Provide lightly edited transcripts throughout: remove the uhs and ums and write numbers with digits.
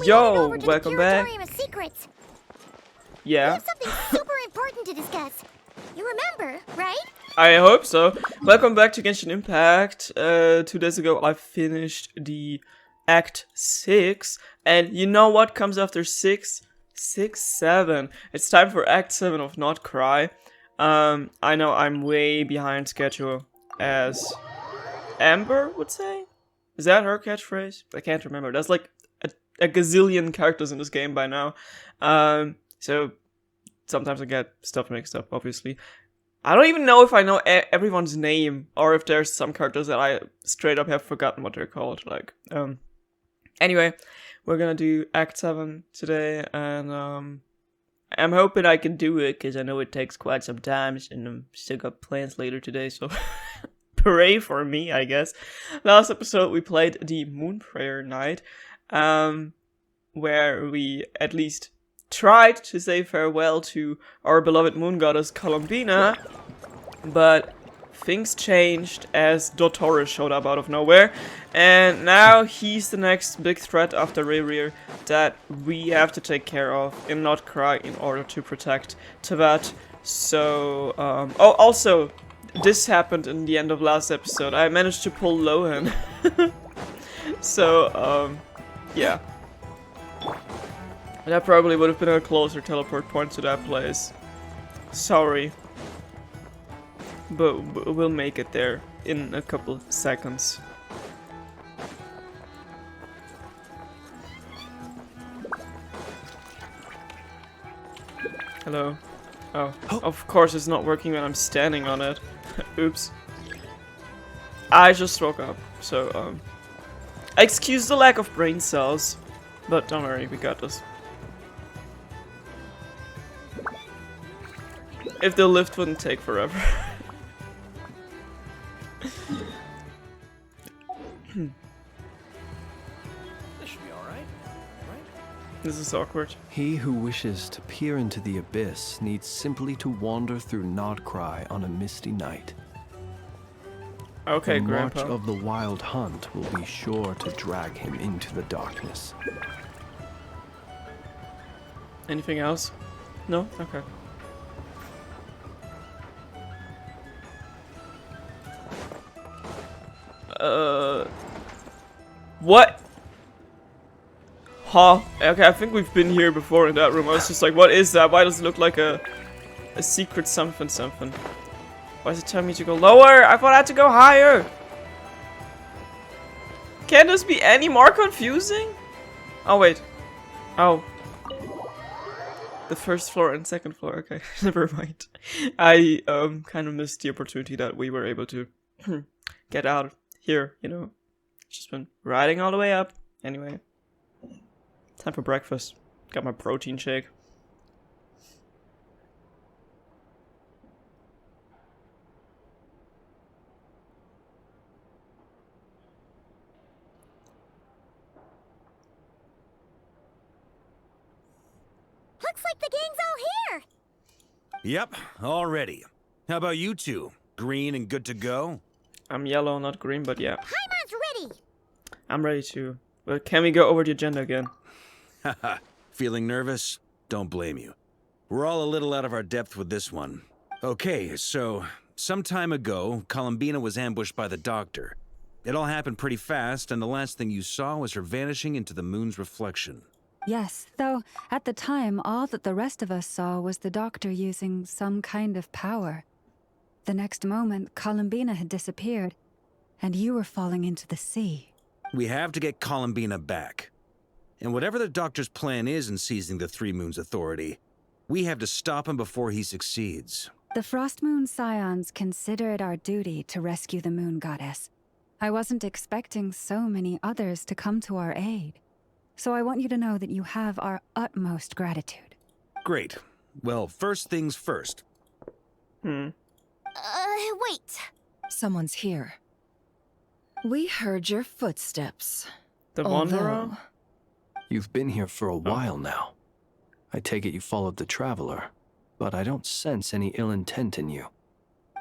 Yo, welcome back. Of Secrets. We Yeah, have something super important to discuss. You remember, right? I hope so. Welcome back to Genshin Impact. 2 days ago I finished the Act 6. And you know what comes after 6? 6, 7. It's time for Act 7 of Nodkrai. I know I'm way behind schedule, as Amber would say? Is that her catchphrase? I can't remember. There's like a gazillion characters in this game by now. So sometimes I get stuff mixed up, obviously. I don't even know if I know everyone's name, or if there's some characters that I straight up have forgotten what they're called. Anyway, we're gonna do Act 7 today, and I'm hoping I can do it, because I know it takes quite some time, and I'm still got plans later today, so pray for me, I guess. Last episode we played the Moon Prayer Night, where we at least tried to say farewell to our beloved moon goddess Columbina, but things changed as Dottore showed up out of nowhere, and now he's the next big threat after Rerir that we have to take care of in Nodkrai in order to protect Teyvat. So, oh, also, this happened in the end of last episode. I managed to pull Lohan. So, yeah. That probably would have been a closer teleport point to that place. Sorry. But we'll make it there in a couple seconds. Hello. Oh, of course it's not working when I'm standing on it. Oops. I just woke up, so, excuse the lack of brain cells. But don't worry, we got this. If the lift wouldn't take forever. This should be alright, right? This is awkward. He who wishes to peer into the abyss needs simply to wander through Nodkrai on a misty night. Okay, the Grandpa. march of the wild hunt will be sure to drag him into the darkness. Anything else? No? Okay. What? Huh? Okay, I think we've been here before in that room. I was just like, what is that? Why does it look like a secret something something? Why is it telling me to go lower? I thought I had to go higher. Can this be any more confusing? Oh, wait. Oh. The first floor and second floor. Okay, never mind. I kind of missed the opportunity that we were able to get out here, you know. Just been riding all the way up. Anyway. Time for breakfast. Got my protein shake. Looks like the gang's all here. Yep, all ready. How about you two? Green and good to go? I'm yellow, not green, but yeah. Paimon's ready. I'm ready to. But can we go over the agenda again? Haha, feeling nervous? Don't blame you. We're all a little out of our depth with this one. Okay, so, some time ago, Columbina was ambushed by the doctor. It all happened pretty fast, and the last thing you saw was her vanishing into the moon's reflection. Yes, though at the time, all that the rest of us saw was the doctor using some kind of power. The next moment, Columbina had disappeared, and you were falling into the sea. We have to get Columbina back. And whatever the doctor's plan is in seizing the Three Moons Authority, we have to stop him before he succeeds. The Frost Moon Scions consider it our duty to rescue the Moon Goddess. I wasn't expecting so many others to come to our aid. So I want you to know that you have our utmost gratitude. Great. Well, first things first. Wait. Someone's here. We heard your footsteps. The Wanderer? Although, You've been here for a while now. I take it you followed the Traveler, but I don't sense any ill intent in you.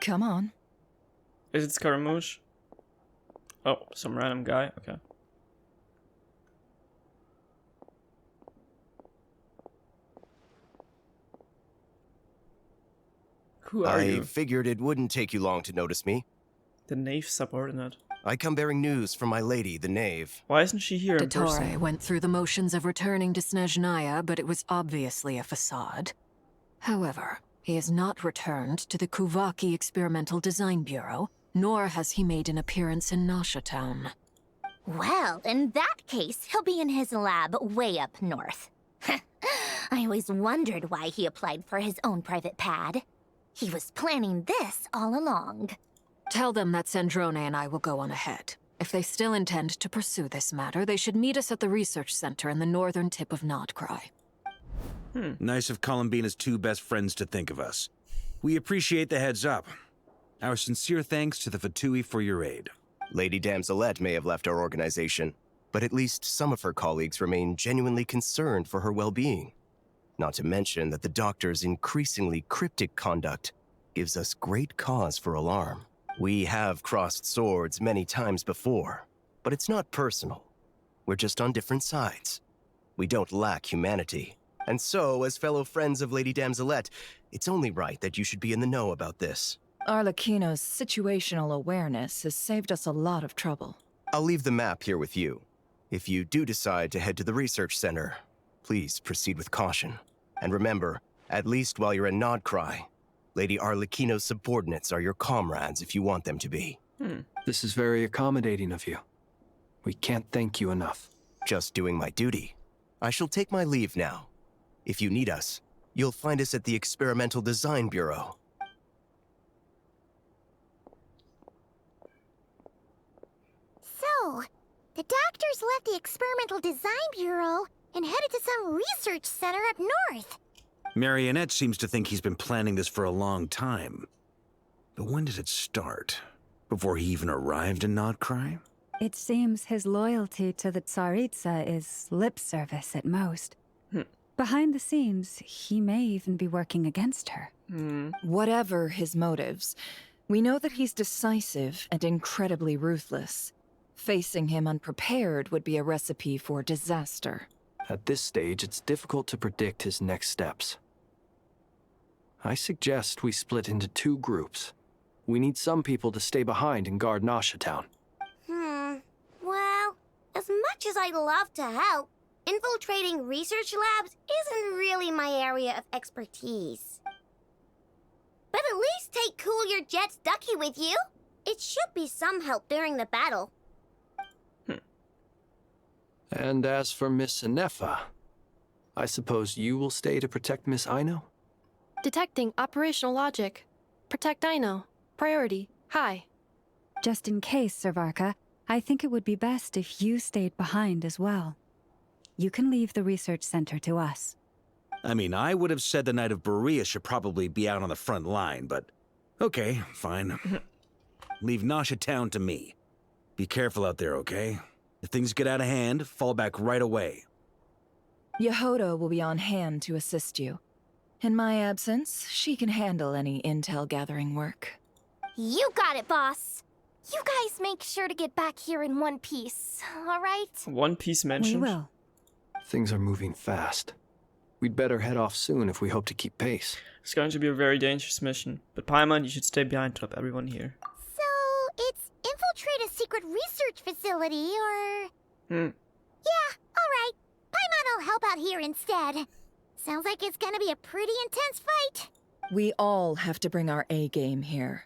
come on. Is it Scaramouche? Oh, some random guy? Okay. Who are I you? figured it wouldn't take you long to notice me. The knave subordinate. I come bearing news from my lady, the knave. Why isn't she here in person? Dottore went through the motions of returning to Snezhnaya, but it was obviously a facade. However, he has not returned to the Kuvaki Experimental Design Bureau, nor has he made an appearance in Nasha Town. Well, in that case, he'll be in his lab way up north. I always wondered why he applied for his own private pad. He was planning this all along. Tell them that Sandrone and I will go on ahead. If they still intend to pursue this matter, they should meet us at the research center in the northern tip of Nodkrai. Nice of Columbina's two best friends to think of us. We appreciate the heads up. Our sincere thanks to the Fatui for your aid. Lady Damselette may have left our organization, but at least some of her colleagues remain genuinely concerned for her well-being. Not to mention that the doctor's increasingly cryptic conduct gives us great cause for alarm. We have crossed swords many times before, but it's not personal. We're just on different sides. We don't lack humanity. And so, as fellow friends of Lady Damselette, it's only right that you should be in the know about this. Arlecchino's situational awareness has saved us a lot of trouble. I'll leave the map here with you. If you do decide to head to the research center, please proceed with caution. And remember, at least while you're in Nodkrai, Lady Arlecchino's subordinates are your comrades if you want them to be. This is very accommodating of you. We can't thank you enough. Just doing my duty. I shall take my leave now. If you need us, you'll find us at the Experimental Design Bureau. So, the doctors left the Experimental Design Bureau and headed to some research center up north. Marionette seems to think he's been planning this for a long time. But when did it start? Before he even arrived in Nodkrai? It seems his loyalty to the Tsaritsa is lip service at most. Behind the scenes, he may even be working against her. Whatever his motives, we know that he's decisive and incredibly ruthless. Facing him unprepared would be a recipe for disaster. At this stage, it's difficult to predict his next steps. I suggest we split into two groups. We need some people to stay behind and guard Nasha Town. Well, as much as I'd love to help, infiltrating research labs isn't really my area of expertise. But at least take Cool Your Jet's Ducky with you. It should be some help during the battle. And as for Miss Inefa, I suppose you will stay to protect Miss Aino? Detecting operational logic. Protect Aino. Priority. High. Just in case, Servarka, I think it would be best if you stayed behind as well. You can leave the research center to us. I mean, I would have said the Knight of Berea should probably be out on the front line, but okay, fine. Leave Nasha Town to me. Be careful out there, okay? If things get out of hand, fall back right away. Yehodo will be on hand to assist you. In my absence, she can handle any intel gathering work. You got it, boss. You guys make sure to get back here in one piece, all right? One Piece mentioned. We will. Things are moving fast. We'd better head off soon if we hope to keep pace. It's going to be a very dangerous mission. But Paimon, you should stay behind to help everyone here. So, it's infiltrate a secret research facility, or... Yeah, alright. Paimon will help out here instead. Sounds like it's gonna be a pretty intense fight. We all have to bring our A game here.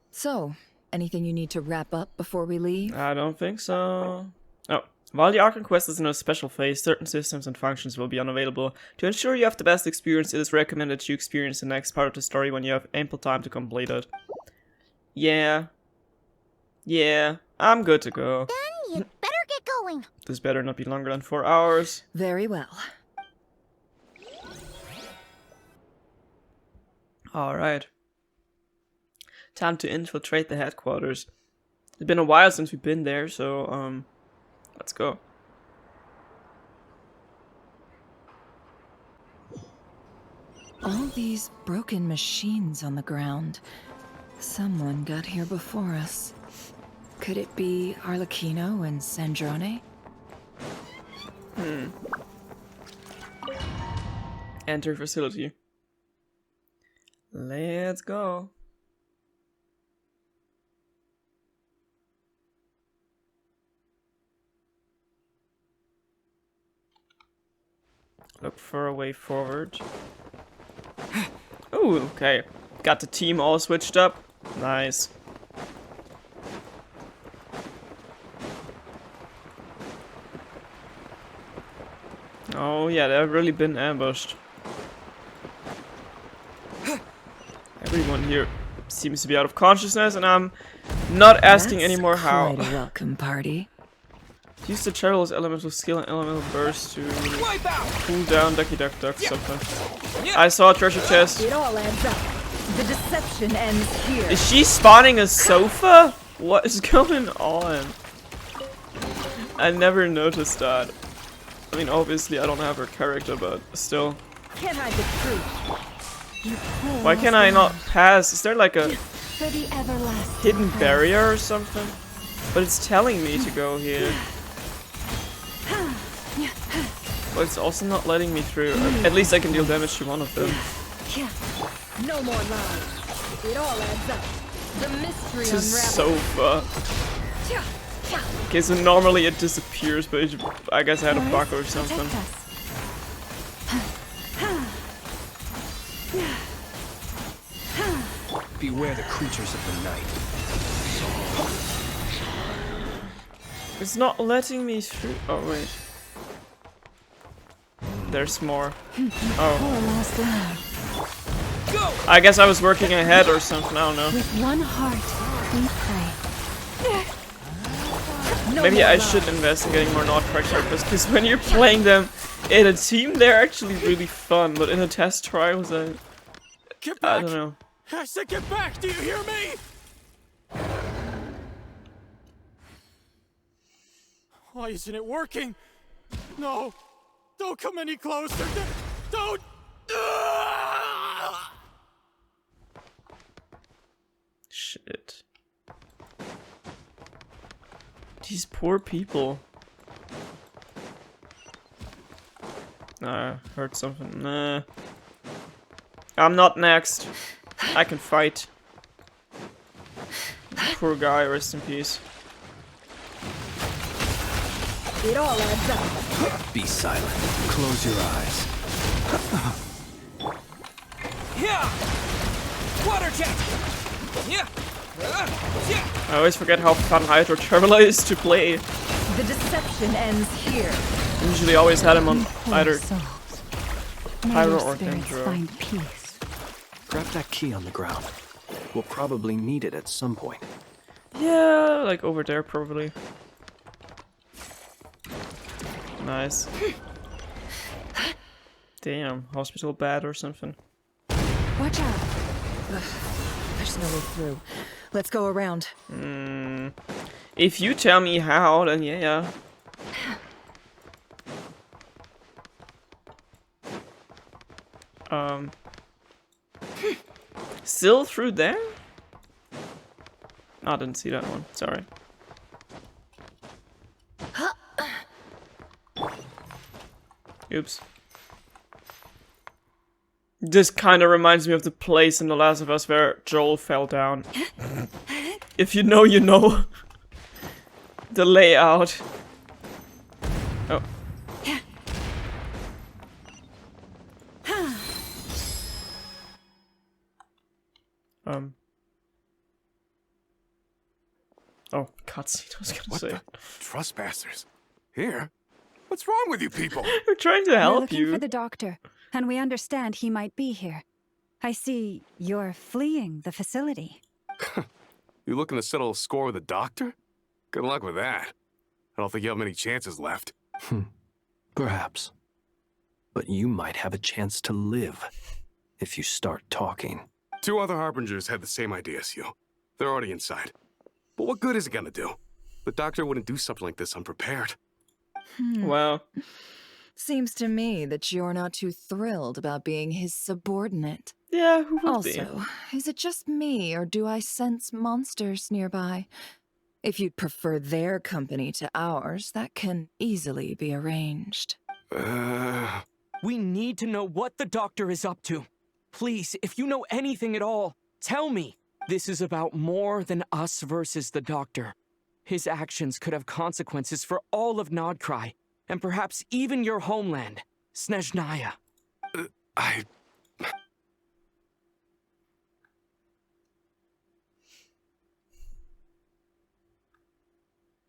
So, anything you need to wrap up before we leave? I don't think so. Oh. While the Archonquest is in a special phase, certain systems and functions will be unavailable. To ensure you have the best experience, it is recommended that you experience the next part of the story when you have ample time to complete it. Yeah, I'm good to go. Then you better get going. This better not be longer than 4 hours. Very well. Alright. Time to infiltrate the headquarters. It's been a while since we've been there, so, let's go. All these broken machines on the ground. Someone got here before us. Could it be Arlecchino and Sandrone? Enter facility. Let's go. Look for a way forward. Oh, okay. Got the team all switched up. Nice. Oh yeah, they've really been ambushed. Everyone here seems to be out of consciousness, and I'm not asking anymore how. Quite a welcome party. Use the Charles elemental skill and elemental burst to cool down Ducky Duck Duck something. I saw a treasure chest. It all adds up. The deception ends here. Is she spawning a sofa? What is going on? I never noticed that. I mean, obviously I don't have her character, but still. Can't hide the truth. Why can I not pass? Is there like a For the everlasting hidden barrier or something? But it's telling me to go here. But it's also not letting me through. At least I can deal damage to one of them. No more lies. It all adds up. The mystery To unravels. sofa. Okay, so normally it disappears, but I guess I had a bug or something. Beware the creatures of the night. It's not letting me through. Oh, wait. There's more. Oh. I guess I was working ahead or something, I don't know. With one heart, we pray. Maybe I should invest in getting more Nodkrai characters, because when you're playing them in a team, they're actually really fun, but in a test trials, I don't know. I said get back! Do you hear me? Why isn't it working? No! Don't come any closer! Don't! Shit. These poor people. Nah, heard something. Nah. I'm not next. I can fight. Poor guy, rest in peace. It all adds up. Be silent. Close your eyes. Yeah. Water jet. Yeah. I always forget how fun Hydro Traveler is to play. The deception ends here. Usually always had him on Poor either souls. May Pyro your or spirits Dendro. find peace. Grab that key on the ground. We'll probably need it at some point. Yeah, like over there probably. Nice. Damn, hospital bed or something. Watch out. There's no way through. Let's go around. If you tell me how, then yeah. Still through there? Oh, I didn't see that one. Sorry. Oops. This kind of reminds me of the place in The Last of Us where Joel fell down. If you know, you know. The layout. Oh. Oh, cutscene, I was gonna What say. the? Trespassers? Here? What's wrong with you people? We're trying to We're help looking you. for the doctor, and we understand he might be here. I see you're fleeing the facility. You looking to settle a score with the doctor? Good luck with that. I don't think you have many chances left. Perhaps. But you might have a chance to live if you start talking. 2 other Harbingers had the same idea as you. They're already inside. But what good is it gonna do? The doctor wouldn't do something like this unprepared. Well, Seems to me that you're not too thrilled about being his subordinate. yeah, who would be? Also, is it just me, or do I sense monsters nearby? If you'd prefer their company to ours, that can easily be arranged. We need to know what the doctor is up to. Please, if you know anything at all, tell me. This is about more than us versus the Doctor. His actions could have consequences for all of Nodkrai, and perhaps even your homeland, Snezhnaya.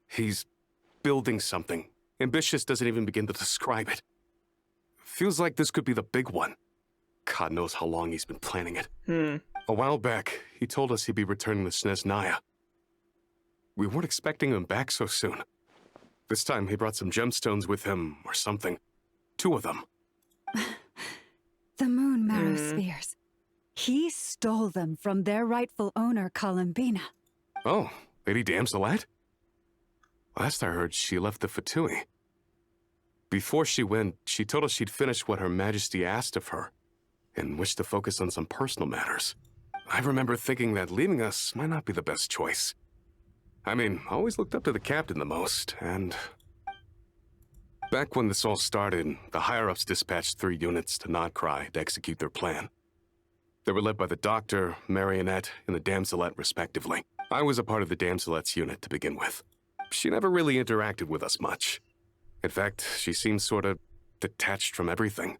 He's building something. Ambitious doesn't even begin to describe it. Feels like this could be the big one. God knows how long he's been planning it. A while back, he told us he'd be returning to Snezhnaya. We weren't expecting him back so soon. This time he brought some gemstones with him, or something. 2 of them. The moon marrow spheres. He stole them from their rightful owner, Columbina. Oh, Lady Damselat? Last I heard, she left the Fatui. Before she went, she told us she'd finished what Her Majesty asked of her, and wished to focus on some personal matters. I remember thinking that leaving us might not be the best choice. I mean, I always looked up to the captain the most, and... Back when this all started, the higher-ups dispatched 3 units to Nodkrai to execute their plan. They were led by the Doctor, Marionette, and the Damselet, respectively. I was a part of the Damselet's unit to begin with. She never really interacted with us much. In fact, she seemed sort of detached from everything.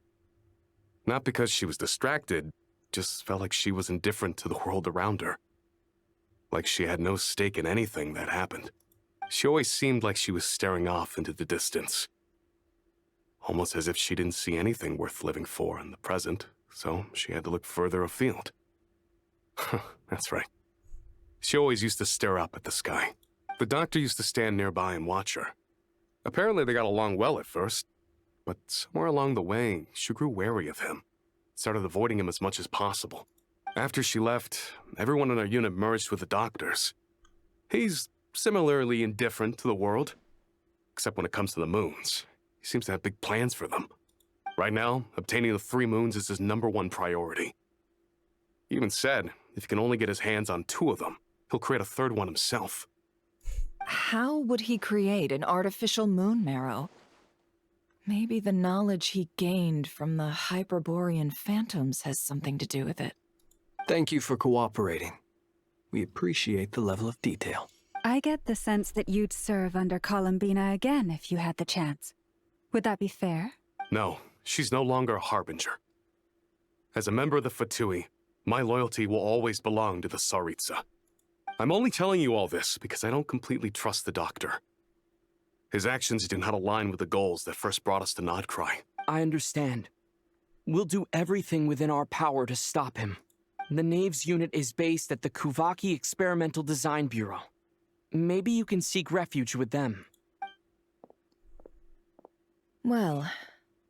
Not because she was distracted, just felt like she was indifferent to the world around her. Like she had no stake in anything that happened. She always seemed like she was staring off into the distance. Almost as if she didn't see anything worth living for in the present, so she had to look further afield. That's right. She always used to stare up at the sky. The Doctor used to stand nearby and watch her. Apparently they got along well at first, but somewhere along the way, she grew wary of him. Started avoiding him as much as possible. After she left, everyone in our unit merged with the Doctor's. He's similarly indifferent to the world, except when it comes to the moons. He seems to have big plans for them. Right now, obtaining the 3 moons is his #1 priority. He even said, if he can only get his hands on 2 of them, he'll create a 3rd one himself. How would he create an artificial moon marrow? Maybe the knowledge he gained from the Hyperborean phantoms has something to do with it. Thank you for cooperating. We appreciate the level of detail. I get the sense that you'd serve under Columbina again if you had the chance. Would that be fair? No, she's no longer a harbinger. As a member of the Fatui, my loyalty will always belong to the Tsaritsa. I'm only telling you all this because I don't completely trust the Doctor. His actions do not align with the goals that first brought us to Nodkrai. I understand. We'll do everything within our power to stop him. The Knave's unit is based at the Kuvaki Experimental Design Bureau. Maybe you can seek refuge with them. Well,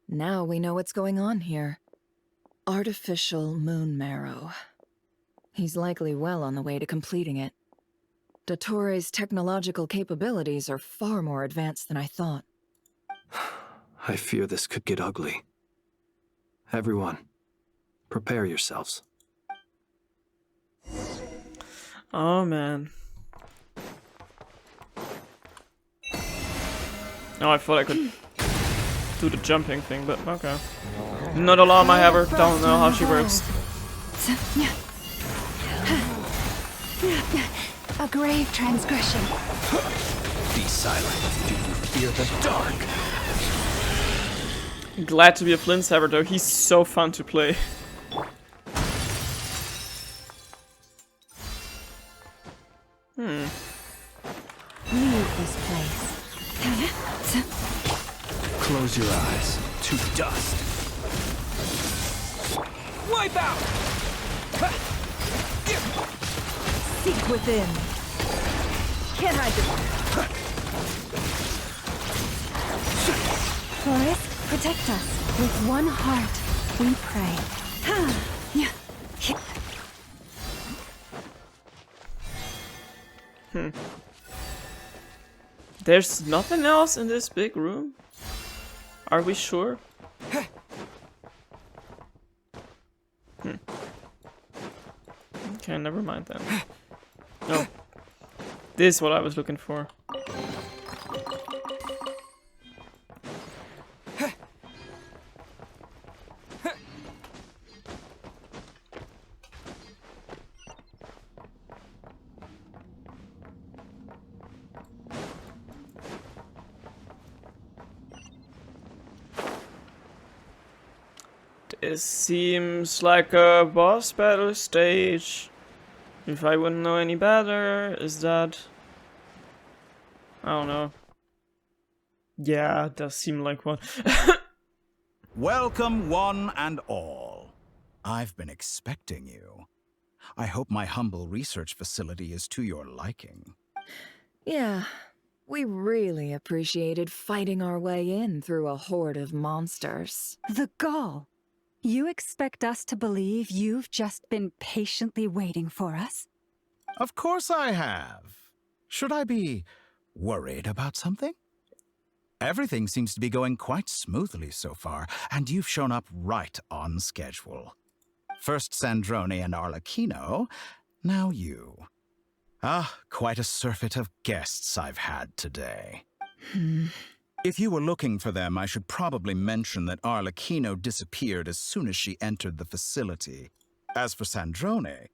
now we know what's going on here. Artificial moon marrow. He's likely well on the way to completing it. Dottore's technological capabilities are far more advanced than I thought. I fear this could get ugly. Everyone, prepare yourselves. Oh man. Oh, I thought I could do the jumping thing, but okay. Not a law, I ever don't know how she works. A grave transgression. Be silent. Do you fear the dark? Glad to be a Flint Saber though, he's so fun to play. Leave this place. Close your eyes to dust. Wipe out! Seek within. Can't hide this. Forest, protect us. With one heart, we pray. There's nothing else in this big room? Are we sure? Okay, never mind then. No. This is what I was looking for. This seems like a boss battle stage. If I wouldn't know any better, is that... I don't know. Yeah, it does seem like one. Welcome, one and all. I've been expecting you. I hope my humble research facility is to your liking. Yeah, we really appreciated fighting our way in through a horde of monsters. The gall! You expect us to believe you've just been patiently waiting for us? Of course I have. Should I be worried about something? Everything seems to be going quite smoothly so far, and you've shown up right on schedule. First Sandrone and Arlecchino, now you. Ah, quite a surfeit of guests I've had today. If you were looking for them, I should probably mention that Arlecchino disappeared as soon as she entered the facility. As for Sandrone,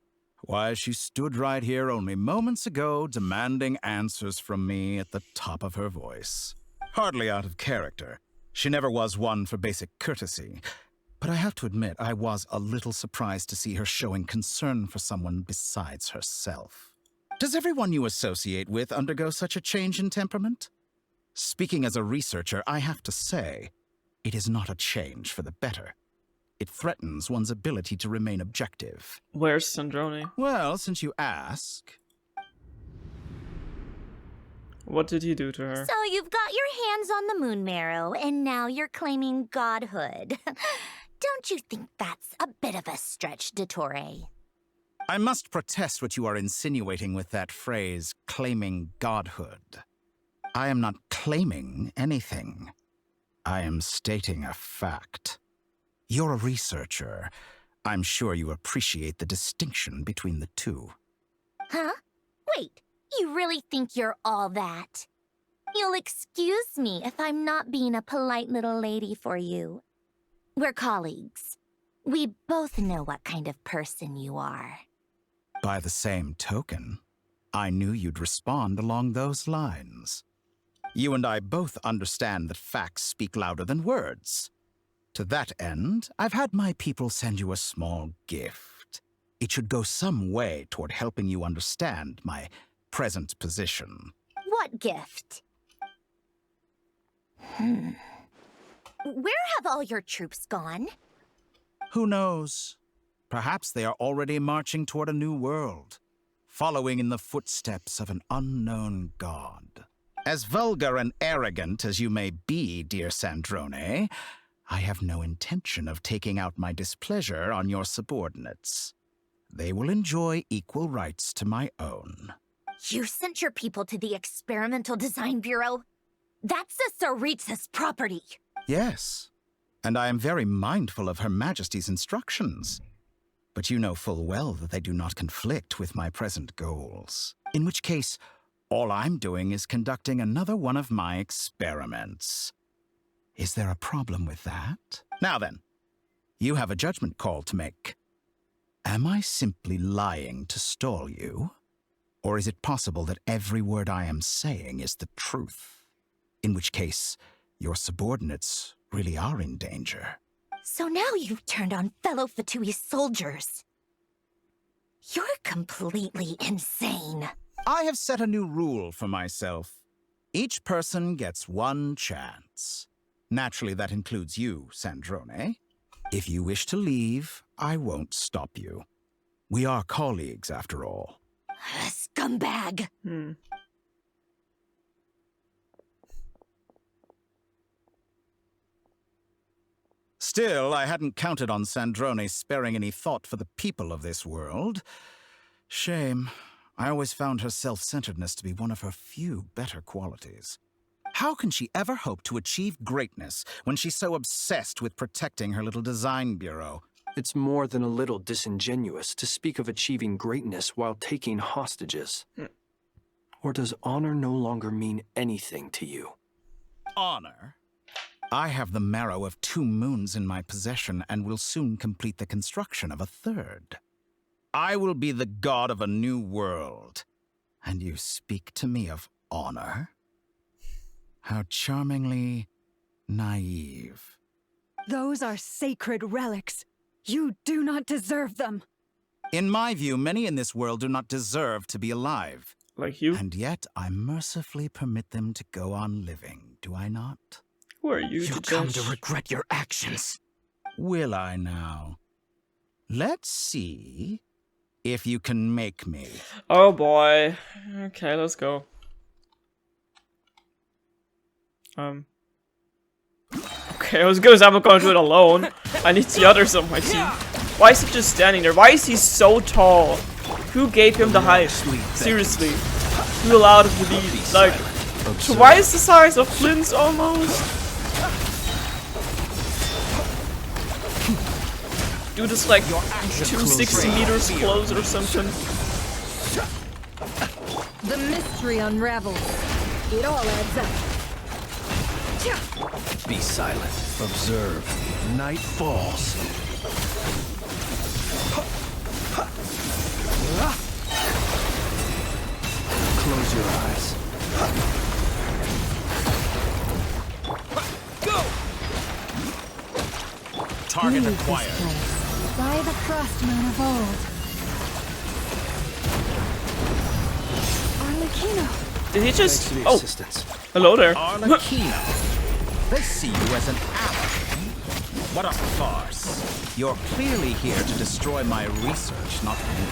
why, she stood right here only moments ago demanding answers from me at the top of her voice. Hardly out of character. She never was one for basic courtesy. But I have to admit, I was a little surprised to see her showing concern for someone besides herself. Does everyone you associate with undergo such a change in temperament? Speaking as a researcher, I have to say, it is not a change for the better. It threatens one's ability to remain objective. Where's Sandrone? Well, since you ask... What did he do to her? So you've got your hands on the moon marrow, and now you're claiming godhood. Don't you think that's a bit of a stretch, Dottore? I must protest what you are insinuating with that phrase, claiming godhood. I am not claiming anything. I am stating a fact. You're a researcher. I'm sure you appreciate the distinction between the two. Huh? Wait, you really think you're all that? You'll excuse me if I'm not being a polite little lady for you. We're colleagues. We both know what kind of person you are. By the same token, I knew you'd respond along those lines. You and I both understand that facts speak louder than words. To that end, I've had my people send you a small gift. It should go some way toward helping you understand my present position. What gift? Where have all your troops gone? Who knows? Perhaps they are already marching toward a new world, following in the footsteps of an unknown god. As vulgar and arrogant as you may be, dear Sandrone, I have no intention of taking out my displeasure on your subordinates. They will enjoy equal rights to my own. You sent your people to the Experimental Design Bureau? That's the Tsaritsa's property. Yes, and I am very mindful of Her Majesty's instructions. But you know full well that they do not conflict with my present goals. In which case, all I'm doing is conducting another one of my experiments. Is there a problem with that? Now then, you have a judgment call to make. Am I simply lying to stall you? Or is it possible that every word I am saying is the truth? In which case, your subordinates really are in danger. So now you've turned on fellow Fatui soldiers. You're completely insane. I have set a new rule for myself. Each person gets one chance. Naturally, that includes you, Sandrone. If you wish to leave, I won't stop you. We are colleagues, after all. Scumbag! Still, I hadn't counted on Sandrone sparing any thought for the people of this world. Shame. I always found her self-centeredness to be one of her few better qualities. How can she ever hope to achieve greatness when she's so obsessed with protecting her little design bureau? It's more than a little disingenuous to speak of achieving greatness while taking hostages. Or does honor no longer mean anything to you? Honor? I have the marrow of 2 moons in my possession and will soon complete the construction of a 3rd. I will be the god of a new world. And you speak to me of honor? How charmingly naive. Those are sacred relics. You do not deserve them. In my view, many in this world do not deserve to be alive. Like you? And yet, I mercifully permit them to go on living, do I not? Who are you You'll to come judge? to regret your actions. Will I now? Let's see if you can make me. Oh boy. Okay, let's go. Okay, I was gonna say I'm not gonna do it alone. I need the others on my team. Why is he just standing there? Why is he so tall? Who gave him the height? Seriously. Who allowed him to be like twice the size of Flint's almost? Dude is like 260 meters closer or something. The mystery unravels. It all adds up. Be silent. Observe. Night falls. Close your eyes. Go! Target acquired. By the frost moon of old. Arlecchino. Did he just? Thanks for the Oh, assistance. hello there. Arlecchino. They see you as an ally. What a farce. You're clearly here to destroy my research, not me.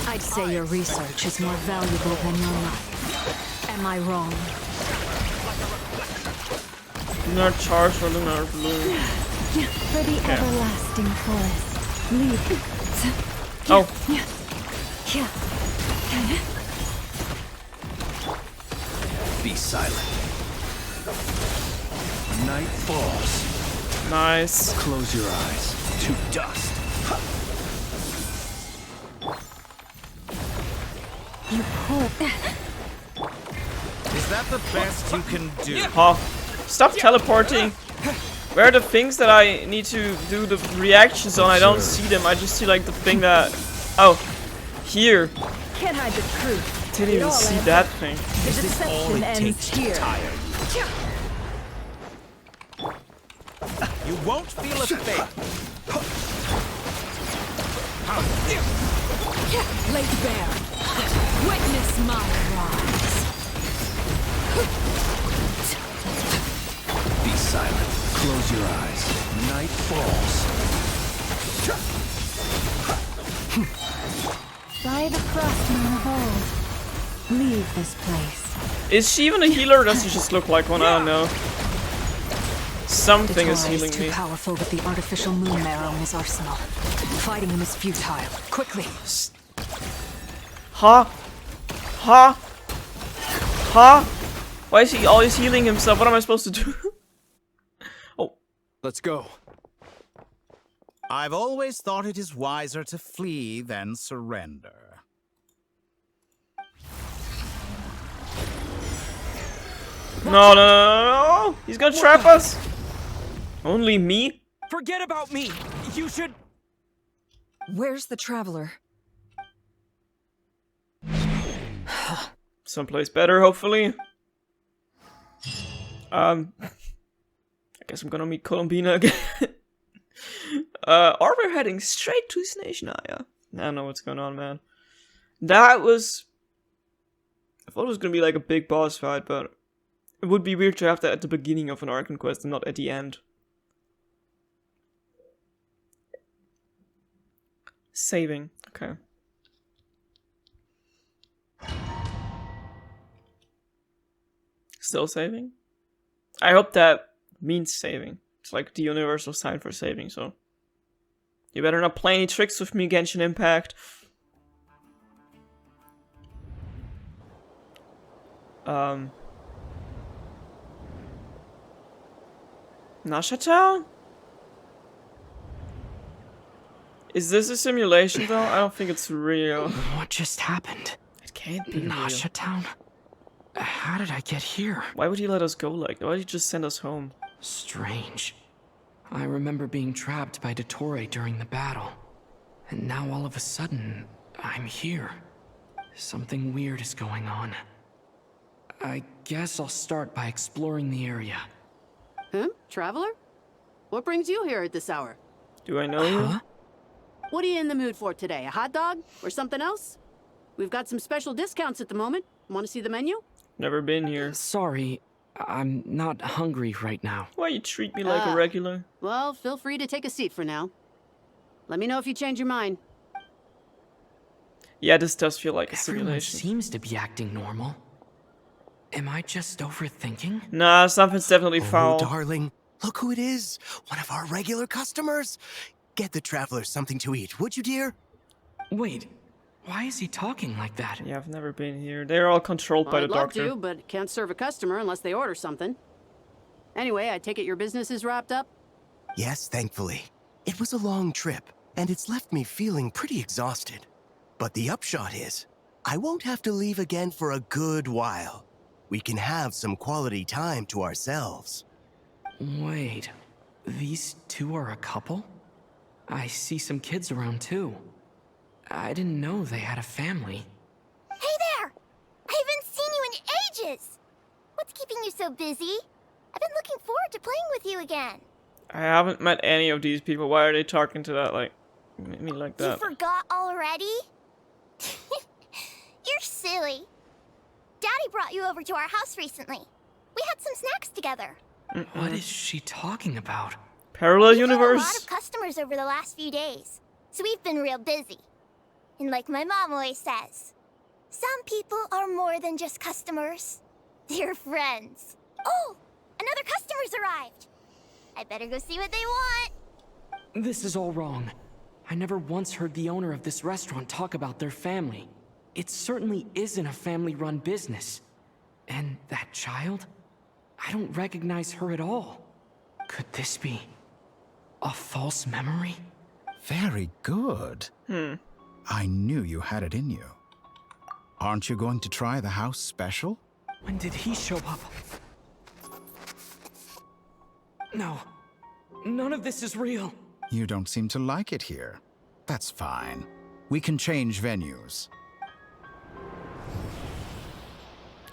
I'd say your research is more valuable than your life. Am I wrong? Lunar charge or lunar blue. For the everlasting forest. Lead. Oh. Be silent. Night falls. Nice. Close your eyes. To dust. You poor. Is that the best you can do? Huh. Stop teleporting. Where are the things that I need to do the reactions on? I don't see them. I just see like the thing that... Oh. Here. Can't hide the truth. Didn't even see that thing. The deception ends here. You won't feel a thing. Laid bare. Witness my rise. Be silent. Close your eyes. Night falls. By the frost moon of old. Leave this place. Is she even a healer or does she just look like one? I don't know. Something is Dotore healing too me. powerful with the artificial moon marrow in his arsenal. Fighting him is futile. Quickly. Huh? Huh? Huh? Why is he always healing himself? What am I supposed to do? Oh. Let's go. I've always thought it is wiser to flee than surrender. No. He's gonna trap us. Only me? Forget about me. You should. Where's the traveler? Someplace better, hopefully. I guess I'm gonna meet Columbina again. Or we're heading straight to Snezhnaya. I don't know what's going on, man. That was... I thought it was gonna be like a big boss fight, but... It would be weird to have that at the beginning of an Archonquest and not at the end. Saving. Okay. Still saving? I hope that means saving. It's like the universal sign for saving, so... You better not play any tricks with me, Genshin Impact. Nasha Town? Is this a simulation though? I don't think it's real. What just happened? It can't be Nasha real. Town? How did I get here? Why would he let us go like that? Why did he just send us home? Strange. I remember being trapped by Dotore during the battle. And now all of a sudden, I'm here. Something weird is going on. I guess I'll start by exploring the area. Huh? Traveler? What brings you here at this hour? Do I know you? What are you in the mood for today? A hot dog? Or something else? We've got some special discounts at the moment. Want to see the menu? Never been here. Sorry, I'm not hungry right now. Why you treat me like a regular? Well, feel free to take a seat for now. Let me know if you change your mind. Yeah, this does feel like a Everyone simulation. seems to be acting normal. Am I just overthinking? Nah, something's definitely foul. Oh, darling, look who it is. One of our regular customers. Get the traveler something to eat, would you, dear? Wait, why is he talking like that? Yeah, I've never been here. They're all controlled by the I'd love doctor. to, but can't serve a customer unless they order something. Anyway, I take it your business is wrapped up? Yes, thankfully. It was a long trip, and it's left me feeling pretty exhausted. But the upshot is, I won't have to leave again for a good while. We can have some quality time to ourselves. Wait, these two are a couple? I see some kids around too. I didn't know they had a family. Hey there! I haven't seen you in ages! What's keeping you so busy? I've been looking forward to playing with you again. I haven't met any of these people. Why are they talking to that like me like that? You forgot already? You're silly. Daddy brought you over to our house recently. We had some snacks together. What is she talking about? Parallel We've had a lot universe? of customers over the last few days, so we've been real busy. And like my mom always says, some people are more than just customers. They're friends. Oh, another customer's arrived. I better go see what they want. This is all wrong. I never once heard the owner of this restaurant talk about their family. It certainly isn't a family-run business. And that child? I don't recognize her at all. Could this be a false memory? Very good. I knew you had it in you. Aren't you going to try the house special? When did he show up? No. None of this is real. You don't seem to like it here. That's fine. We can change venues.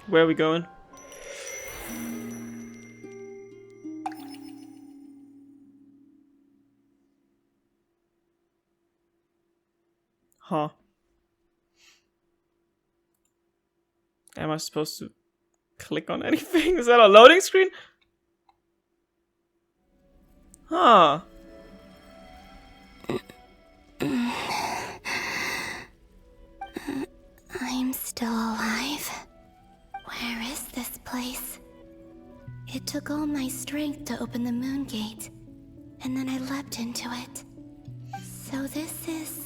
Where are we going? Huh. Am I supposed to click on anything? Is that a loading screen? Huh. I'm still alive. Where is this place? It took all my strength to open the moon gate, and then I leapt into it. So this is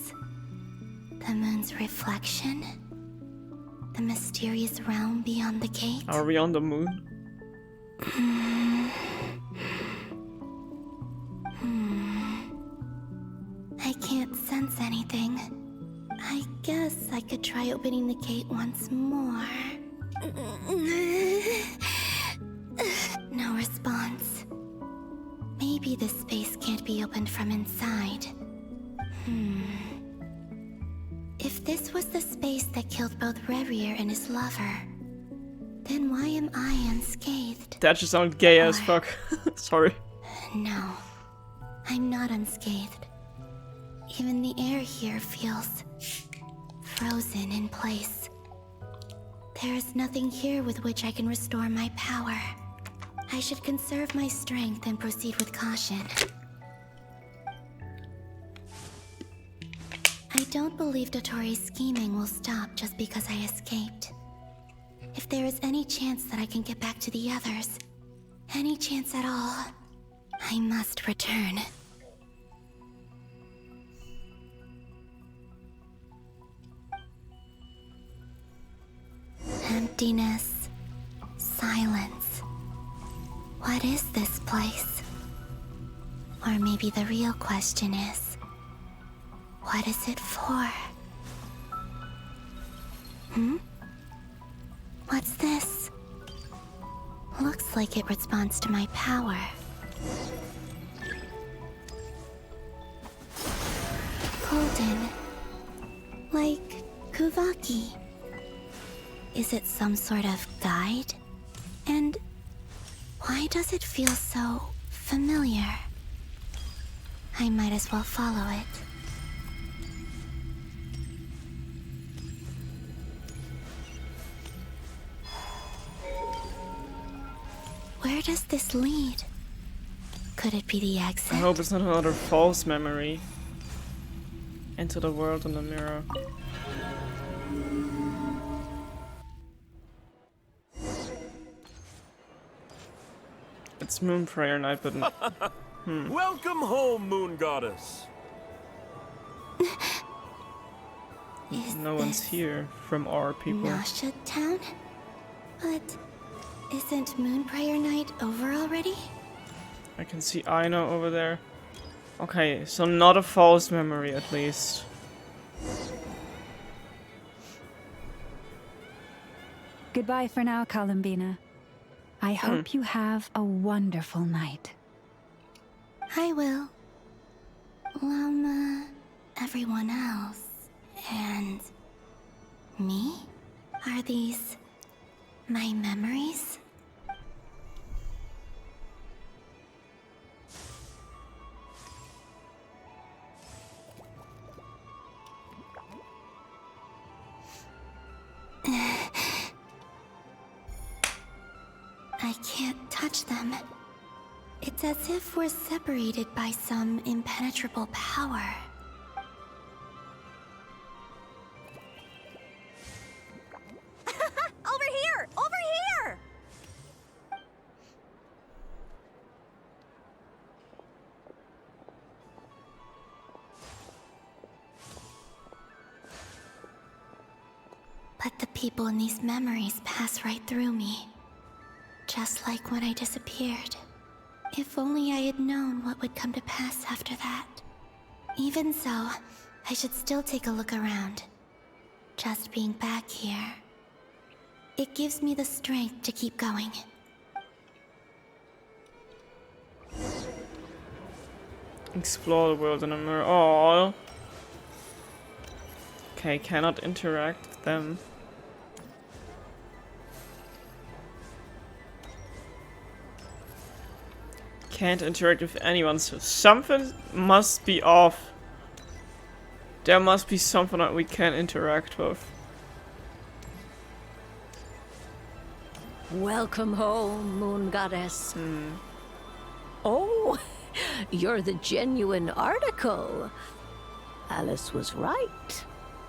the moon's reflection? The mysterious realm beyond the gate? Are we on the moon? I can't sense anything. I guess I could try opening the gate once more. No response. Maybe this space can't be opened from inside. If this was the space that killed both Revier and his lover, then why am I unscathed? That just sounded gay as fuck. Sorry. No, I'm not unscathed. Even the air here feels frozen in place. There is nothing here with which I can restore my power. I should conserve my strength and proceed with caution. I don't believe Dotori's scheming will stop just because I escaped. If there is any chance that I can get back to the others, any chance at all, I must return. Emptiness, silence. What is this place? Or maybe the real question is, what is it for? What's this? Looks like it responds to my power. Golden. Like Kuvaki. Is it some sort of guide? And why does it feel so familiar? I might as well follow it. Where does this lead? Could it be the exit? I hope it's not another false memory. Enter the world in the mirror. It's Moon Prayer Night, but Welcome home, Moon Goddess. no one's here from our people. Nasha Town? But isn't Moon Prayer Night over already? I can see Aino over there. Okay, so not a false memory at least. Goodbye for now, Columbina. I hope you have a wonderful night. I will. Everyone else. And me? Are these my memories? I can't touch them. It's as if we're separated by some impenetrable power. Over here! Over here! But the people in these memories pass right through me. Just like when I disappeared. If only I had known what would come to pass after that. Even so, I should still take a look around. Just being back here. It gives me the strength to keep going. Explore the world in a mirror. Oh. Okay, cannot interact with them. Can't interact with anyone, so something must be off. There must be something that we can interact with. Welcome home, Moon Goddess. Oh, you're the genuine article. Alice was right.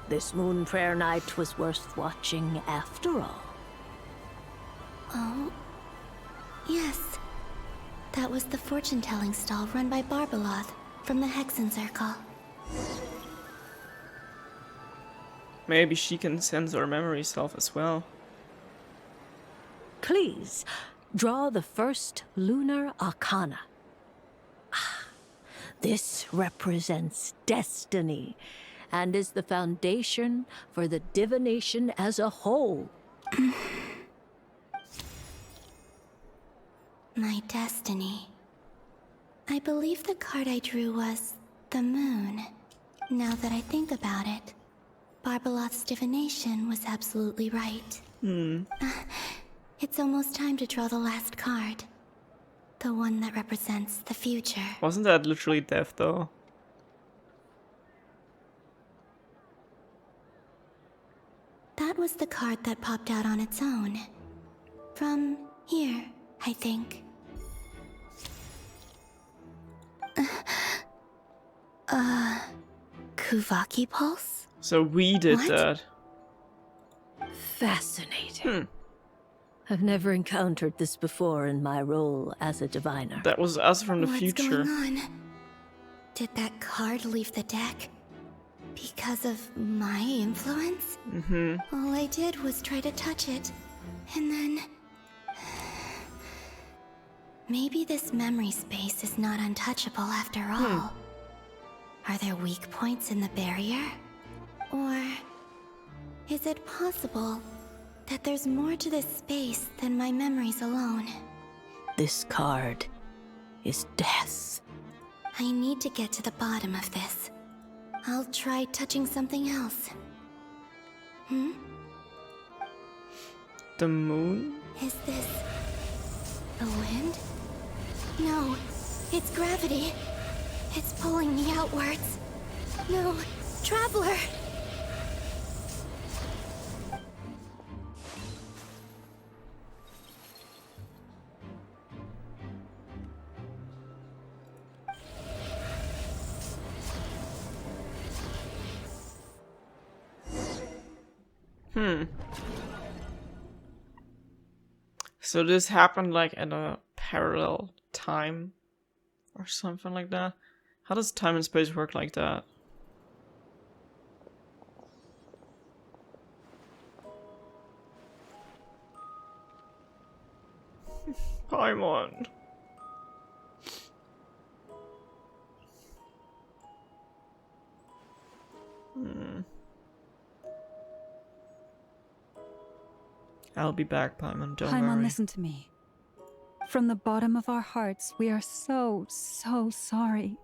This Moon Prayer Night was worth watching after all. Oh, yes. That was the fortune-telling stall run by Barbeloth from the Hexen Circle. Maybe she can sense our memory self as well. Please, draw the first lunar arcana. This represents destiny and is the foundation for the divination as a whole. My destiny. I believe the card I drew was the moon. Now that I think about it, Barbeloth's divination was absolutely right. It's almost time to draw the last card. The one that represents the future. Wasn't that literally death though? That was the card that popped out on its own. From here, I think. Kuvaki Pulse? So we did What? that. Fascinating. I've never encountered this before in my role as a diviner. That was us from the What's future. going on? Did that card leave the deck? Because of my influence? All I did was try to touch it, and then... Maybe this memory space is not untouchable after all. Are there weak points in the barrier? Or is it possible that there's more to this space than my memories alone? This card is death. I need to get to the bottom of this. I'll try touching something else. The moon? Is this the wind? No, it's gravity. It's pulling me outwards. No, Traveler! So this happened like at a parallel time or something like that. How does time and space work like that? Paimon. I'll be back, Paimon, don't Paimon, worry. listen to me. From the bottom of our hearts, we are so sorry.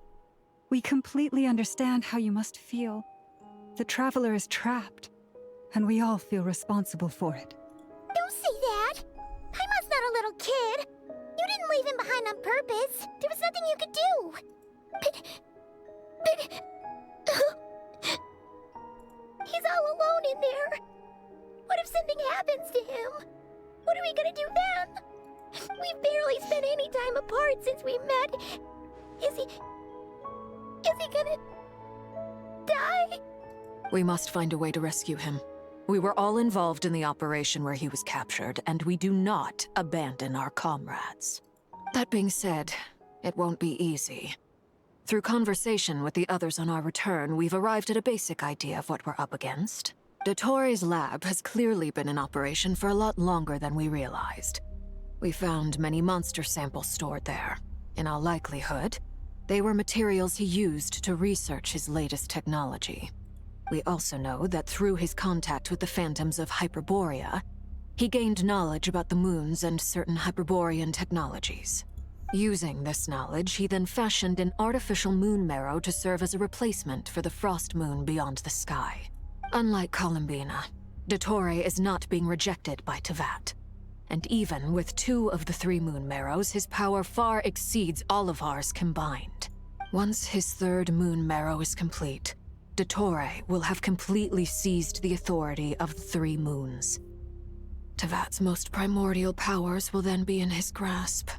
We completely understand how you must feel. The Traveler is trapped, and we all feel responsible for it. Don't say that! Paimon's not a little kid! You didn't leave him behind on purpose! There was nothing you could do! He's all alone in there! What if something happens to him? What are we gonna do then? We've barely spent any time apart since we met. Is he gonna die? We must find a way to rescue him. We were all involved in the operation where he was captured, and we do not abandon our comrades. That being said, it won't be easy. Through conversation with the others on our return, we've arrived at a basic idea of what we're up against. Dottore's lab has clearly been in operation for a lot longer than we realized. We found many monster samples stored there. In all likelihood, they were materials he used to research his latest technology. We also know that through his contact with the phantoms of Hyperborea, he gained knowledge about the moons and certain Hyperborean technologies. Using this knowledge, he then fashioned an artificial moon marrow to serve as a replacement for the frost moon beyond the sky. Unlike Columbina, Dottore is not being rejected by Teyvat. And even with 2 of the 3 moon marrows, his power far exceeds all of ours combined. Once his 3rd moon marrow is complete, Dottore will have completely seized the authority of the 3 moons. Teyvat's most primordial powers will then be in his grasp.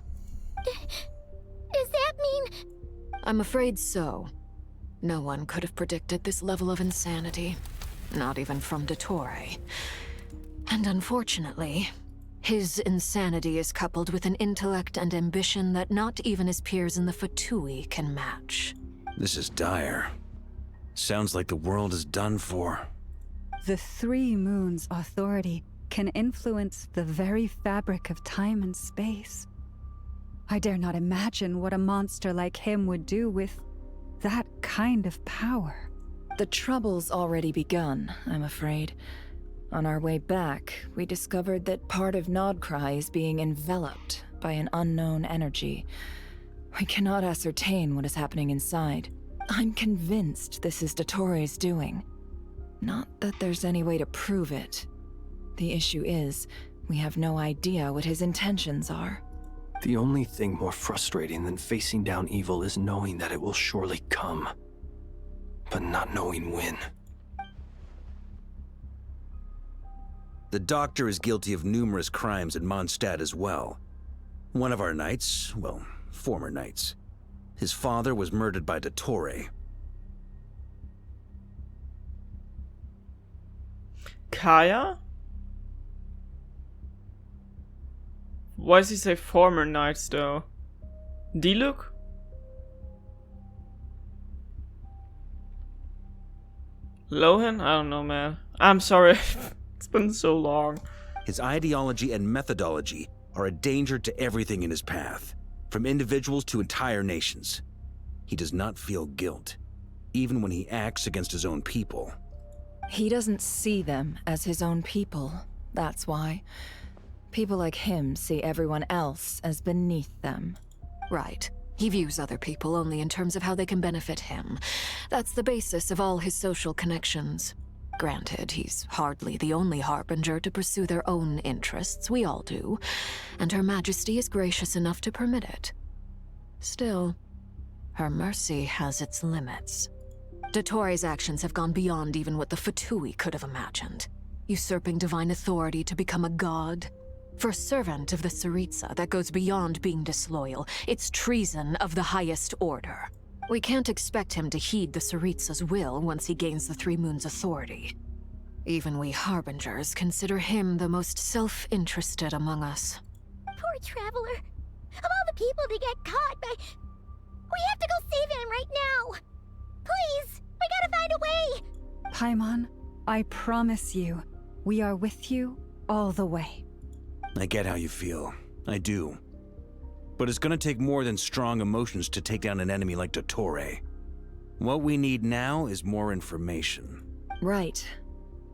Does that mean... I'm afraid so. No one could have predicted this level of insanity. Not even from Dottore. And unfortunately, his insanity is coupled with an intellect and ambition that not even his peers in the Fatui can match. This is dire. Sounds like the world is done for. The 3 moons' authority can influence the very fabric of time and space. I dare not imagine what a monster like him would do with that kind of power. The trouble's already begun, I'm afraid. On our way back, we discovered that part of Nodkrai is being enveloped by an unknown energy. We cannot ascertain what is happening inside. I'm convinced this is Dottore's doing. Not that there's any way to prove it. The issue is, we have no idea what his intentions are. The only thing more frustrating than facing down evil is knowing that it will surely come, but not knowing when. The Doctor is guilty of numerous crimes in Mondstadt as well. One of our knights, well, former knights, his father was murdered by Dottore. Kaya? Why does he say former knights though? Diluc? Lohan? I don't know, man. I'm sorry. It's been so long. His ideology and methodology are a danger to everything in his path, from individuals to entire nations. He does not feel guilt, even when he acts against his own people. He doesn't see them as his own people, that's why. People like him see everyone else as beneath them. Right. He views other people only in terms of how they can benefit him. That's the basis of all his social connections. Granted, he's hardly the only harbinger to pursue their own interests. We all do. And Her Majesty is gracious enough to permit it. Still, Her mercy has its limits. Dottoro's actions have gone beyond even what the Fatui could have imagined. Usurping divine authority to become a god. For a servant of the Tsaritsa, that goes beyond being disloyal. It's treason of the highest order. We can't expect him to heed the Tsaritsa's will once he gains the Three Moons' authority. Even we Harbingers consider him the most self-interested among us. Poor Traveler. Of all the people to get caught by... We have to go save him right now! Please! We gotta find a way! Paimon, I promise you, we are with you all the way. I get how you feel. I do. But it's gonna take more than strong emotions to take down an enemy like Dottore. What we need now is more information. Right.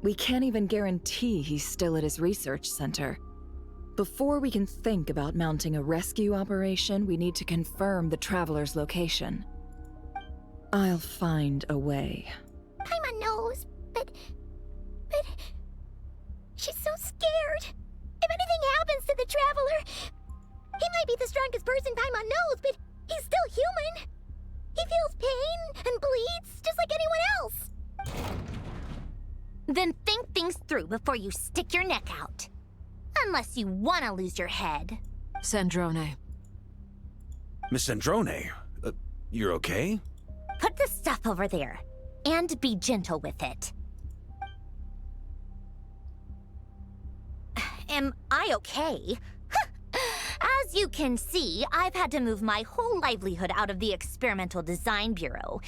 We can't even guarantee he's still at his research center. Before we can think about mounting a rescue operation, we need to confirm the Traveler's location. I'll find a way. Paimon knows, but... She's so scared. If anything happens to the Traveler... He might be the strongest person Paimon knows, but he's still human. He feels pain and bleeds just like anyone else. Then think things through before you stick your neck out. Unless you want to lose your head. Sandrone. Miss Sandrone, you're okay? Put the stuff over there, and be gentle with it. Am I okay? As you can see, I've had to move my whole livelihood out of the Experimental Design Bureau.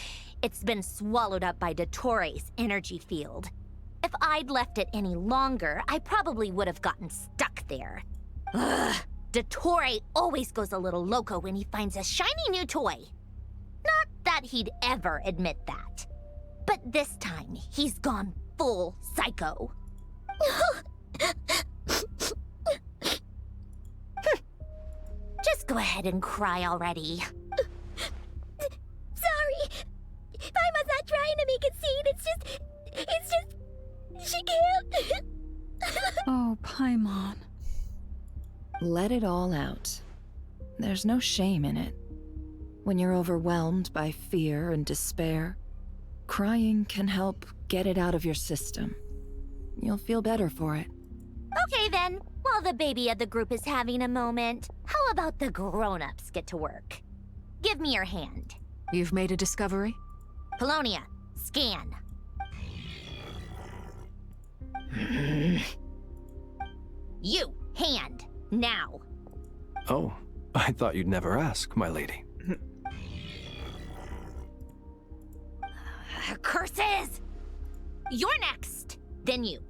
It's been swallowed up by Dottore's energy field. If I'd left it any longer, I probably would have gotten stuck there. Ugh, Dottore always goes a little loco when he finds a shiny new toy. Not that he'd ever admit that. But this time, he's gone full psycho. Just go ahead and cry already. Sorry. Paimon's not trying to make it scene. It's just... She can't. Oh, Paimon. Let it all out. There's no shame in it. When you're overwhelmed by fear and despair, crying can help get it out of your system. You'll feel better for it. Okay then, while the baby of the group is having a moment, how about the grown-ups get to work? Give me your hand. You've made a discovery? Polonia, scan. You, hand, now. Oh, I thought you'd never ask, my lady. Curses! You're next, then you.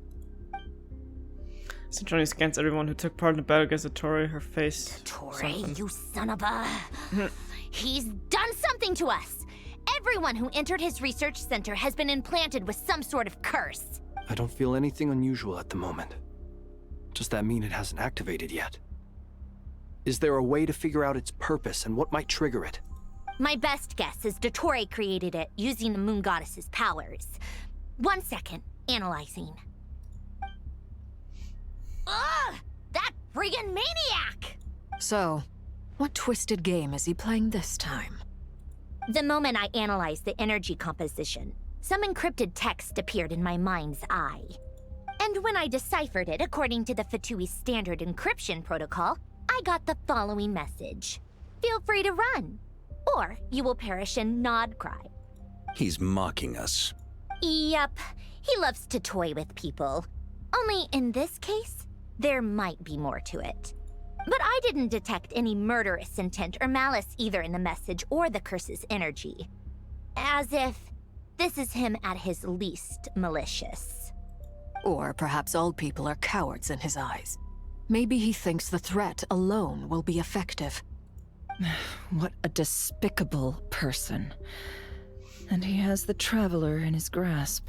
Sandrone scans everyone who took part in the battle against Dottore. Her face. Dottore, you son of a... He's done something to us! Everyone who entered his research center has been implanted with some sort of curse. I don't feel anything unusual at the moment. Does that mean it hasn't activated yet? Is there a way to figure out its purpose and what might trigger it? My best guess is Dottore created it using the Moon Goddess's powers. 1 second, analyzing. Ugh! That friggin' maniac! So, what twisted game is he playing this time? The moment I analyzed the energy composition, some encrypted text appeared in my mind's eye. And when I deciphered it according to the Fatui's standard encryption protocol, I got the following message. Feel free to run, or you will perish in Nodkrai. He's mocking us. Yep, he loves to toy with people. Only in this case, there might be more to it. But I didn't detect any murderous intent or malice either in the message or the curse's energy. As if this is him at his least malicious. Or perhaps all people are cowards in his eyes. Maybe he thinks the threat alone will be effective. What a despicable person. And he has the Traveler in his grasp.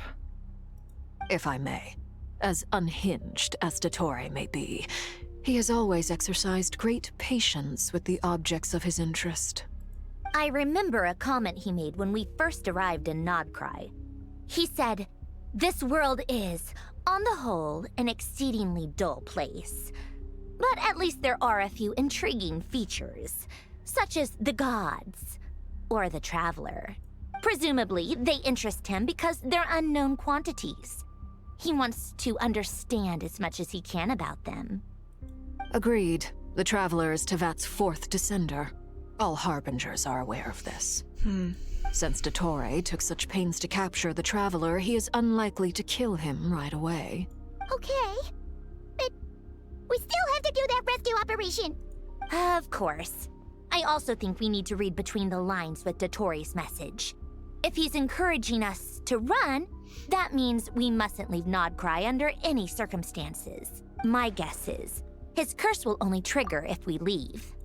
If I may, as unhinged as Dottore may be, he has always exercised great patience with the objects of his interest. I remember a comment he made when we first arrived in Nodkrai. He said, "This world is, on the whole, an exceedingly dull place. But at least there are a few intriguing features, such as the gods, or the Traveler. Presumably, they interest him because they're unknown quantities. He wants to understand as much as he can about them. Agreed. The Traveler is Tevat's 4th descender. All Harbingers are aware of this. Since Dottore took such pains to capture the Traveler, he is unlikely to kill him right away. Okay, but we still have to do that rescue operation. Of course. I also think we need to read between the lines with Dottore's message. If he's encouraging us to run, that means we mustn't leave Nodkrai under any circumstances. My guess is, his curse will only trigger if we leave.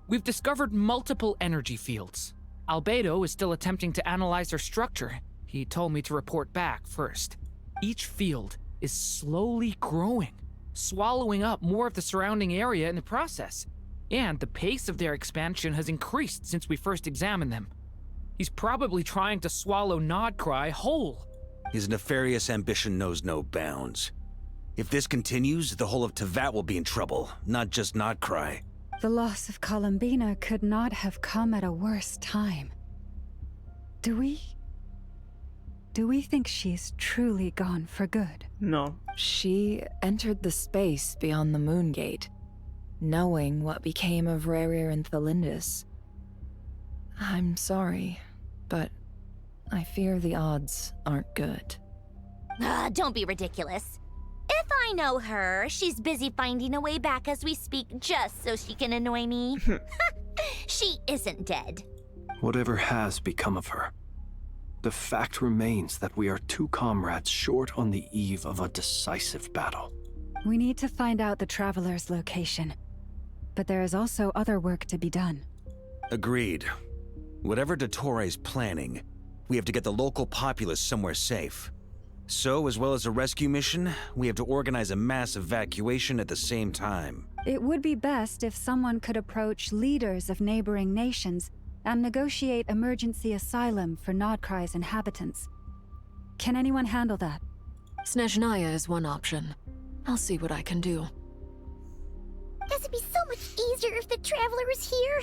We've discovered multiple energy fields. Albedo is still attempting to analyze their structure. He told me to report back first. Each field is slowly growing, swallowing up more of the surrounding area in the process. And the pace of their expansion has increased since we first examined them. He's probably trying to swallow Nodkrai whole. His nefarious ambition knows no bounds. If this continues, the whole of Tevat will be in trouble, not just Nodkrai. The loss of Columbina could not have come at a worse time. Do we think she's truly gone for good? No. She entered the space beyond the Moon Gate, knowing what became of Rerir and Thelindis. I'm sorry, but I fear the odds aren't good. Don't be ridiculous. If I know her, she's busy finding a way back as we speak just so she can annoy me. She isn't dead. Whatever has become of her, the fact remains that we are 2 comrades short on the eve of a decisive battle. We need to find out the Traveler's location. But there is also other work to be done. Agreed. Whatever Dottore's planning, we have to get the local populace somewhere safe. So, as well as a rescue mission, we have to organize a mass evacuation at the same time. It would be best if someone could approach leaders of neighboring nations and negotiate emergency asylum for Nodkrai's inhabitants. Can anyone handle that? Snezhnaya is one option. I'll see what I can do. This would be so much easier if the Traveler was here.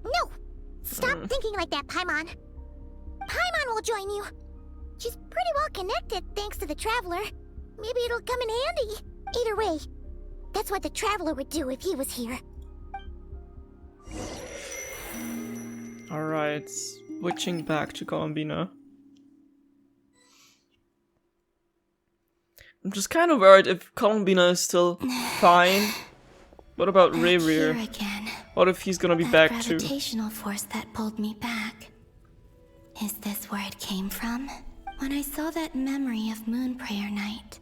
No! Stop thinking like that, Paimon. Paimon will join you. She's pretty well connected thanks to the Traveler. Maybe it'll come in handy. Either way, that's what the Traveler would do if he was here. Alright, switching back to Columbina. I'm just kind of worried if Columbina is still fine. What about Rerir? What if he's gonna be back too? Gravitational force that pulled me back. Is this where it came from? When I saw that memory of Moon Prayer Night,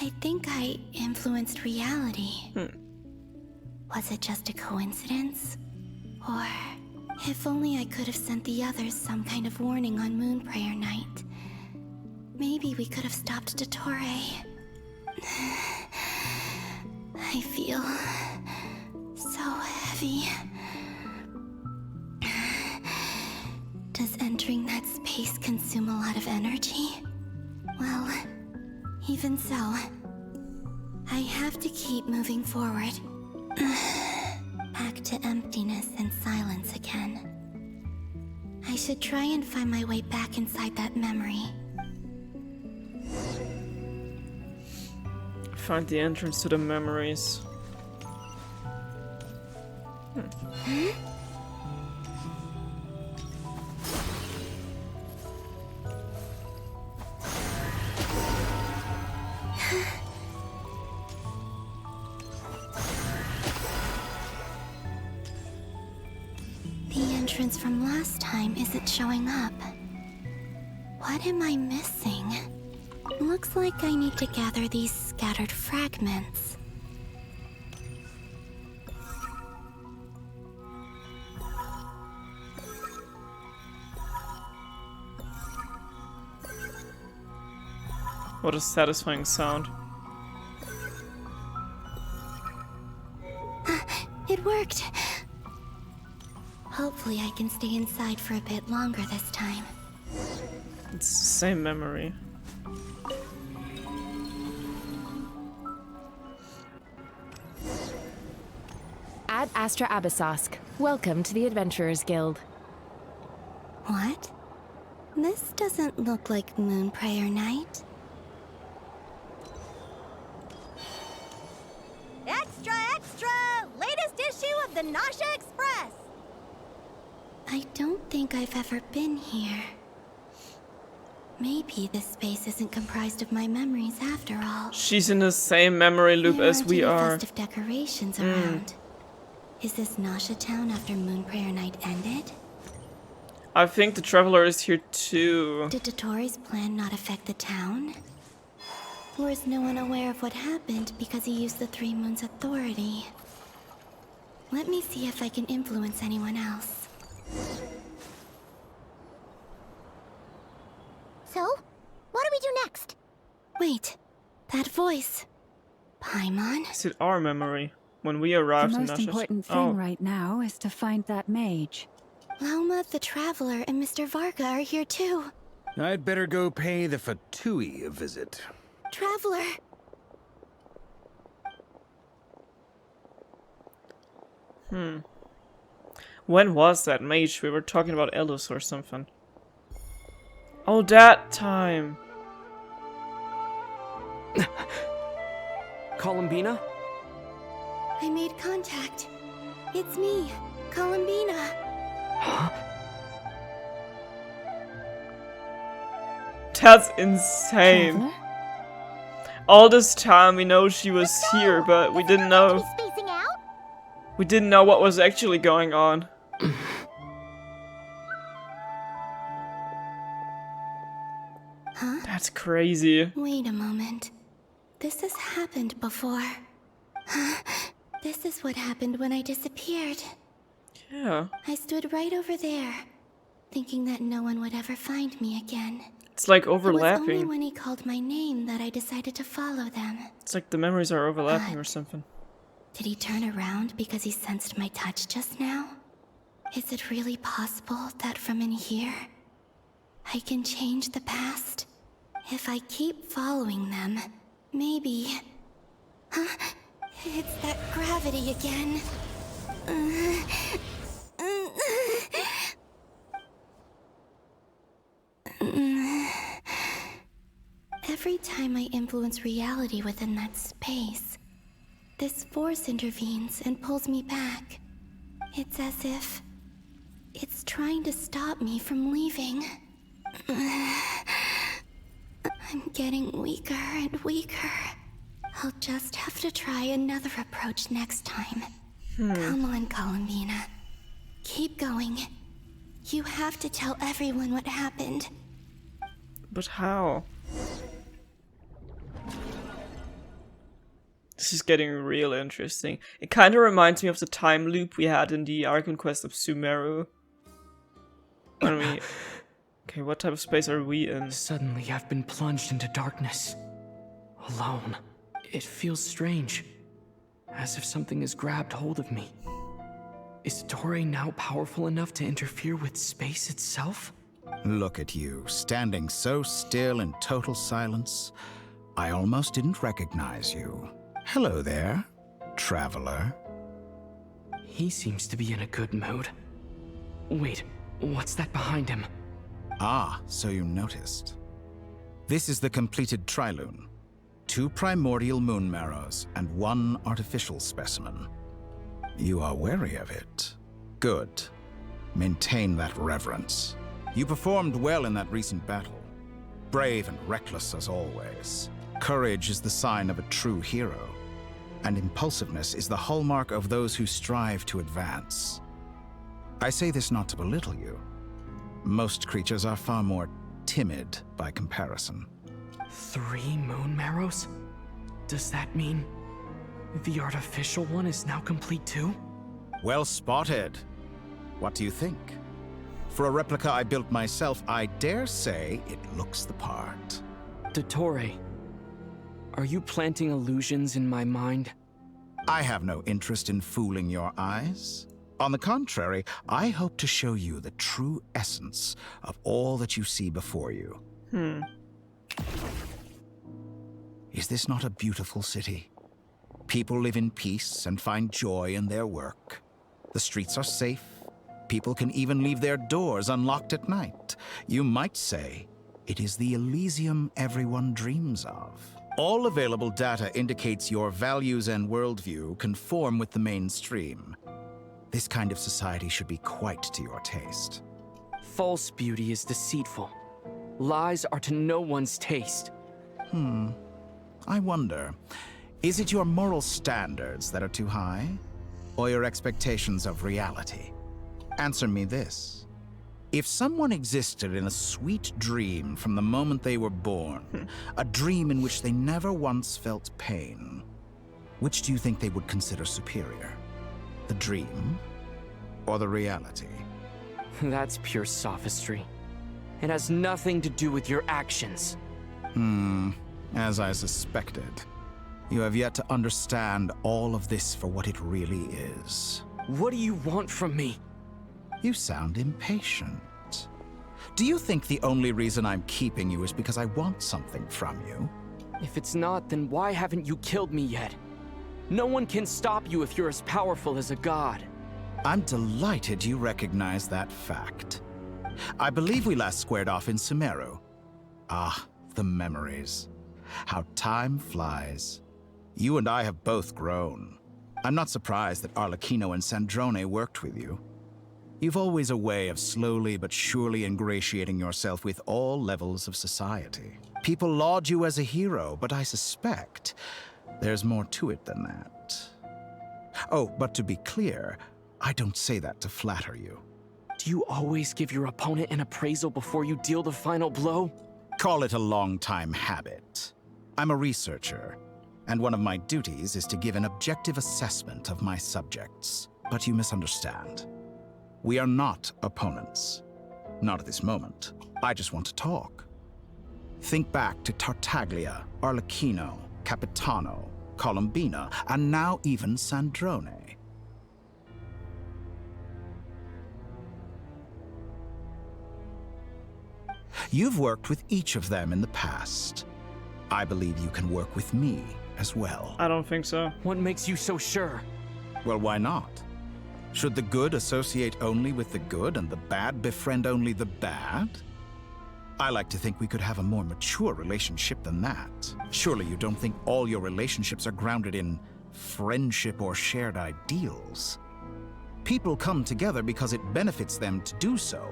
I think I influenced reality. Was it just a coincidence? Or, if only I could have sent the others some kind of warning on Moon Prayer Night, maybe we could have stopped Dottore. I feel so heavy. Does entering that space consume a lot of energy? Well, even so, I have to keep moving forward. Back to emptiness and silence again. I should try and find my way back inside that memory. Find the entrance to the memories. The entrance from last time isn't showing up. What am I missing? Looks like I need to gather these scattered fragments. What a satisfying sound. It worked. Hopefully I can stay inside for a bit longer this time. It's the same memory. Ad Astra Abyssosk. Welcome to the Adventurers Guild. What? This doesn't look like Moon Prayer Night. Extra, extra! Latest issue of the Nausea Express! I don't think I've ever been here. Maybe this space isn't comprised of my memories after all. She's in the same memory loop There as aren't we any are. festive decorations around. Is this Nausea Town after Moon Prayer Night ended? I think the Traveler is here too. Did Dotori's plan not affect the town? Or is no one aware of what happened because he used the Three Moons' authority? Let me see if I can influence anyone else. So, what do we do next? Wait, that voice. Paimon? Is it our memory? When we The arrived in most Nasha's... important thing right now is to find that mage. Lauma, the Traveler, and Mr. Varga are here too. I'd better go pay the Fatui a visit. Traveler! When was that mage? We were talking about Ellis or something. Oh, that time. Columbina? I made contact. It's me, Columbina. That's insane. All this time we know she was here, but we didn't know. Spacing out? We didn't know what was actually going on. Huh? That's crazy. Wait a moment. This has happened before. This is what happened when I disappeared. Yeah. I stood right over there, thinking that no one would ever find me again. It's like It was only overlapping. when he called my name that I decided to follow them. It's like the memories are overlapping or something. Did he turn around because he sensed my touch just now? Is it really possible that from in here, I can change the past? If I keep following them, maybe... Huh? It's that gravity again. Every time I influence reality within that space, this force intervenes and pulls me back. It's as if it's trying to stop me from leaving. I'm getting weaker and weaker. I'll just have to try another approach next time. Come on, Columbina. Keep going. You have to tell everyone what happened. But how? This is getting real interesting. It kind of reminds me of the time loop we had in the Archonquest of Sumeru. When we... Okay, what type of space are we in? Suddenly I've been plunged into darkness. Alone. It feels strange. As if something has grabbed hold of me. Is Dottore now powerful enough to interfere with space itself? Look at you, standing so still in total silence. I almost didn't recognize you. Hello there, traveler. He seems to be in a good mood. Wait, what's that behind him? Ah, so you noticed. This is the completed Trilune. 2 primordial moon marrows and 1 artificial specimen. You are wary of it. Good. Maintain that reverence. You performed well in that recent battle. Brave and reckless as always. Courage is the sign of a true hero. And impulsiveness is the hallmark of those who strive to advance. I say this not to belittle you. Most creatures are far more timid by comparison. 3 moon marrows? Does that mean the artificial one is now complete too? Well spotted. What do you think? For a replica I built myself, I dare say it looks the part. Dottore, are you planting illusions in my mind? I have no interest in fooling your eyes. On the contrary, I hope to show you the true essence of all that you see before you. Is this not a beautiful city? People live in peace and find joy in their work. The streets are safe. People can even leave their doors unlocked at night. You might say it is the Elysium everyone dreams of. All available data indicates your values and worldview conform with the mainstream. This kind of society should be quite to your taste. False beauty is deceitful. Lies are to no one's taste. I wonder, is it your moral standards that are too high? Or your expectations of reality? Answer me this. If someone existed in a sweet dream from the moment they were born, a dream in which they never once felt pain, which do you think they would consider superior? The dream or the reality? That's pure sophistry. It has nothing to do with your actions. As I suspected. You have yet to understand all of this for what it really is. What do you want from me? You sound impatient. Do you think the only reason I'm keeping you is because I want something from you? If it's not, then why haven't you killed me yet? No one can stop you if you're as powerful as a god. I'm delighted you recognize that fact. I believe we last squared off in Sumeru. Ah, the memories. How time flies. You and I have both grown. I'm not surprised that Arlecchino and Sandrone worked with you. You've always a way of slowly but surely ingratiating yourself with all levels of society. People laud you as a hero, but I suspect there's more to it than that. Oh, but to be clear, I don't say that to flatter you. Do you always give your opponent an appraisal before you deal the final blow? Call it a long-time habit. I'm a researcher, and one of my duties is to give an objective assessment of my subjects. But you misunderstand. We are not opponents. Not at this moment. I just want to talk. Think back to Tartaglia, Arlecchino, Capitano, Colombina, and now even Sandrone. You've worked with each of them in the past. I believe you can work with me as well. I don't think so. What makes you so sure? Well, why not? Should the good associate only with the good and the bad befriend only the bad? I like to think we could have a more mature relationship than that. Surely you don't think all your relationships are grounded in friendship or shared ideals? People come together because it benefits them to do so.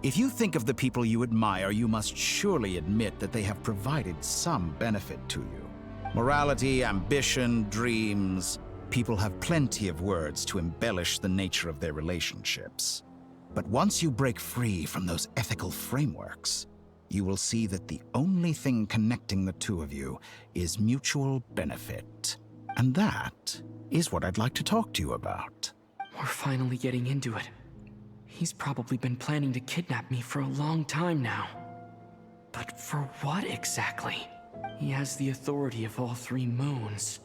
If you think of the people you admire, you must surely admit that they have provided some benefit to you. Morality, ambition, dreams. People have plenty of words to embellish the nature of their relationships. But once you break free from those ethical frameworks, you will see that the only thing connecting the two of you is mutual benefit. And that is what I'd like to talk to you about. We're finally getting into it. He's probably been planning to kidnap me for a long time now. But for what exactly? He has the authority of all three moons.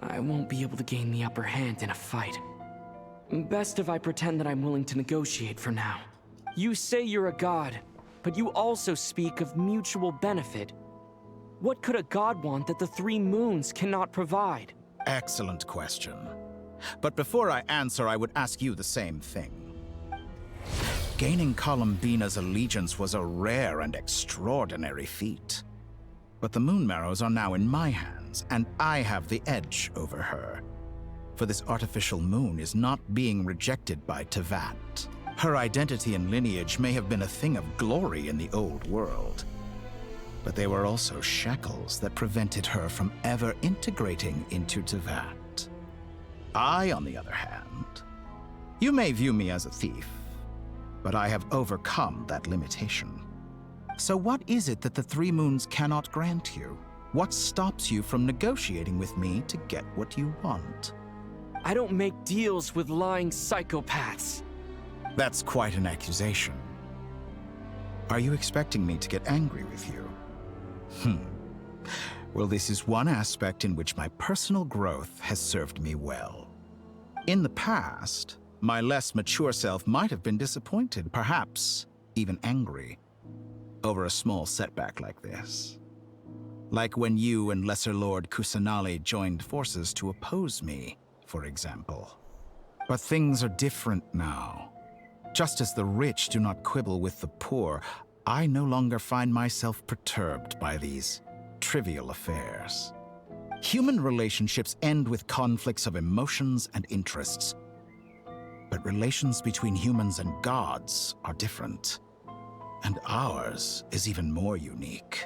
I won't be able to gain the upper hand in a fight. Best if I pretend that I'm willing to negotiate for now. You say you're a god, but you also speak of mutual benefit. What could a god want that the three moons cannot provide? Excellent question. But before I answer, I would ask you the same thing. Gaining Colombina's allegiance was a rare and extraordinary feat. But the Moon Marrows are now in my hands, and I have the edge over her. For this artificial moon is not being rejected by Tevat. Her identity and lineage may have been a thing of glory in the old world, but they were also shackles that prevented her from ever integrating into Tevat. I, on the other hand, you may view me as a thief, but I have overcome that limitation. So what is it that the Three Moons cannot grant you? What stops you from negotiating with me to get what you want? I don't make deals with lying psychopaths. That's quite an accusation. Are you expecting me to get angry with you? Well, this is one aspect in which my personal growth has served me well. In the past, my less mature self might have been disappointed, perhaps even angry, over a small setback like this. Like when you and Lesser Lord Kusanali joined forces to oppose me, for example. But things are different now. Just as the rich do not quibble with the poor, I no longer find myself perturbed by these trivial affairs. Human relationships end with conflicts of emotions and interests. But relations between humans and gods are different. And ours is even more unique.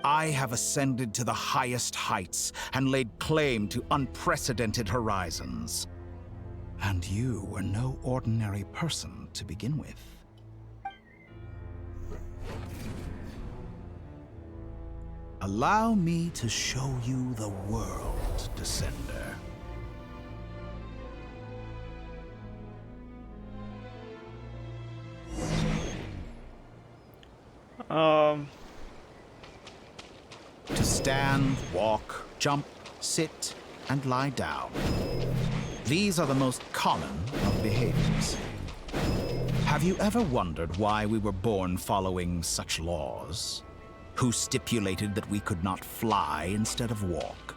I have ascended to the highest heights and laid claim to unprecedented horizons. And you were no ordinary person to begin with. Allow me to show you the world, Descender. To stand, walk, jump, sit, and lie down. These are the most common of behaviors. Have you ever wondered why we were born following such laws? Who stipulated that we could not fly instead of walk?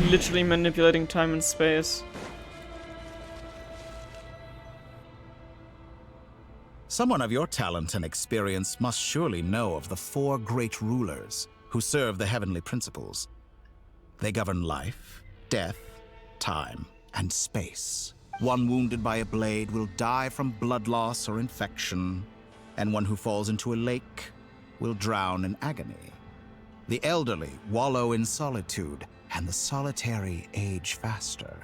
Literally manipulating time and space. Someone of your talent and experience must surely know of the 4 great rulers who serve the heavenly principles. They govern life, death, time, and space. One wounded by a blade will die from blood loss or infection, and one who falls into a lake will drown in agony. The elderly wallow in solitude, and the solitary age faster.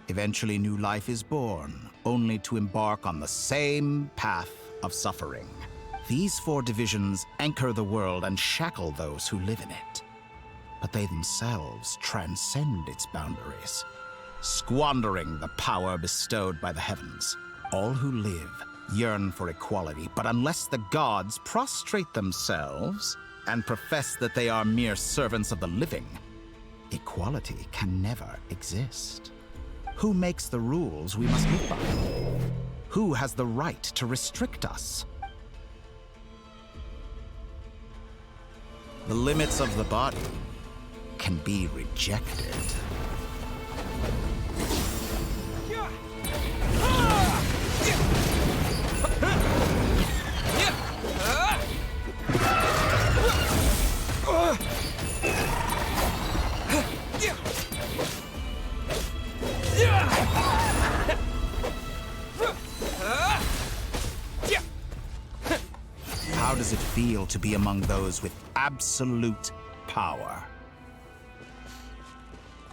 Eventually, new life is born, only to embark on the same path of suffering. These 4 divisions anchor the world and shackle those who live in it. But they themselves transcend its boundaries, squandering the power bestowed by the heavens. All who live yearn for equality, but unless the gods prostrate themselves and profess that they are mere servants of the living, equality can never exist. Who makes the rules we must live by? Who has the right to restrict us? The limits of the body can be rejected. How does it feel to be among those with absolute power?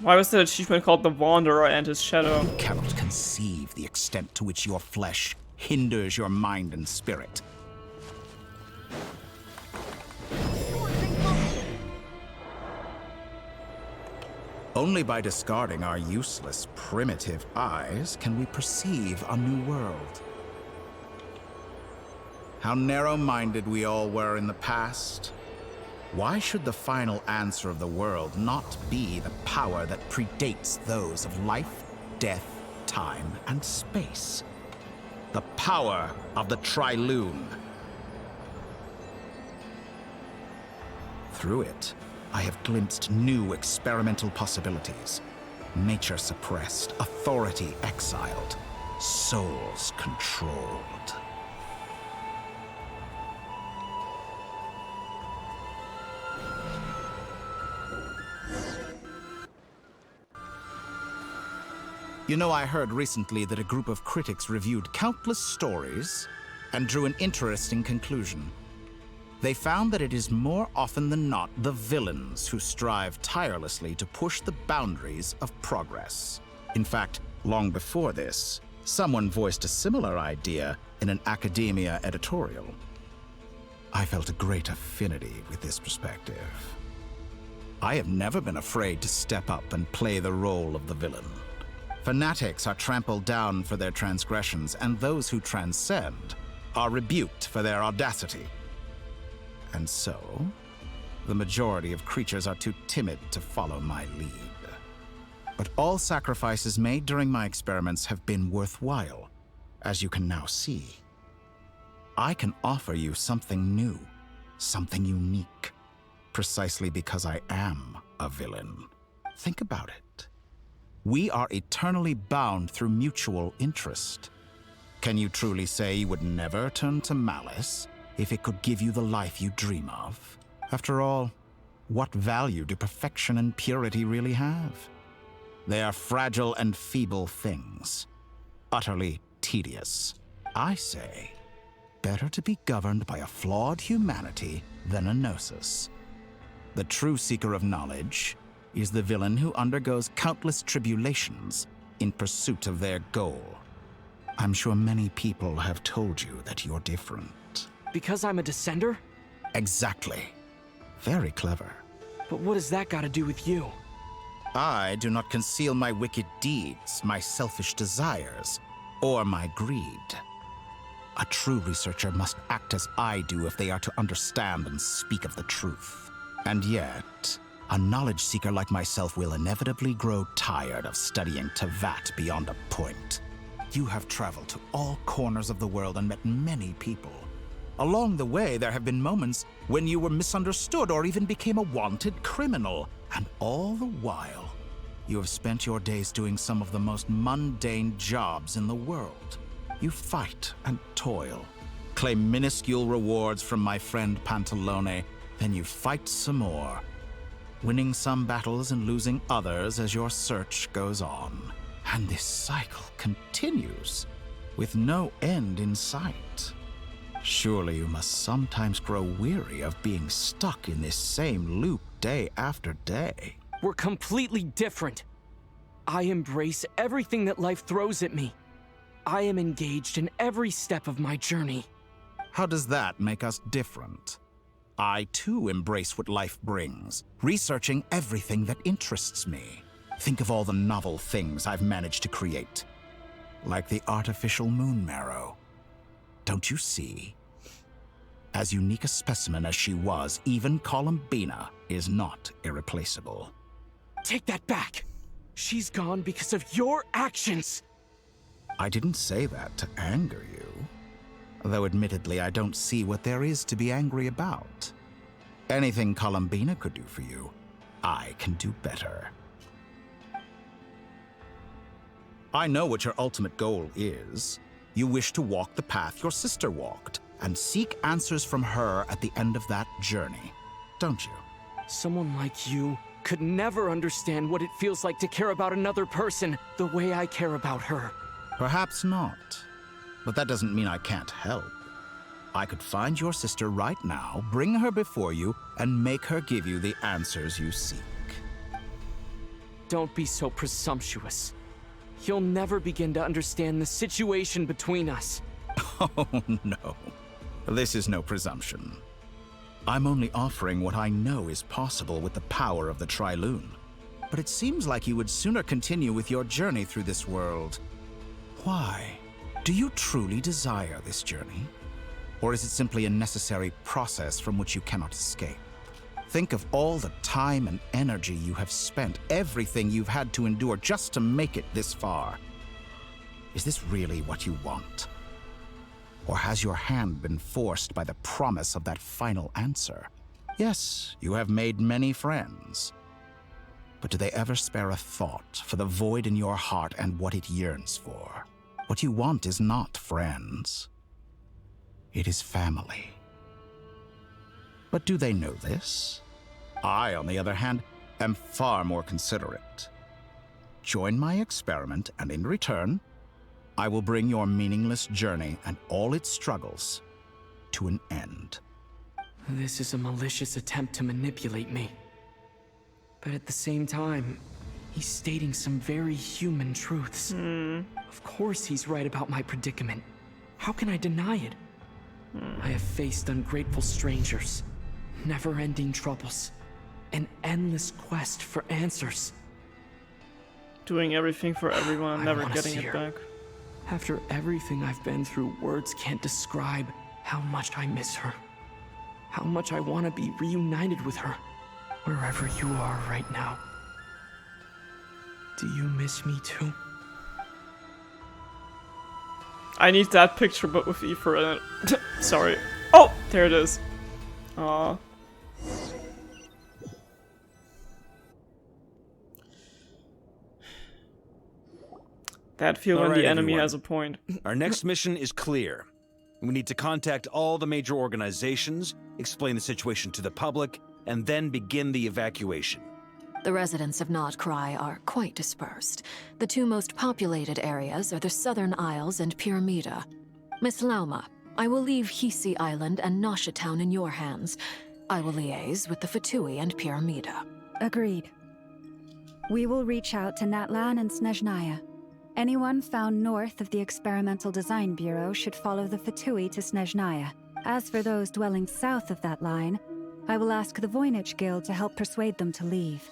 Why was the achievement called The Wanderer and His Shadow? You cannot conceive the extent to which your flesh hinders your mind and spirit. Only by discarding our useless, primitive eyes can we perceive a new world. How narrow-minded we all were in the past. Why should the final answer of the world not be the power that predates those of life, death, time, and space? The power of the Trilune. Through it, I have glimpsed new experimental possibilities. Nature suppressed, authority exiled, souls controlled. You know, I heard recently that a group of critics reviewed countless stories and drew an interesting conclusion. They found that it is more often than not the villains who strive tirelessly to push the boundaries of progress. In fact, long before this, someone voiced a similar idea in an academia editorial. I felt a great affinity with this perspective. I have never been afraid to step up and play the role of the villain. Fanatics are trampled down for their transgressions, and those who transcend are rebuked for their audacity. And so, the majority of creatures are too timid to follow my lead. But all sacrifices made during my experiments have been worthwhile, as you can now see. I can offer you something new, something unique, precisely because I am a villain. Think about it. We are eternally bound through mutual interest. Can you truly say you would never turn to malice if it could give you the life you dream of? After all, what value do perfection and purity really have? They are fragile and feeble things, utterly tedious. I say, better to be governed by a flawed humanity than a gnosis. The true seeker of knowledge is the villain who undergoes countless tribulations in pursuit of their goal. I'm sure many people have told you that you're different. Because I'm a descender? Exactly. Very clever. But what does that got to do with you? I do not conceal my wicked deeds, my selfish desires, or my greed. A true researcher must act as I do if they are to understand and speak of the truth. And yet, a knowledge seeker like myself will inevitably grow tired of studying Tevat beyond a point. You have traveled to all corners of the world and met many people. Along the way, there have been moments when you were misunderstood or even became a wanted criminal. And all the while, you have spent your days doing some of the most mundane jobs in the world. You fight and toil, claim minuscule rewards from my friend Pantalone, then you fight some more, winning some battles and losing others as your search goes on. And this cycle continues, with no end in sight. Surely you must sometimes grow weary of being stuck in this same loop day after day. We're completely different. I embrace everything that life throws at me. I am engaged in every step of my journey. How does that make us different? I too embrace what life brings, researching everything that interests me. Think of all the novel things I've managed to create, like the artificial moon marrow. Don't you see? As unique a specimen as she was, even Columbina is not irreplaceable. Take that back! She's gone because of your actions! I didn't say that to anger you. Though admittedly, I don't see what there is to be angry about. Anything Columbina could do for you, I can do better. I know what your ultimate goal is. You wish to walk the path your sister walked, and seek answers from her at the end of that journey, don't you? Someone like you could never understand what it feels like to care about another person the way I care about her. Perhaps not, but that doesn't mean I can't help. I could find your sister right now, bring her before you, and make her give you the answers you seek. Don't be so presumptuous. You'll never begin to understand the situation between us. Oh, no. This is no presumption. I'm only offering what I know is possible with the power of the Trilune. But it seems like you would sooner continue with your journey through this world. Why? Do you truly desire this journey? Or is it simply a necessary process from which you cannot escape? Think of all the time and energy you have spent, everything you've had to endure just to make it this far. Is this really what you want? Or has your hand been forced by the promise of that final answer? Yes, you have made many friends. But do they ever spare a thought for the void in your heart and what it yearns for? What you want is not friends. It is family. But do they know this? I, on the other hand, am far more considerate. Join my experiment, and in return, I will bring your meaningless journey and all its struggles to an end. This is a malicious attempt to manipulate me. But at the same time, he's stating some very human truths. Of course he's right about my predicament. How can I deny it? I have faced ungrateful strangers, never-ending troubles, an endless quest for answers. Doing everything for everyone, I never wanna getting see it her. back. After everything I've been through, words can't describe how much I miss her. How much I want to be reunited with her, wherever you are right now. Do you miss me too? I need that picture, but with Aoife in it. Sorry. Oh, there it is. Aww. That feel when the enemy has a point. Our next mission is clear. We need to contact all the major organizations, explain the situation to the public, and then begin the evacuation. The residents of Nodkrai are quite dispersed. The two most populated areas are the Southern Isles and Pyramida. Miss Lauma, I will leave Hisi Island and Nasha Town in your hands. I will liaise with the Fatui and Pyramida. Agreed. We will reach out to Natlan and Snezhnaya. Anyone found north of the Experimental Design Bureau should follow the Fatui to Snezhnaya. As for those dwelling south of that line, I will ask the Voynich Guild to help persuade them to leave.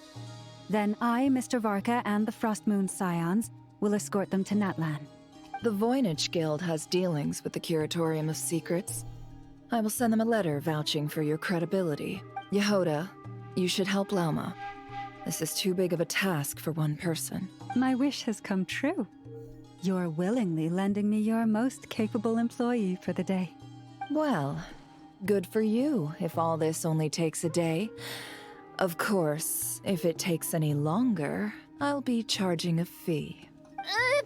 Then I, Mr. Varka, and the Frostmoon Scions will escort them to Natlan. The Voynich Guild has dealings with the Curatorium of Secrets. I will send them a letter vouching for your credibility. Yehoda, you should help Lauma. This is too big of a task for one person. My wish has come true. You're willingly lending me your most capable employee for the day. Well, good for you if all this only takes a day. Of course, if it takes any longer, I'll be charging a fee.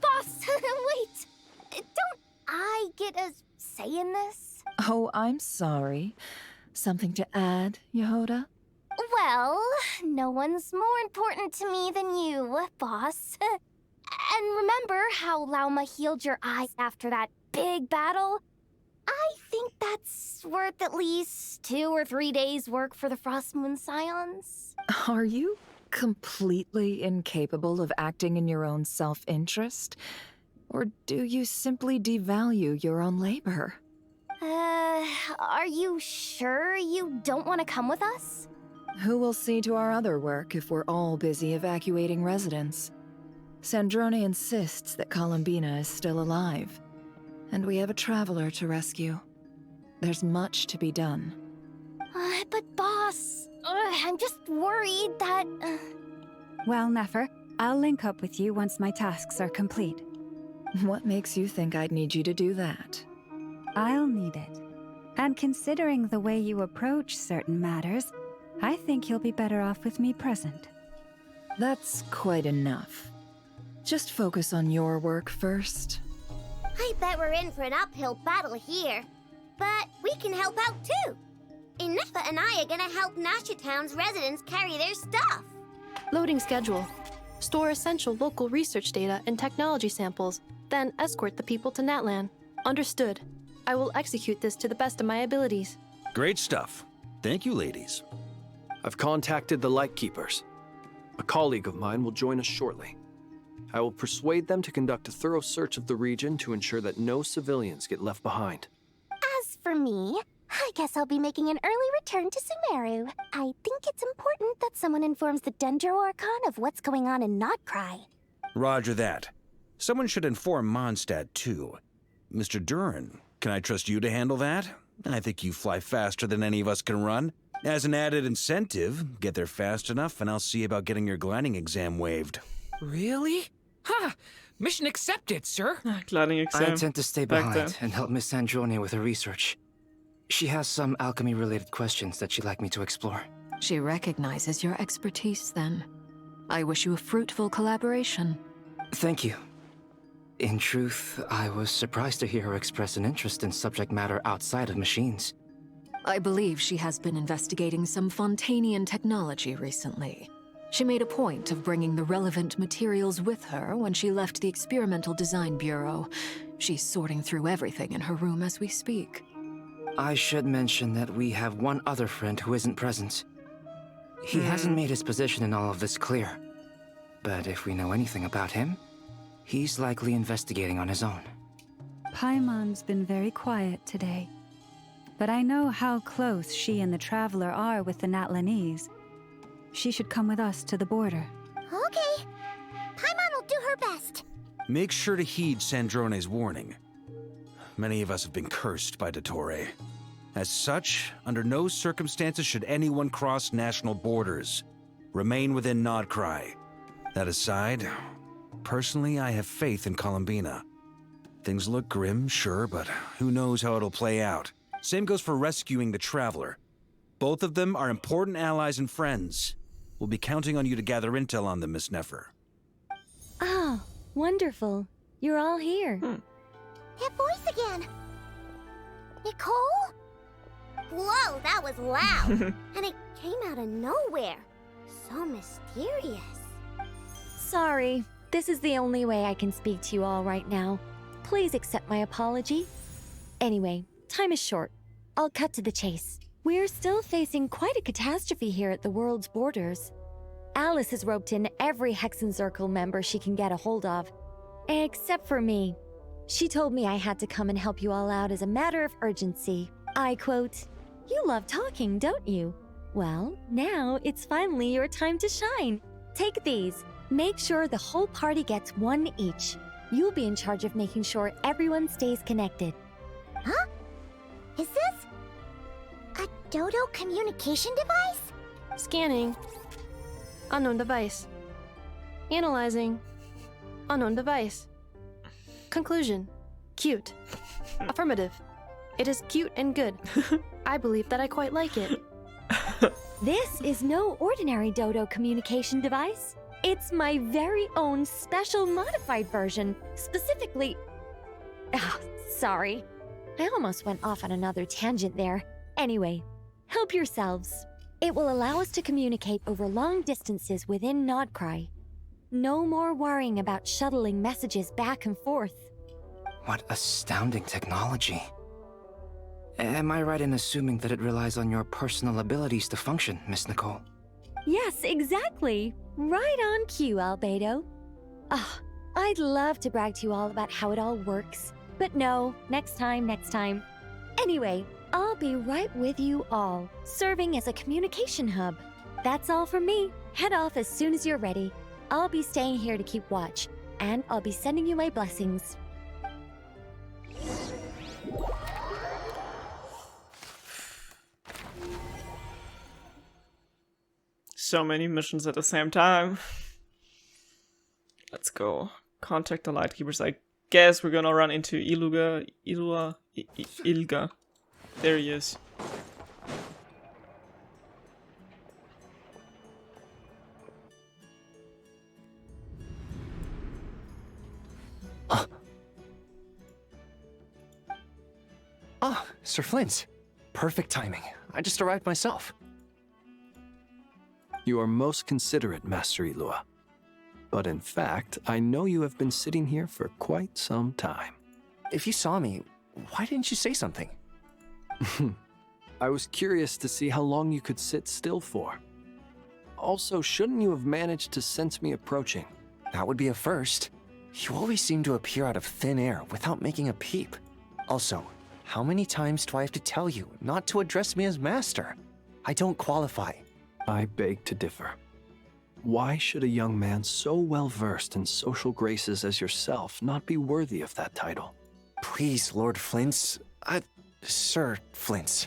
Boss, wait. Don't I get a say in this? Oh, I'm sorry. Something to add, Yehoda? Well, no one's more important to me than you, boss. And remember how Lauma healed your eyes after that big battle? I think that's worth at least 2 or 3 days' work for the Frostmoon Scions. Are you completely incapable of acting in your own self-interest? Or do you simply devalue your own labor? Are you sure you don't want to come with us? Who will see to our other work if we're all busy evacuating residents? Sandrone insists that Columbina is still alive, and we have a traveler to rescue. There's much to be done. But boss, I'm just worried that... Well, Nefer, I'll link up with you once my tasks are complete. What makes you think I'd need you to do that? I'll need it. And considering the way you approach certain matters, I think you'll be better off with me present. That's quite enough. Just focus on your work first. I bet we're in for an uphill battle here. But we can help out too. Inefa and I are gonna help Nasha Town's residents carry their stuff. Loading schedule. Store essential local research data and technology samples, then escort the people to Natlan. Understood. I will execute this to the best of my abilities. Great stuff. Thank you, ladies. I've contacted the Lightkeepers. A colleague of mine will join us shortly. I will persuade them to conduct a thorough search of the region to ensure that no civilians get left behind. As for me, I guess I'll be making an early return to Sumeru. I think it's important that someone informs the Dendro Archon of what's going on in Nodkrai. Roger that. Someone should inform Mondstadt, too. Mr. Duran, can I trust you to handle that? I think you fly faster than any of us can run. As an added incentive, get there fast enough and I'll see about getting your gliding exam waived. Really? Ha! Mission accepted, sir. Gliding exam. I intend to stay Back behind then. and help Miss Sandrone with her research. She has some alchemy-related questions that she'd like me to explore. She recognizes your expertise, then. I wish you a fruitful collaboration. Thank you. In truth, I was surprised to hear her express an interest in subject matter outside of machines. I believe she has been investigating some Fontanian technology recently. She made a point of bringing the relevant materials with her when she left the Experimental Design Bureau. She's sorting through everything in her room as we speak. I should mention that we have one other friend who isn't present. He hasn't made his position in all of this clear. But if we know anything about him, he's likely investigating on his own. Paimon's been very quiet today. But I know how close she and the Traveler are with the Natlanese. She should come with us to the border. Okay. Paimon will do her best. Make sure to heed Sandrone's warning. Many of us have been cursed by Dottore. As such, under no circumstances should anyone cross national borders. Remain within Nodkrai. That aside, personally, I have faith in Columbina. Things look grim, sure, but who knows how it'll play out. Same goes for rescuing the Traveler. Both of them are important allies and friends. We'll be counting on you to gather intel on them, Miss Nefer. Oh, wonderful. You're all here. That voice again. Nicole? Whoa, that was loud. And it came out of nowhere. So mysterious. Sorry, this is the only way I can speak to you all right now. Please accept my apology. Anyway, time is short. I'll cut to the chase. We're still facing quite a catastrophe here at the world's borders. Alice has roped in every Hexenzirkel member she can get a hold of. Except for me. She told me I had to come and help you all out as a matter of urgency. I quote, "You love talking, don't you? Well, now it's finally your time to shine. Take these. Make sure the whole party gets one each. You'll be in charge of making sure everyone stays connected." Huh? Is this a Dodo communication device? Scanning. Unknown device. Analyzing. Unknown device. Conclusion. Cute. Affirmative. It is cute and good. I believe that I quite like it. This is no ordinary Dodo communication device. It's my very own special modified version, specifically... Oh, sorry. I almost went off on another tangent there. Anyway, help yourselves. It will allow us to communicate over long distances within Nodkrai. No more worrying about shuttling messages back and forth. What astounding technology. Am I right in assuming that it relies on your personal abilities to function, Miss Nicole? Yes, exactly. Right on cue, Albedo. Ah, I'd love to brag to you all about how it all works. But no, next time. Anyway, I'll be right with you all, serving as a communication hub. That's all from me. Head off as soon as you're ready. I'll be staying here to keep watch, and I'll be sending you my blessings. So many missions at the same time. Let's go. Contact the Lightkeepers. I guess we're gonna run into Ilga. There he is. Ah, Sir Flint. Perfect timing. I just arrived myself. You are most considerate, Master Ilua. But in fact, I know you have been sitting here for quite some time. If you saw me, why didn't you say something? I was curious to see how long you could sit still for. Also, shouldn't you have managed to sense me approaching? That would be a first. You always seem to appear out of thin air without making a peep. Also, how many times do I have to tell you not to address me as Master? I don't qualify. I beg to differ. Why should a young man so well versed in social graces as yourself not be worthy of that title? Please, Lord Flint's... Sir Flint's.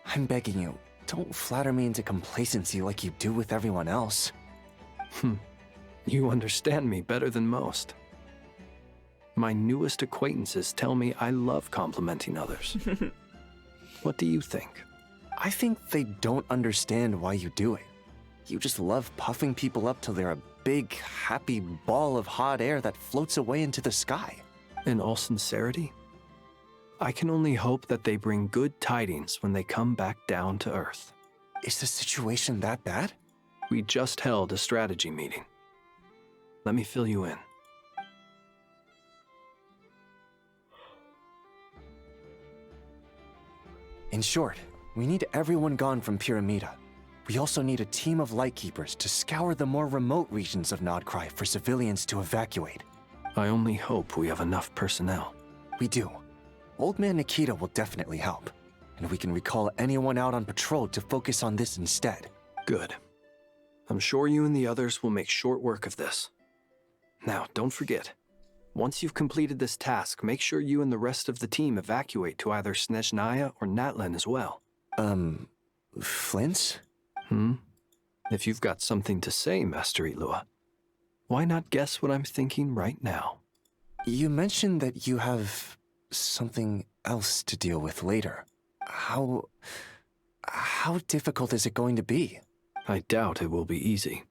I'm begging you, don't flatter me into complacency like you do with everyone else. You understand me better than most. My newest acquaintances tell me I love complimenting others. What do you think? I think they don't understand why you do it. You just love puffing people up till they're a big, happy ball of hot air that floats away into the sky. In all sincerity, I can only hope that they bring good tidings when they come back down to Earth. Is the situation that bad? We just held a strategy meeting. Let me fill you in. In short, we need everyone gone from Pyramida. We also need a team of Lightkeepers to scour the more remote regions of Nodkrai for civilians to evacuate. I only hope we have enough personnel. We do. Old Man Nikita will definitely help, and we can recall anyone out on patrol to focus on this instead. Good. I'm sure you and the others will make short work of this. Now, don't forget, once you've completed this task, make sure you and the rest of the team evacuate to either Snezhnaya or Natlan as well. Flint's? If you've got something to say, Master Ilua. Why not guess what I'm thinking right now? You mentioned that you have something else to deal with later. How difficult is it going to be? I doubt it will be easy.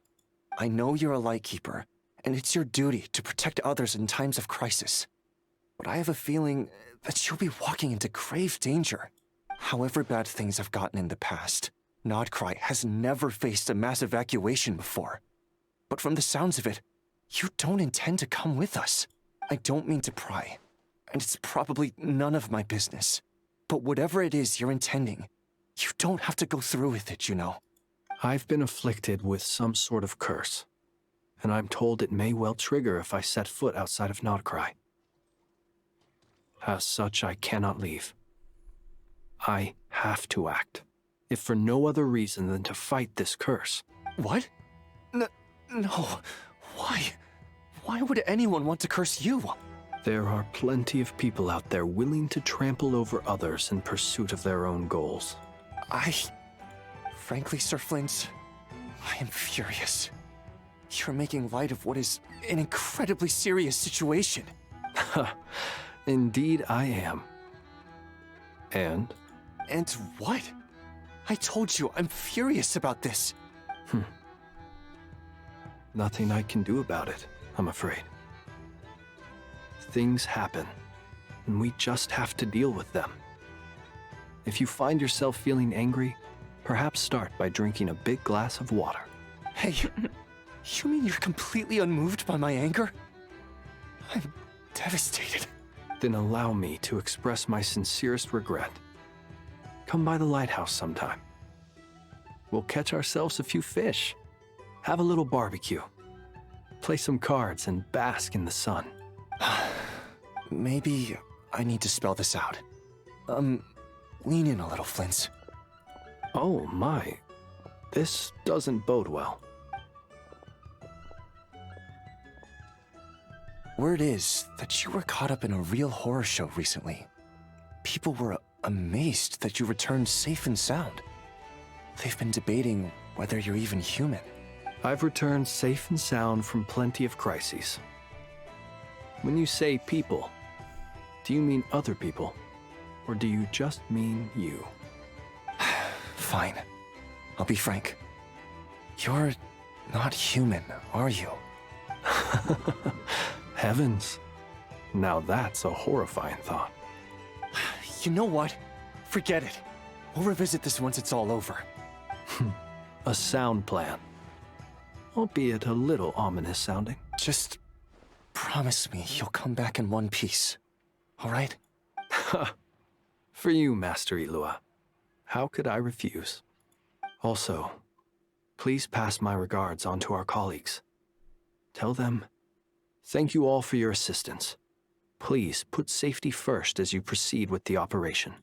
I know you're a Lightkeeper, and it's your duty to protect others in times of crisis. But I have a feeling that you'll be walking into grave danger. However bad things have gotten in the past, Nodkrai has never faced a mass evacuation before. But from the sounds of it, you don't intend to come with us. I don't mean to pry, and it's probably none of my business. But whatever it is you're intending, you don't have to go through with it, you know. I've been afflicted with some sort of curse, and I'm told it may well trigger if I set foot outside of Nodkrai. As such, I cannot leave. I have to act, if for no other reason than to fight this curse. What? No. Why? Why would anyone want to curse you? There are plenty of people out there willing to trample over others in pursuit of their own goals. Frankly, Sir Flint, I am furious. You're making light of what is an incredibly serious situation. Indeed I am. And? And what? I told you, I'm furious about this. Nothing I can do about it, I'm afraid. Things happen, and we just have to deal with them. If you find yourself feeling angry, perhaps start by drinking a big glass of water. Hey, you mean you're completely unmoved by my anger? I'm devastated. Then allow me to express my sincerest regret. Come by the lighthouse sometime. We'll catch ourselves a few fish, have a little barbecue, play some cards, and bask in the sun. Maybe I need to spell this out. Lean in a little, Flint. Oh my, this doesn't bode well. Word is that you were caught up in a real horror show recently. People were amazed that you returned safe and sound. They've been debating whether you're even human. I've returned safe and sound from plenty of crises. When you say people, do you mean other people? Or do you just mean you? Fine. I'll be frank. You're not human, are you? Heavens. Now that's a horrifying thought. You know what? Forget it. We'll revisit this once it's all over. A sound plan. Albeit a little ominous sounding. Just promise me you'll come back in one piece. All right? For you, Master Ilua. How could I refuse? Also, please pass my regards on to our colleagues. Tell them, thank you all for your assistance. Please put safety first as you proceed with the operation.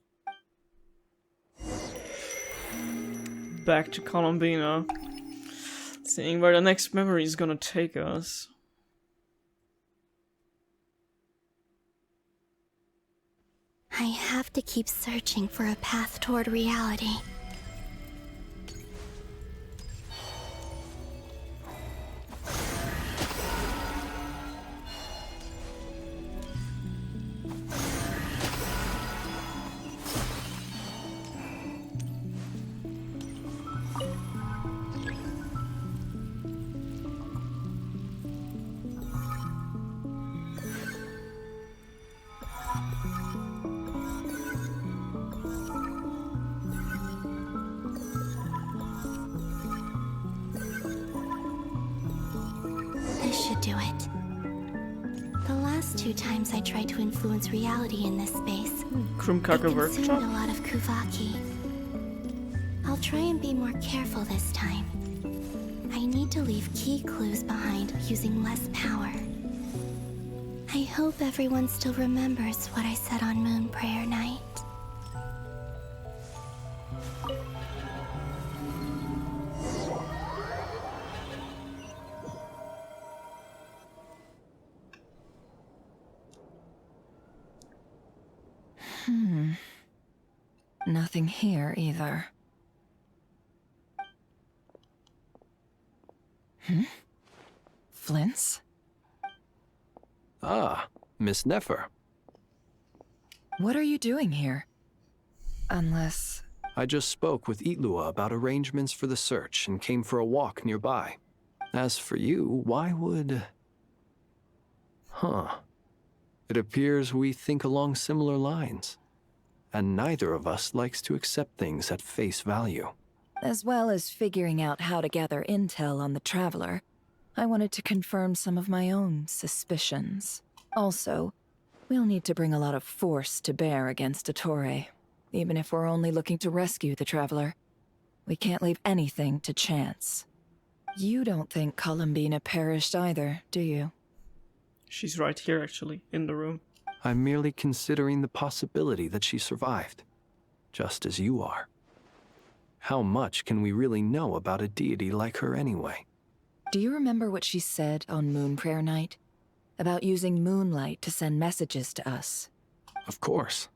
Back to Columbina. Seeing where the next memory is gonna take us. I have to keep searching for a path toward reality. This should do it. The last 2 times I tried to influence reality in this space, it Krumkaka consumed workshop. a lot of Kuvaki. I'll try and be more careful this time. I need to leave key clues behind using less power. I hope everyone still remembers what I said on Moon Prayer Night. Nothing here either. Flint's? Ah, Miss Nefer. What are you doing here? Unless... I just spoke with Itlua about arrangements for the search and came for a walk nearby. As for you, why would... Huh. It appears we think along similar lines. And neither of us likes to accept things at face value. As well as figuring out how to gather intel on the Traveler, I wanted to confirm some of my own suspicions. Also, we'll need to bring a lot of force to bear against Dottore, even if we're only looking to rescue the Traveler. We can't leave anything to chance. You don't think Columbina perished either, do you? She's right here, actually, in the room. I'm merely considering the possibility that she survived, just as you are. How much can we really know about a deity like her anyway? Do you remember what she said on Moon Prayer Night? About using moonlight to send messages to us? Of course.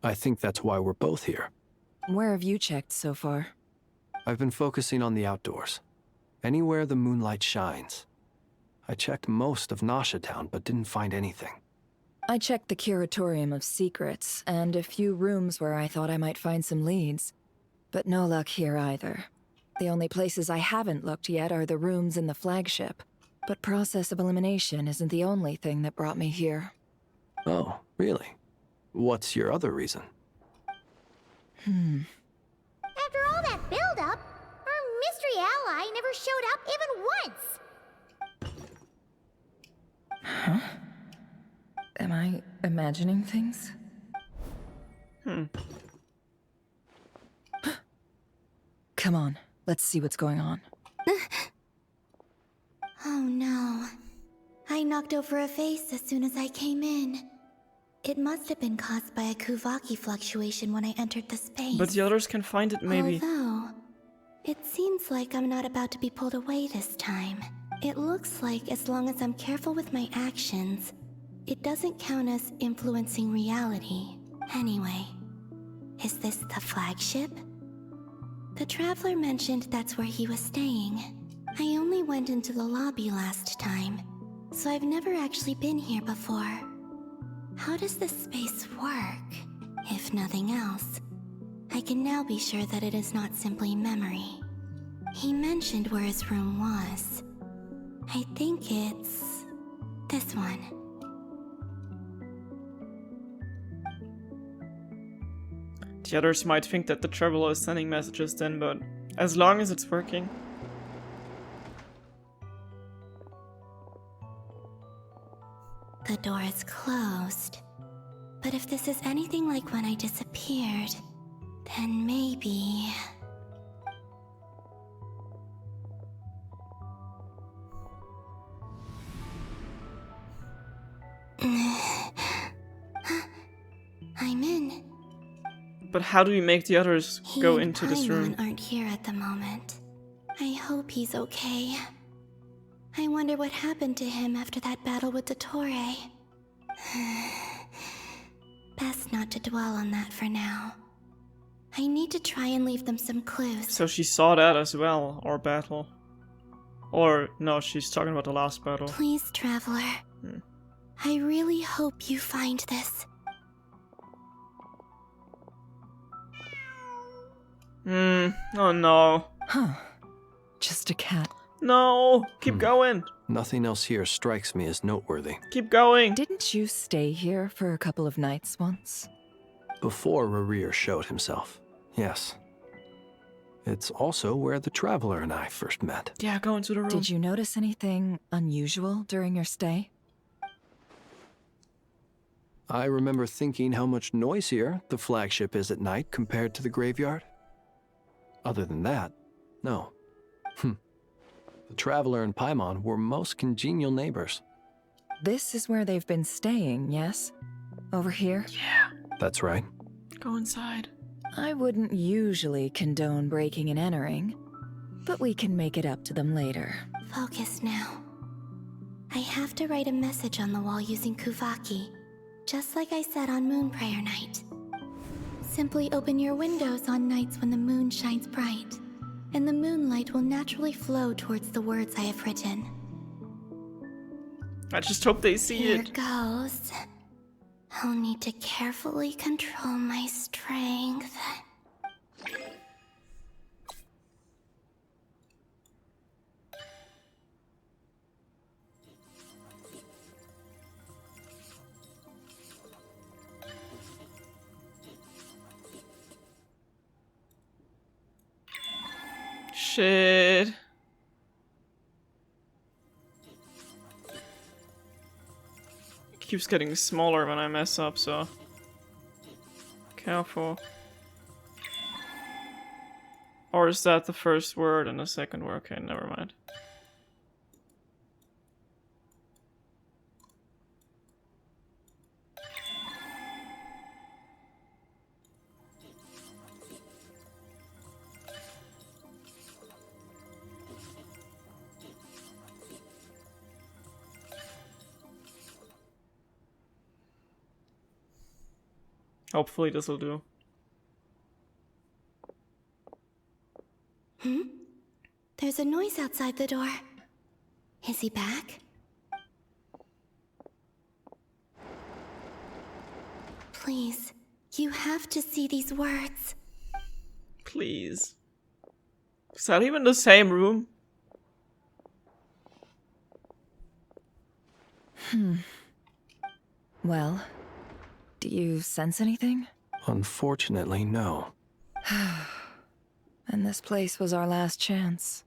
I think that's why we're both here. Where have you checked so far? I've been focusing on the outdoors. Anywhere the moonlight shines. I checked most of Nasha Town, but didn't find anything. I checked the Curatorium of Secrets, and a few rooms where I thought I might find some leads. But no luck here either. The only places I haven't looked yet are the rooms in the flagship. But process of elimination isn't the only thing that brought me here. Oh, really? What's your other reason? After all that build-up, our mystery ally never showed up even once. Huh? Am I imagining things? Come on, let's see what's going on. Oh no. I knocked over a vase as soon as I came in. It must have been caused by a Kuvaki fluctuation when I entered the space. But the others can find it, maybe. Although, it seems like I'm not about to be pulled away this time. It looks like as long as I'm careful with my actions, it doesn't count as influencing reality. Anyway, is this the flagship? The Traveler mentioned that's where he was staying. I only went into the lobby last time, so I've never actually been here before. How does this space work? If nothing else, I can now be sure that it is not simply memory. He mentioned where his room was. I think it's this one. The others might think that the Traveler is sending messages then, but as long as it's working. The door is closed. But if this is anything like when I disappeared, then maybe... I'm in. But how do we make the others go into this room? Paimon aren't here at the moment. I hope he's okay. I wonder what happened to him after that battle with Dottore. Best not to dwell on that for now. I need to try and leave them some clues. So she saw that as well, or battle. Or, no, she's talking about the last battle. Please, Traveler. I really hope you find this. Oh no. Huh. Just a cat. No! Keep going! Nothing else here strikes me as noteworthy. Keep going! Didn't you stay here for a couple of nights once? Before Rarir showed himself, yes. It's also where the Traveler and I first met. Yeah, go into the room. Did you notice anything unusual during your stay? I remember thinking how much noisier the flagship is at night compared to the graveyard. Other than that, no. The Traveler and Paimon were most congenial neighbors. This is where they've been staying, yes? Over here? Yeah. That's right. Go inside. I wouldn't usually condone breaking and entering, but we can make it up to them later. Focus now. I have to write a message on the wall using Kuvaki, just like I said on Moon Prayer Night. Simply open your windows on nights when the moon shines bright, and the moonlight will naturally flow towards the words I have written. I just hope they see Here it. goes. I'll need to carefully control my strength. Shit. It keeps getting smaller when I mess up, so careful. Or is that the first word and the second word? Okay, never mind. Hopefully this will do. There's a noise outside the door. Is he back? Please, you have to see these words. Please. Is that even the same room? Well, do you sense anything? Unfortunately, no. And this place was our last chance.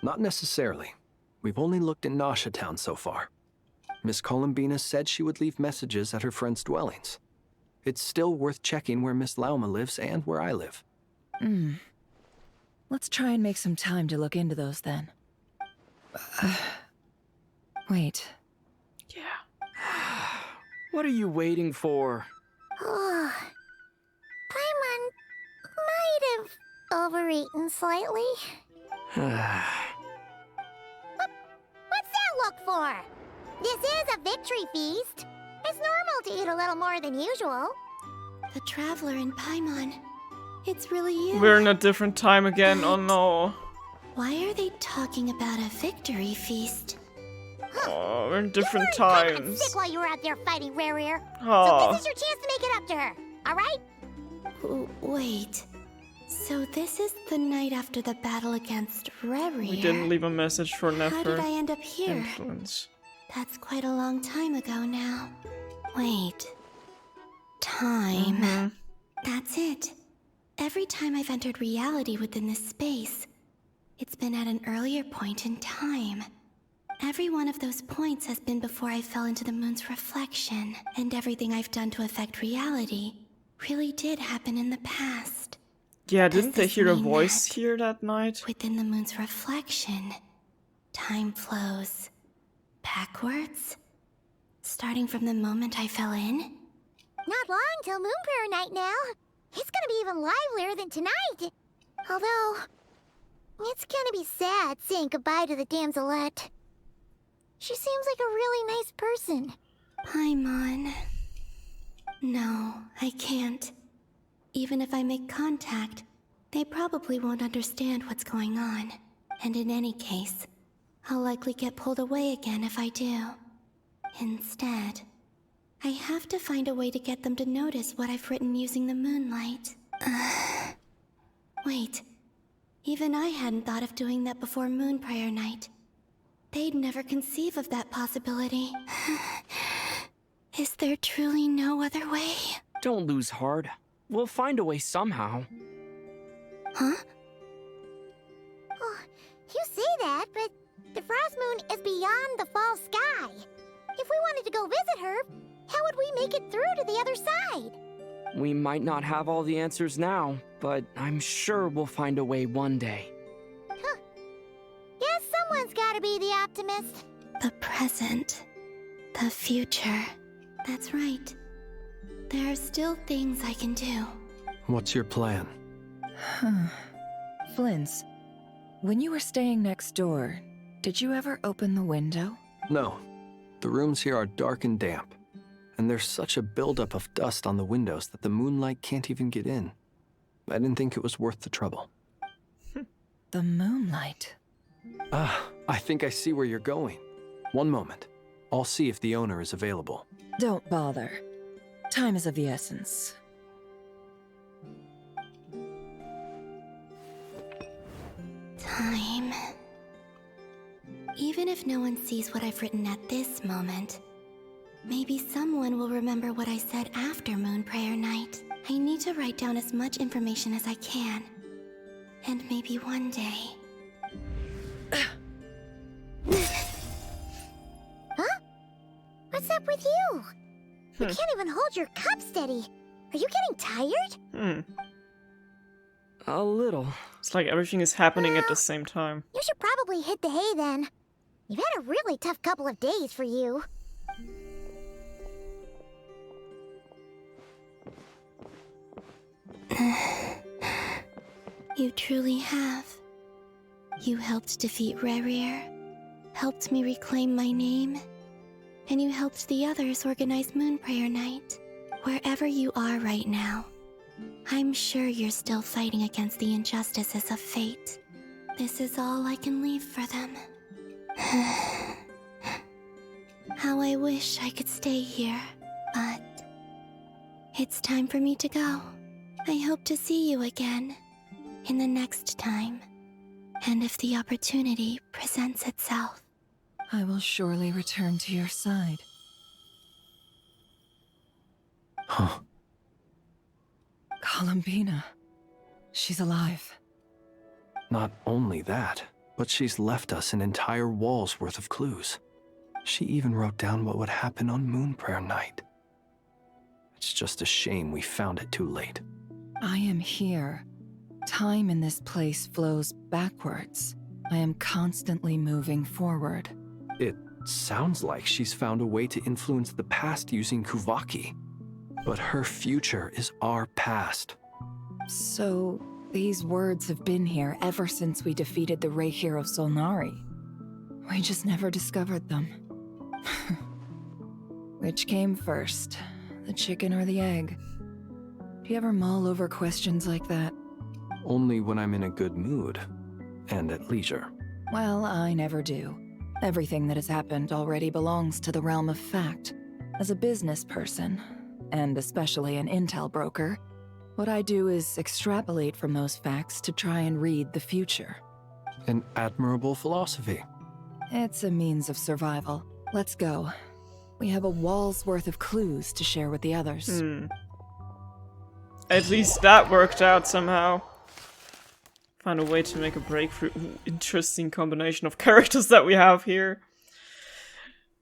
Not necessarily. We've only looked in Nasha Town so far. Miss Columbina said she would leave messages at her friends' dwellings. It's still worth checking where Miss Lauma lives and where I live. Let's try and make some time to look into those then. Wait. What are you waiting for? Oh, Paimon might have overeaten slightly. What's that look for? This is a victory feast. It's normal to eat a little more than usual. The traveler in Paimon. It's really you. We're in a different time again. Oh no. Why are they talking about a victory feast? Oh, we're in different I'm times. sick while you were out there fighting Rare. Aw. So this is your chance to make it up to her. All right? Wait. So this is the night after the battle against Rare. We didn't leave a message for Nefer. How did I end up here? Influence. That's quite a long time ago now. Wait. Time. That's it. Every time I've entered reality within this space, it's been at an earlier point in time. Every one of those points has been before I fell into the moon's reflection, and everything I've done to affect reality really did happen in the past. Yeah, didn't they this hear a mean voice that here that night? Within the moon's reflection, time flows backwards, starting from the moment I fell in? Not long till Moon Prayer Night now. It's gonna be even livelier than tonight. Although, it's gonna be sad saying goodbye to the damselette. She seems like a really nice person. Paimon. No, I can't. Even if I make contact, they probably won't understand what's going on. And in any case, I'll likely get pulled away again if I do. Instead, I have to find a way to get them to notice what I've written using the moonlight. Wait. Even I hadn't thought of doing that before Moon Prayer Night. They'd never conceive of that possibility. Is there truly no other way? Don't lose heart. We'll find a way somehow. Huh? Oh, you say that, but the Frost Moon is beyond the fall sky. If we wanted to go visit her, how would we make it through to the other side? We might not have all the answers now, but I'm sure we'll find a way one day. Guess someone's gotta be the optimist. The present. The future. That's right. There are still things I can do. What's your plan? Flins, when you were staying next door, did you ever open the window? No. The rooms here are dark and damp. And there's such a buildup of dust on the windows that the moonlight can't even get in. I didn't think it was worth the trouble. The moonlight. I think I see where you're going. One moment. I'll see if the owner is available. Don't bother. Time is of the essence. Time. Even if no one sees what I've written at this moment, maybe someone will remember what I said after Moon Prayer Night. I need to write down as much information as I can. And maybe one day... Huh? What's up with you? You can't even hold your cup steady. Are you getting tired? A little. It's like everything is happening at the same time. You should probably hit the hay then. You've had a really tough couple of days for you. You truly have. You helped defeat Rerir, helped me reclaim my name, and you helped the others organize Moon Prayer Night. Wherever you are right now, I'm sure you're still fighting against the injustices of fate. This is all I can leave for them. How I wish I could stay here, but it's time for me to go. I hope to see you again in the next time, and if the opportunity presents itself. I will surely return to your side. Huh. Columbina. She's alive. Not only that, but she's left us an entire wall's worth of clues. She even wrote down what would happen on Moon Prayer Night. It's just a shame we found it too late. I am here. Time in this place flows backwards. I am constantly moving forward. It sounds like she's found a way to influence the past using Kuvaki. But her future is our past. So, these words have been here ever since we defeated the Ray hero Solnari. We just never discovered them. Which came first, the chicken or the egg? Do you ever mull over questions like that? Only when I'm in a good mood and at leisure. Well, I never do. Everything that has happened already belongs to the realm of fact. As a business person, and especially an intel broker, what I do is extrapolate from those facts to try and read the future. An admirable philosophy. It's a means of survival. Let's go. We have a wall's worth of clues to share with the others. At least that worked out somehow. Found a way to make a breakthrough. Ooh, interesting combination of characters that we have here.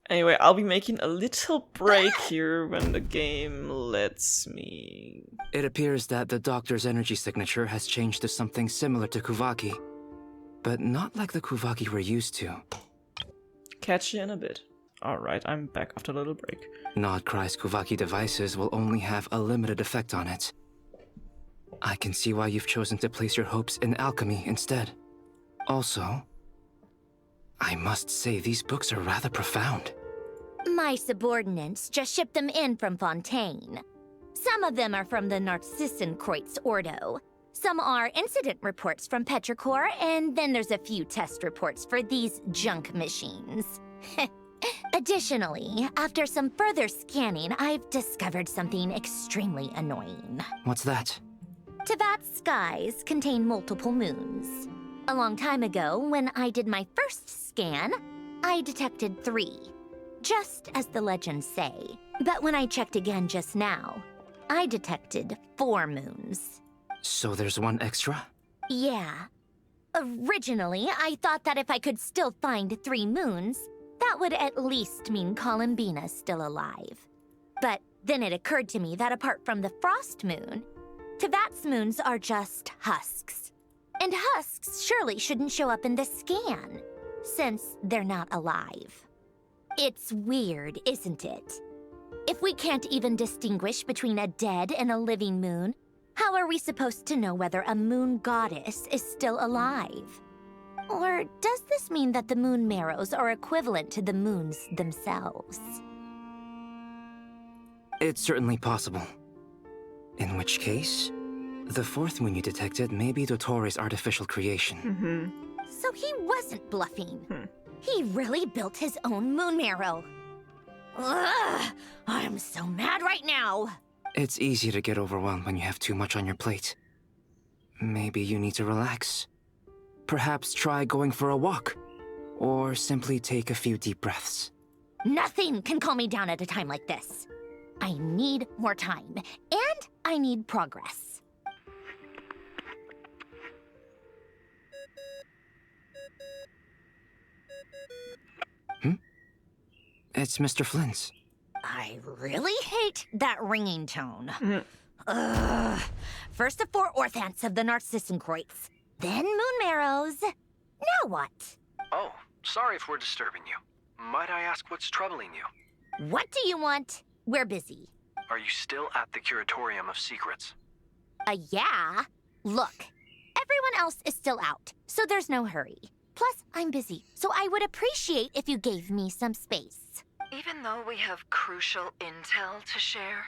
Anyway, I'll be making a little break here when the game lets me. It appears that the doctor's energy signature has changed to something similar to Kuvaki, but not like the Kuvaki we're used to. Catch you in a bit. Alright, I'm back after a little break. Nodkrai's Kuvaki devices will only have a limited effect on it. I can see why you've chosen to place your hopes in alchemy instead. Also, I must say these books are rather profound. My subordinates just shipped them in from Fontaine. Some of them are from the Narcissenkreuz Ordo. Some are incident reports from Petrichor, and then there's a few test reports for these junk machines. Additionally, after some further scanning, I've discovered something extremely annoying. What's that? Teyvat's skies contain multiple moons. A long time ago, when I did my first scan, I detected 3. Just as the legends say. But when I checked again just now, I detected 4 moons. So there's one extra? Yeah. Originally, I thought that if I could still find 3 moons, that would at least mean Columbina's still alive. But then it occurred to me that apart from the frost moon, Teyvat's moons are just husks. And husks surely shouldn't show up in the scan, since they're not alive. It's weird, isn't it? If we can't even distinguish between a dead and a living moon, how are we supposed to know whether a moon goddess is still alive? Or does this mean that the moon marrows are equivalent to the moons themselves? It's certainly possible. In which case, the 4th moon you detected may be Dottores' artificial creation. So he wasn't bluffing. He really built his own moon marrow. Ugh, I'm so mad right now. It's easy to get overwhelmed when you have too much on your plate. Maybe you need to relax. Perhaps try going for a walk, or simply take a few deep breaths. Nothing can calm me down at a time like this. I need more time, and I need progress. It's Mr. Flynn's. I really hate that ringing tone. Ugh. First the 4 orthants of the Narcissenkreuz, then moon marrows. Now what? Oh, sorry if we're disturbing you. Might I ask what's troubling you? What do you want? We're busy. Are you still at the Curatorium of Secrets? Yeah. Look, everyone else is still out, so there's no hurry. Plus, I'm busy, so I would appreciate if you gave me some space. Even though we have crucial intel to share?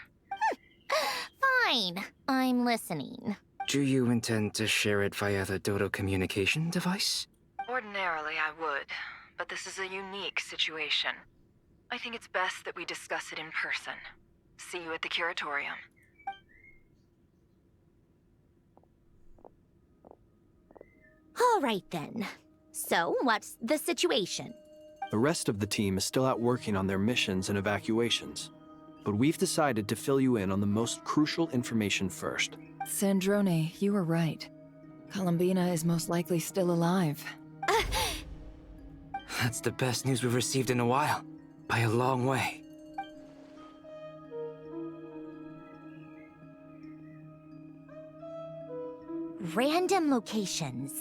Fine, I'm listening. Do you intend to share it via the Dodo communication device? Ordinarily, I would, but this is a unique situation. I think it's best that we discuss it in person. See you at the Curatorium. All right then. So, what's the situation? The rest of the team is still out working on their missions and evacuations, but we've decided to fill you in on the most crucial information first. Sandrone, you were right. Columbina is most likely still alive. That's the best news we've received in a while, by a long way. Random locations.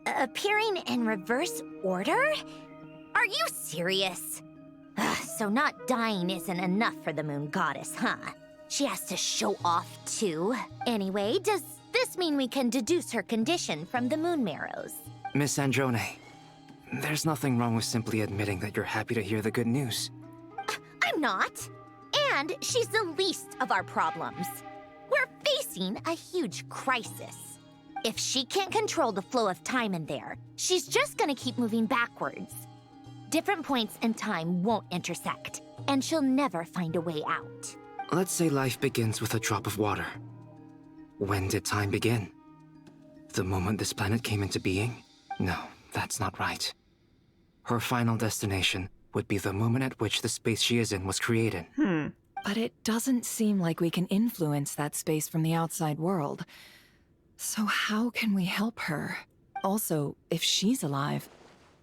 Appearing in reverse order? Are you serious? So not dying isn't enough for the moon goddess, huh? She has to show off too. Anyway, does this mean we can deduce her condition from the moon marrows? Miss Androne, there's nothing wrong with simply admitting that you're happy to hear the good news. I'm not. And she's the least of our problems. We're facing a huge crisis. If she can't control the flow of time in there, she's just gonna keep moving backwards. Different points in time won't intersect, and she'll never find a way out. Let's say life begins with a drop of water. When did time begin? The moment this planet came into being? No, that's not right. Her final destination would be the moment at which the space she is in was created. But it doesn't seem like we can influence that space from the outside world. So how can we help her? Also, if she's alive,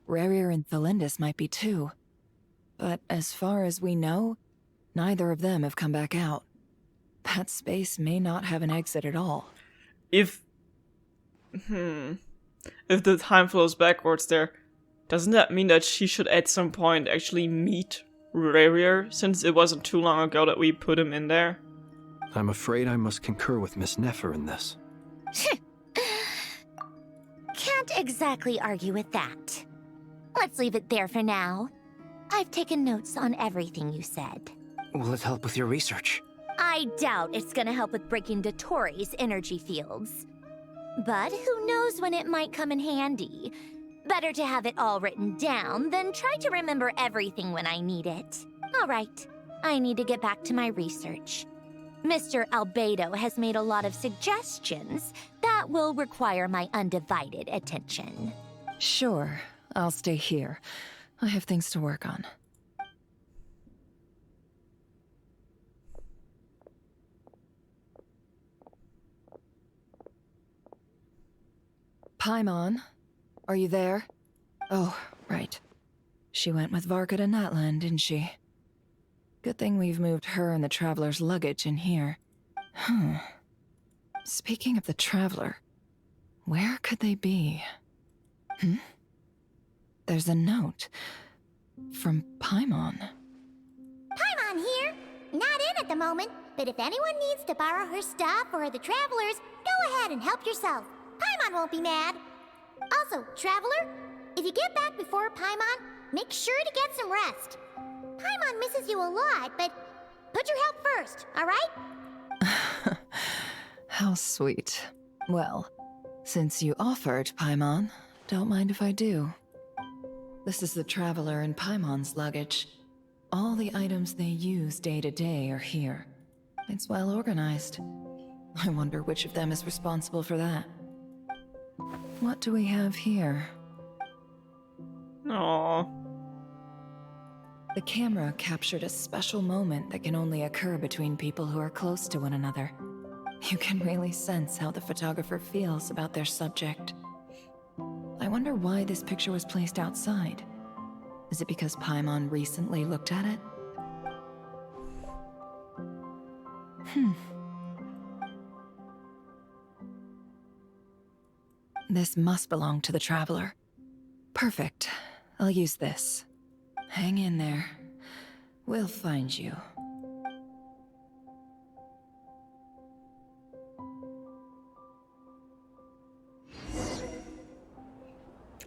Rarier and Thalindus might be too. But as far as we know, neither of them have come back out. That space may not have an exit at all. If the time flows backwards there, doesn't that mean that she should at some point actually meet Rarier, since it wasn't too long ago that we put him in there? I'm afraid I must concur with Miss Nefer in this. Can't exactly argue with that. Let's leave it there for now. I've taken notes on everything you said. Will it help with your research? I doubt it's gonna help with breaking Dotori's energy fields. But who knows when it might come in handy. Better to have it all written down than try to remember everything when I need it. All right, I need to get back to my research. Mr. Albedo has made a lot of suggestions that will require my undivided attention. Sure, I'll stay here. I have things to work on. Paimon, are you there? Oh, right. She went with Varka to Natlan, didn't she? Good thing we've moved her and the Traveler's luggage in here. Speaking of the Traveler, where could they be? There's a note. From Paimon. Paimon here. Not in at the moment, but if anyone needs to borrow her stuff or the Travelers, go ahead and help yourself. Paimon won't be mad. Also, Traveler, if you get back before Paimon, make sure to get some rest. Paimon misses you a lot, but put your help first, alright? How sweet. Well, since you offered, Paimon, don't mind if I do. This is the Traveler and Paimon's luggage. All the items they use day to day are here. It's well organized. I wonder which of them is responsible for that. What do we have here? Aww. The camera captured a special moment that can only occur between people who are close to one another. You can really sense how the photographer feels about their subject. I wonder why this picture was placed outside. Is it because Paimon recently looked at it? This must belong to the Traveler. Perfect. I'll use this. Hang in there. We'll find you.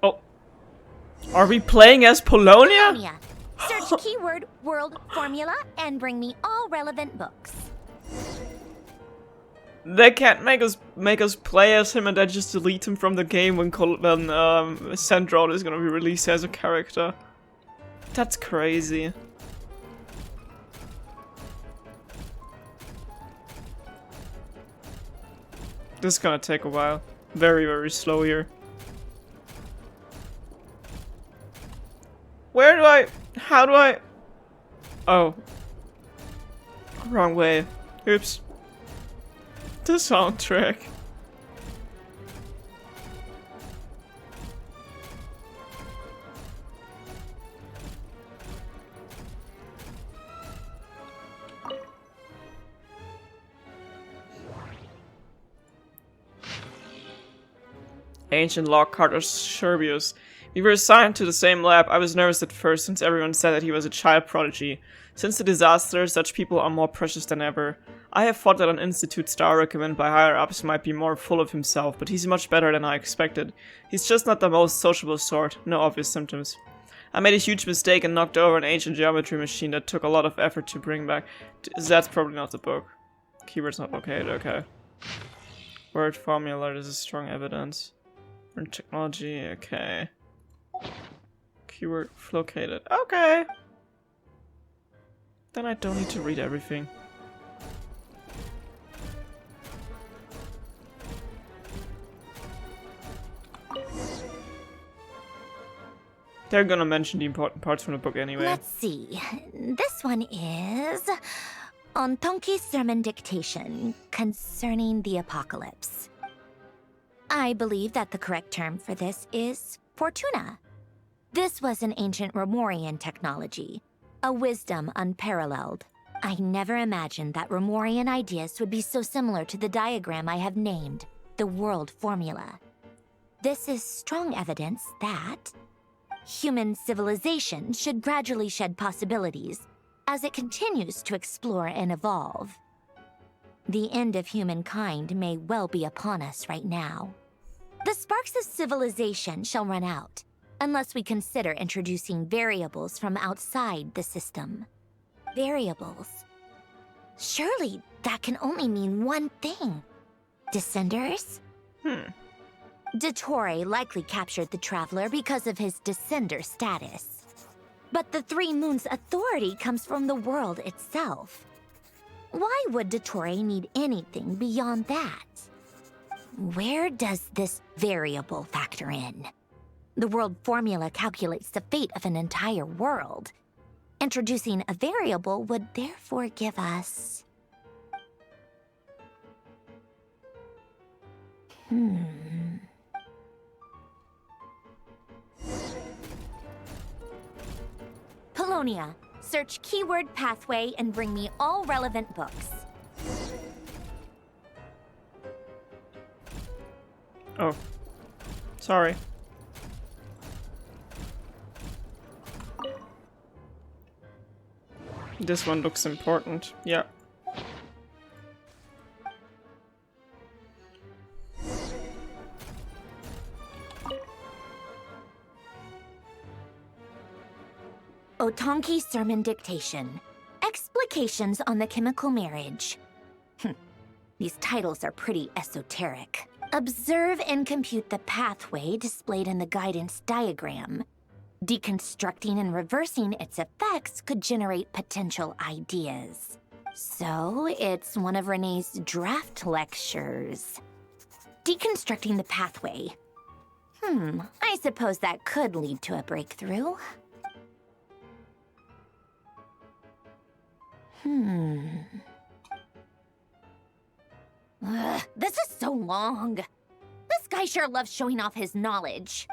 Oh. Are we playing as Polonia? Polonia. Search keyword world formula and bring me all relevant books. They can't make us play as him and then just delete him from the game when Central is gonna be released as a character. That's crazy. This is gonna take a while. Very, very slow here. How do I? Oh. Wrong way. Oops. The soundtrack. Ancient Lockhart or Sherbius. We were assigned to the same lab. I was nervous at first since everyone said that he was a child prodigy. Since the disaster, such people are more precious than ever. I have thought that an institute star recommended by higher-ups might be more full of himself, but he's much better than I expected. He's just not the most sociable sort, no obvious symptoms. I made a huge mistake and knocked over an ancient geometry machine that took a lot of effort to bring back. That's probably not the book. Keyword's not located, okay. Word formula, this is strong evidence. Word technology, okay. Keyword located, okay. Then I don't need to read everything. They're gonna mention the important parts from the book anyway. Let's see. This one is Archonquest sermon dictation concerning the apocalypse. I believe that the correct term for this is Fortuna. This was an ancient Romorian technology, a wisdom unparalleled. I never imagined that Romorian ideas would be so similar to the diagram I have named, the world formula. This is strong evidence that human civilization should gradually shed possibilities as it continues to explore and evolve. The end of humankind may well be upon us right now. The sparks of civilization shall run out, unless we consider introducing variables from outside the system. Variables. Surely that can only mean one thing. Descenders? Dottore likely captured the Traveler because of his descender status. But the Three Moons' authority comes from the world itself. Why would Dottore need anything beyond that? Where does this variable factor in? The world formula calculates the fate of an entire world. Introducing a variable would therefore give us... Polonia, search keyword pathway and bring me all relevant books. Oh. Sorry. This one looks important. Yeah. Archonquest sermon dictation. Explications on the chemical marriage. These titles are pretty esoteric. Observe and compute the pathway displayed in the guidance diagram. Deconstructing and reversing its effects could generate potential ideas. So, it's one of Renee's draft lectures. Deconstructing the pathway. I suppose that could lead to a breakthrough. This is so long. This guy sure loves showing off his knowledge.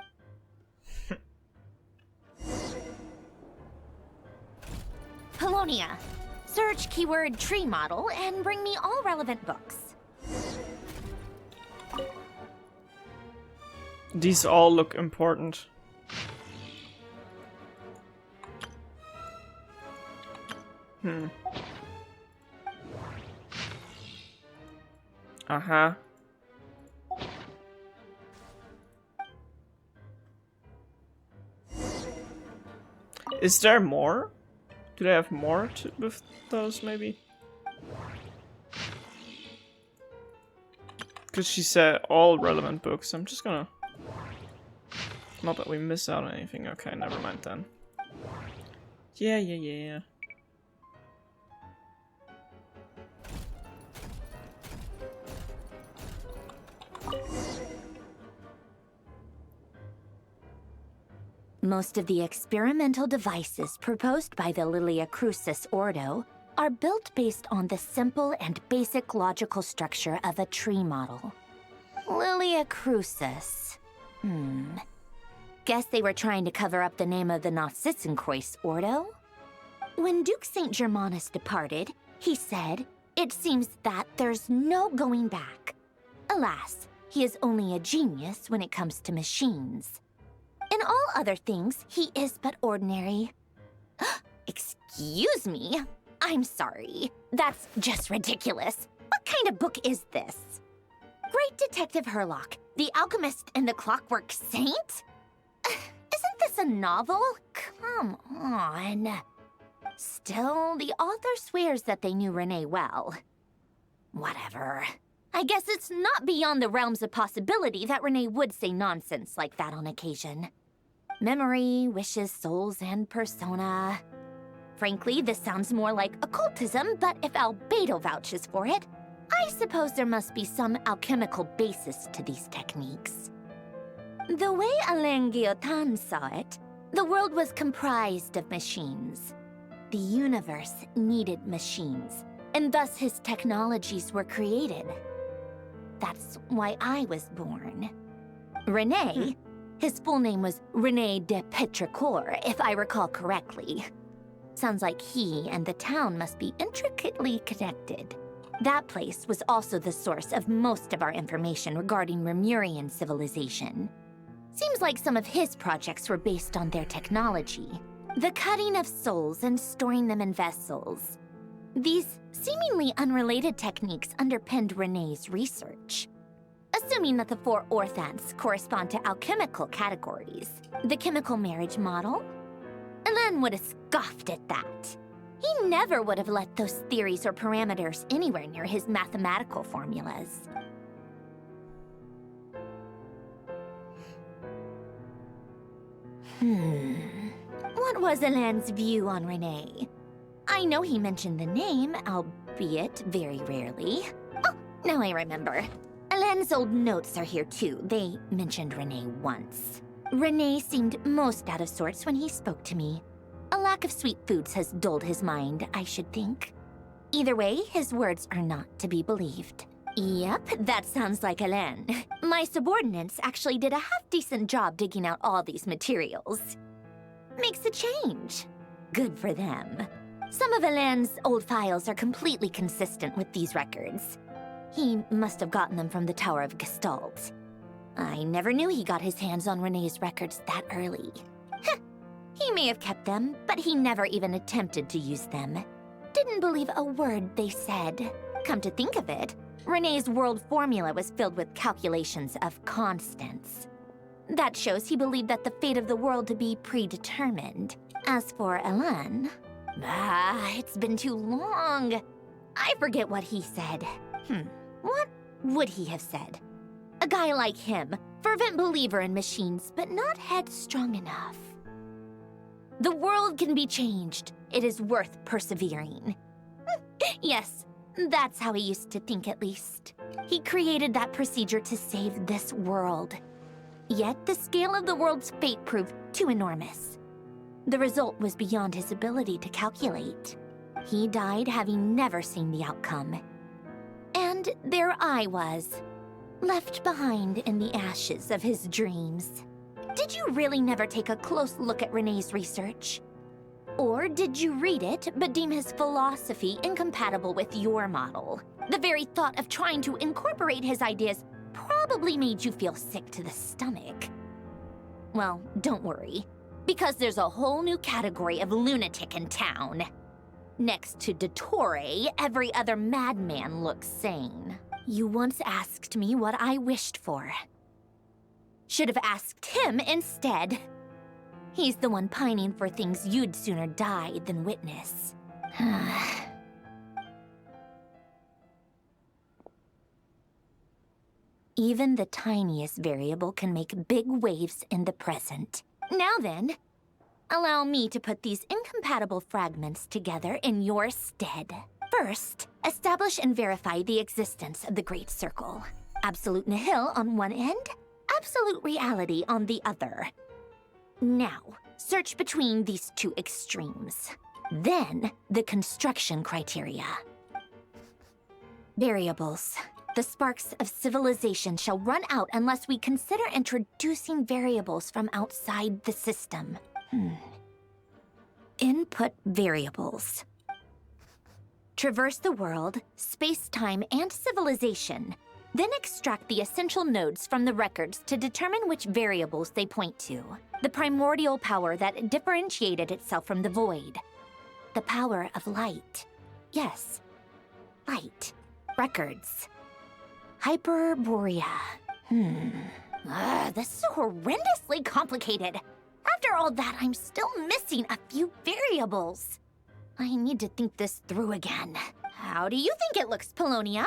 Polonia. Search keyword tree model and bring me all relevant books. These all look important. Uh-huh. Is there more? Do they have more with those, maybe? Because she said all relevant books. I'm just gonna... Not that we miss out on anything. Okay, never mind then. Yeah. Most of the experimental devices proposed by the Lilia Crucis Ordo are built based on the simple and basic logical structure of a tree model. Lilia Crucis. Guess they were trying to cover up the name of the Narcissenquest Ordo? When Duke St. Germanus departed, he said, "It seems that there's no going back." Alas, he is only a genius when it comes to machines. In all other things, he is but ordinary. Excuse me? I'm sorry. That's just ridiculous. What kind of book is this? Great Detective Herlock, the Alchemist and the Clockwork Saint? Isn't this a novel? Come on. Still, the author swears that they knew Renee well. Whatever. I guess it's not beyond the realms of possibility that Renee would say nonsense like that on occasion. Memory, wishes, souls, and persona. Frankly, this sounds more like occultism, but if Albedo vouches for it, I suppose there must be some alchemical basis to these techniques. The way Alain Guillotin saw it, the world was comprised of machines. The universe needed machines, and thus his technologies were created. That's why I was born. René, his full name was René de Petrichor, if I recall correctly. Sounds like he and the town must be intricately connected. That place was also the source of most of our information regarding Remurian civilization. Seems like some of his projects were based on their technology. The cutting of souls and storing them in vessels. These seemingly unrelated techniques underpinned René's research. Assuming that the 4 orthants correspond to alchemical categories. The chemical marriage model? Alain would have scoffed at that. He never would have let those theories or parameters anywhere near his mathematical formulas. What was Alain's view on Renee? I know he mentioned the name, albeit very rarely. Oh, now I remember. Alain's old notes are here too. They mentioned Renee once. Renee seemed most out of sorts when he spoke to me. A lack of sweet foods has dulled his mind, I should think. Either way, his words are not to be believed. Yep, that sounds like Alain. My subordinates actually did a half-decent job digging out all these materials. Makes a change. Good for them. Some of Alain's old files are completely consistent with these records. He must have gotten them from the Tower of Gestalt. I never knew he got his hands on Renee's records that early. He may have kept them, but he never even attempted to use them. Didn't believe a word they said. Come to think of it, Renee's world formula was filled with calculations of constants. That shows he believed that the fate of the world to be predetermined. As for Alain, it's been too long. I forget what he said. What would he have said? A guy like him, fervent believer in machines, but not headstrong enough. The world can be changed. It is worth persevering. Yes, that's how he used to think at least. He created that procedure to save this world. Yet the scale of the world's fate proved too enormous. The result was beyond his ability to calculate. He died having never seen the outcome. And there I was, left behind in the ashes of his dreams. Did you really never take a close look at Renee's research? Or did you read it but deem his philosophy incompatible with your model? The very thought of trying to incorporate his ideas probably made you feel sick to the stomach. Well, don't worry, because there's a whole new category of lunatic in town. Next to Dottore, every other madman looks sane. You once asked me what I wished for. Should have asked him instead. He's the one pining for things you'd sooner die than witness. Even the tiniest variable can make big waves in the present. Now then, allow me to put these incompatible fragments together in your stead. First, establish and verify the existence of the Great Circle. Absolute nihil on one end, absolute reality on the other. Now, search between these two extremes. Then, the construction criteria. Variables. The sparks of civilization shall run out unless we consider introducing variables from outside the system. Input variables. Traverse the world, space-time, and civilization. Then extract the essential nodes from the records to determine which variables they point to. The primordial power that differentiated itself from the void. The power of light. Yes, light. Records. Hyperborea. This is horrendously complicated. After all that, I'm still missing a few variables. I need to think this through again. How do you think it looks, Polonia?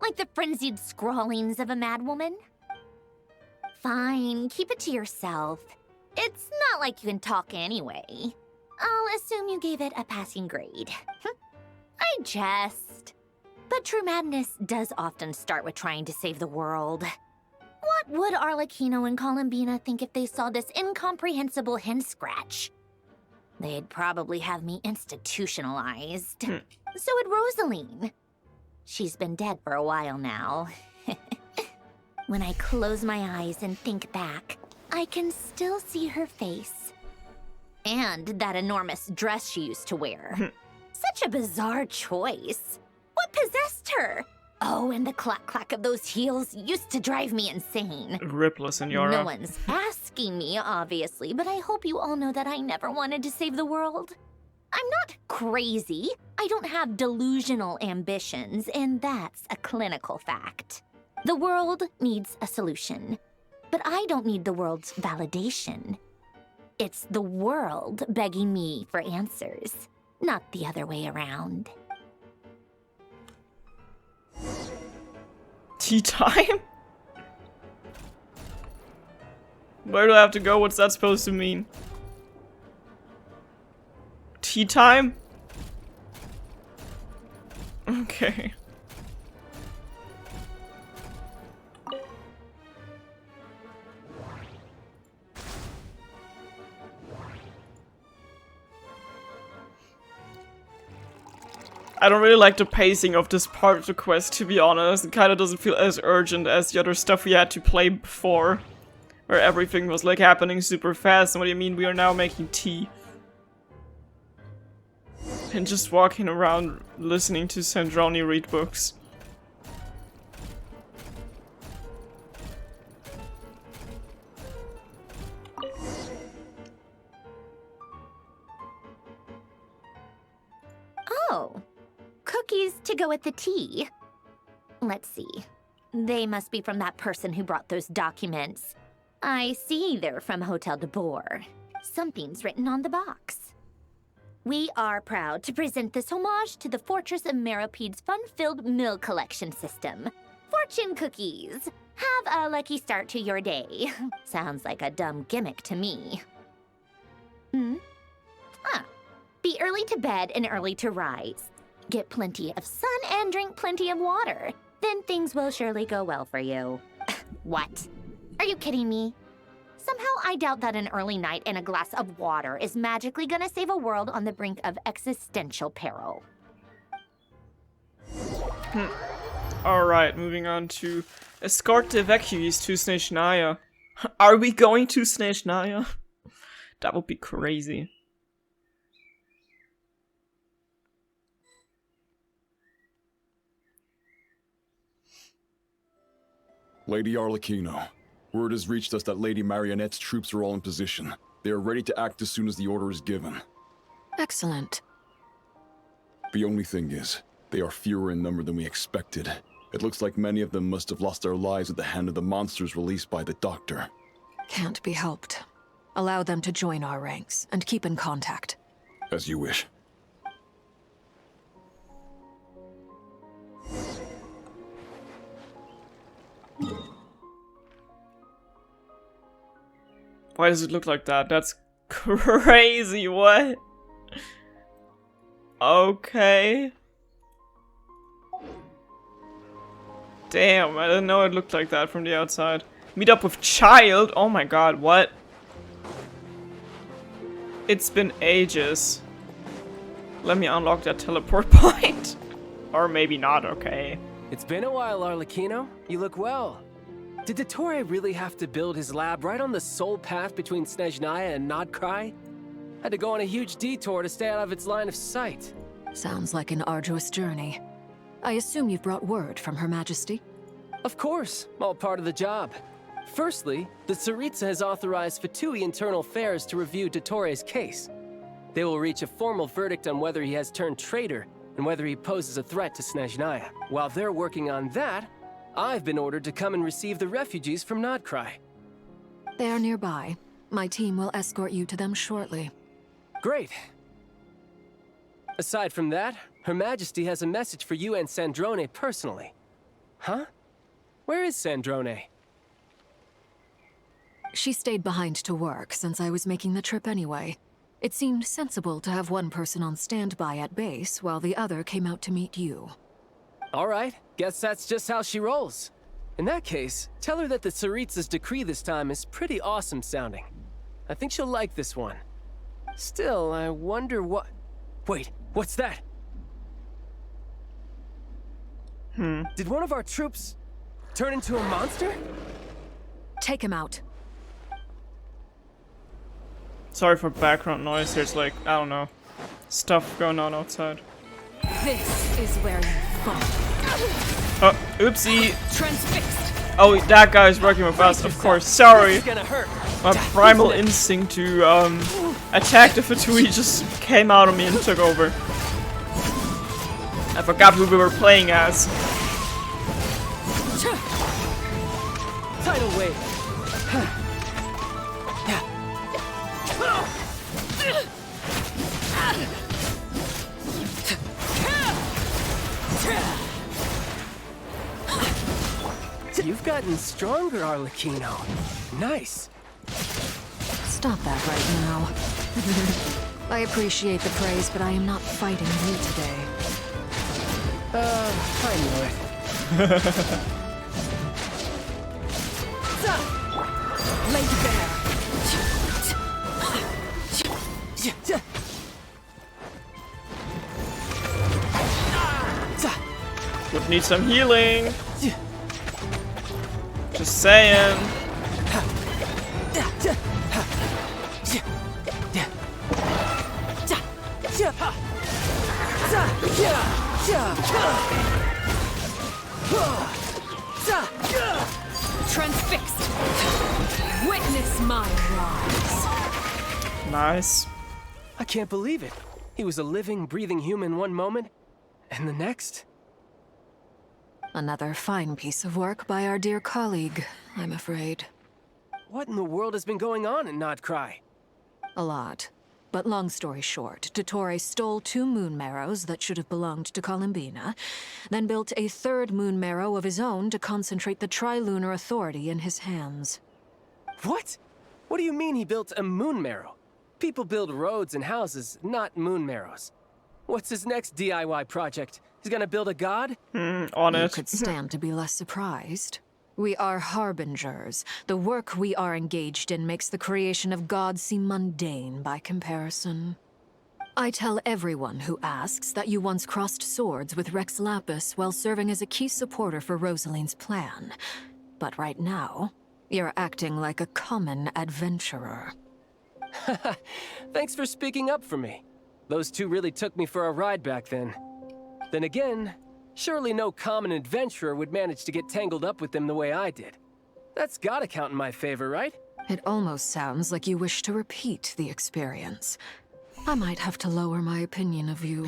Like the frenzied scrawlings of a madwoman? Fine, keep it to yourself. It's not like you can talk anyway. I'll assume you gave it a passing grade. I jest. But true madness does often start with trying to save the world. What would Arlecchino and Columbina think if they saw this incomprehensible hen scratch? They'd probably have me institutionalized. So would Rosaline. She's been dead for a while now. When I close my eyes and think back, I can still see her face. And that enormous dress she used to wear. Such a bizarre choice. What possessed her? Oh, and the clack-clack of those heels used to drive me insane. Ripple, Senora. No one's asking me, obviously, but I hope you all know that I never wanted to save the world. I'm not crazy. I don't have delusional ambitions, and that's a clinical fact. The world needs a solution, but I don't need the world's validation. It's the world begging me for answers, not the other way around. Tea time? Where do I have to go? What's that supposed to mean? Tea time? Okay. I don't really like the pacing of this part of the quest, to be honest. It kinda doesn't feel as urgent as the other stuff we had to play before. Where everything was like happening super fast. And what do you mean we are now making tea? And just walking around listening to Sandroni read books. Oh. Cookies to go with the tea. Let's see. They must be from that person who brought those documents. I see they're from Hotel de Boer. Something's written on the box. We are proud to present this homage to the Fortress of Meropede's fun-filled mill collection system. Fortune cookies. Have a lucky start to your day. Sounds like a dumb gimmick to me. Be early to bed and early to rise. Get plenty of sun and drink plenty of water. Then things will surely go well for you. What? Are you kidding me? Somehow I doubt that an early night and a glass of water is magically gonna save a world on the brink of existential peril. Alright, moving on to escort the evacuees to Snezhnaya. Are we going to Snezhnaya? That would be crazy. Lady Arlecchino, word has reached us that Lady Marionette's troops are all in position. They are ready to act as soon as the order is given. Excellent. The only thing is, they are fewer in number than we expected. It looks like many of them must have lost their lives at the hand of the monsters released by the Doctor. Can't be helped. Allow them to join our ranks, and keep in contact. As you wish. Why does it look like that? That's crazy, what? Okay. Damn, I didn't know it looked like that from the outside. Meet up with child? Oh my god, what? It's been ages. Let me unlock that teleport point. Or maybe not, okay. It's been a while, Arlecchino. You look well. Did Dottore really have to build his lab right on the sole path between Snezhnaya and Nodkrai? Had to go on a huge detour to stay out of its line of sight. Sounds like an arduous journey. I assume you've brought word from Her Majesty? Of course, all part of the job. Firstly, the Tsaritsa has authorized Fatui Internal Affairs to review Dottore's case. They will reach a formal verdict on whether he has turned traitor and whether he poses a threat to Snezhnaya. While they're working on that, I've been ordered to come and receive the refugees from Nodkrai. They are nearby. My team will escort you to them shortly. Great. Aside from that, Her Majesty has a message for you and Sandrone personally. Huh? Where is Sandrone? She stayed behind to work since I was making the trip anyway. It seemed sensible to have one person on standby at base while the other came out to meet you. All right, guess that's just how she rolls. In that case, tell her that the Tsaritsa's decree this time is pretty awesome sounding. I think she'll like this one. Still, I wonder what... Wait, what's that? Did one of our troops turn into a monster? Take him out. Sorry for background noise, there's like, I don't know, stuff going on outside. This is where you fall. Oh, oopsie. Transfixed. Oh, that guy's working with us, of course. Sorry. It's gonna hurt. My primal instinct to attack the Fatui just came out of me and took over. I forgot who we were playing as. Tidal wave. You've gotten stronger, Arlecchino. Nice. Stop that right now. I appreciate the praise, but I am not fighting you today. I know it. Lay bare. Would need some healing. Just saying. Transfixed. Witness my rise. Nice. I can't believe it. He was a living, breathing human one moment, and the next... Another fine piece of work by our dear colleague, I'm afraid. What in the world has been going on in Nodkrai? A lot. But long story short, Dottore stole 2 moon marrows that should have belonged to Columbina, then built a 3rd moon marrow of his own to concentrate the Trilunar Authority in his hands. What? What do you mean he built a moon marrow? People build roads and houses, not moon marrows. What's his next DIY project? He's gonna build a god? On You it. could stand to be less surprised. We are harbingers. The work we are engaged in makes the creation of gods seem mundane by comparison. I tell everyone who asks that you once crossed swords with Rex Lapis while serving as a key supporter for Rosaline's plan. But right now, you're acting like a common adventurer. Thanks for speaking up for me. Those two really took me for a ride back then. Then again, surely no common adventurer would manage to get tangled up with them the way I did. That's gotta count in my favor, right? It almost sounds like you wish to repeat the experience. I might have to lower my opinion of you.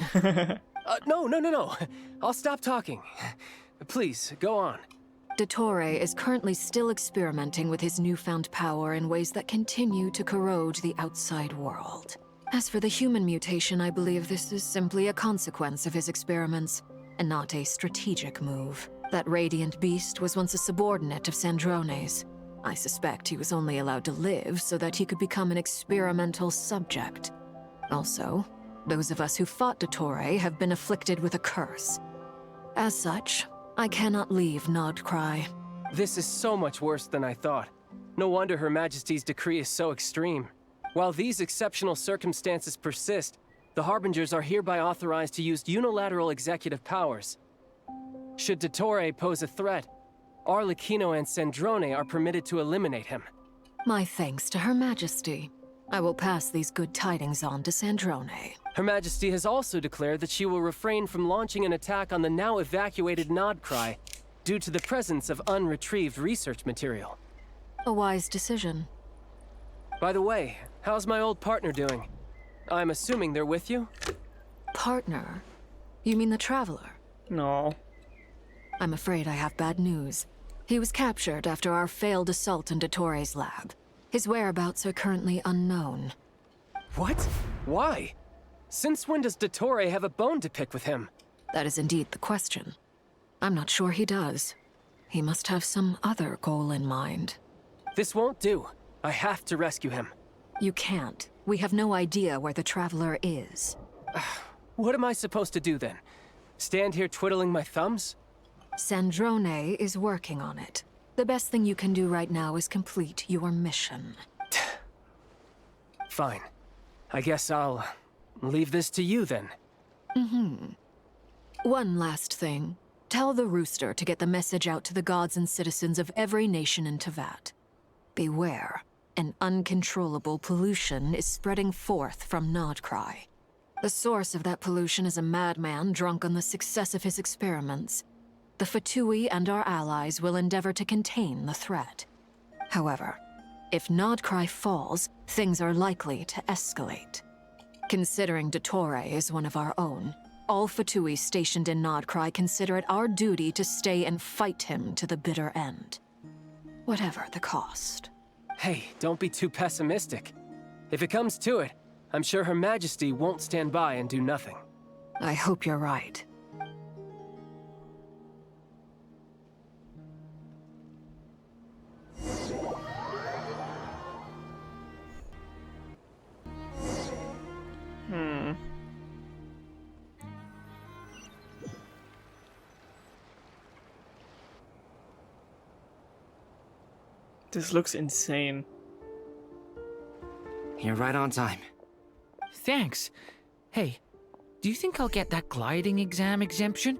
No. I'll stop talking. Please, go on. Dottore is currently still experimenting with his newfound power in ways that continue to corrode the outside world. As for the human mutation, I believe this is simply a consequence of his experiments, and not a strategic move. That radiant beast was once a subordinate of Sandrone's. I suspect he was only allowed to live so that he could become an experimental subject. Also, those of us who fought Dottore have been afflicted with a curse. As such, I cannot leave Nodkrai. This is so much worse than I thought. No wonder Her Majesty's decree is so extreme. While these exceptional circumstances persist, the Harbingers are hereby authorized to use unilateral executive powers. Should Dottore pose a threat, Arlecchino and Sandrone are permitted to eliminate him. My thanks to Her Majesty. I will pass these good tidings on to Sandrone. Her Majesty has also declared that she will refrain from launching an attack on the now evacuated Nodkrai due to the presence of unretrieved research material. A wise decision. By the way, how's my old partner doing? I'm assuming they're with you? Partner? You mean the Traveler? No. I'm afraid I have bad news. He was captured after our failed assault in Dottore's lab. His whereabouts are currently unknown. What? Why? Since when does Dottore have a bone to pick with him? That is indeed the question. I'm not sure he does. He must have some other goal in mind. This won't do. I have to rescue him. You can't. We have no idea where the Traveler is. What am I supposed to do then? Stand here twiddling my thumbs? Sandrone is working on it. The best thing you can do right now is complete your mission. Fine. I guess I'll leave this to you then. One last thing. Tell the Rooster to get the message out to the gods and citizens of every nation in Teyvat. Beware. An uncontrollable pollution is spreading forth from Nodkrai. The source of that pollution is a madman drunk on the success of his experiments. The Fatui and our allies will endeavor to contain the threat. However, if Nodkrai falls, things are likely to escalate. Considering Dottore is one of our own, all Fatui stationed in Nodkrai consider it our duty to stay and fight him to the bitter end. Whatever the cost. Hey, don't be too pessimistic. If it comes to it, I'm sure Her Majesty won't stand by and do nothing. I hope you're right. This looks insane. You're right on time. Thanks. Hey, do you think I'll get that gliding exam exemption?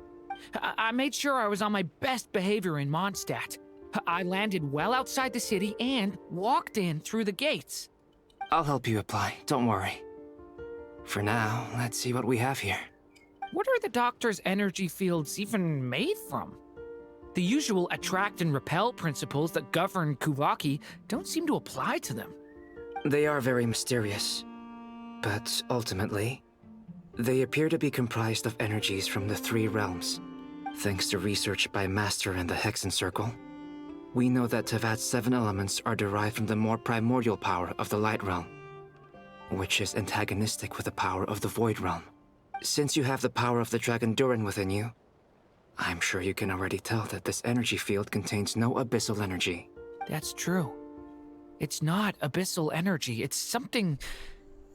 I made sure I was on my best behavior in Mondstadt. I landed well outside the city and walked in through the gates. I'll help you apply, don't worry. For now, let's see what we have here. What are the doctor's energy fields even made from? The usual attract and repel principles that govern Kuvaki don't seem to apply to them. They are very mysterious, but ultimately, they appear to be comprised of energies from the three realms. Thanks to research by Master in the Hexen Circle, we know that Teyvat's 7 elements are derived from the more primordial power of the Light Realm, which is antagonistic with the power of the Void Realm. Since you have the power of the Dragon Durin within you, I'm sure you can already tell that this energy field contains no abyssal energy. That's true. It's not abyssal energy, it's something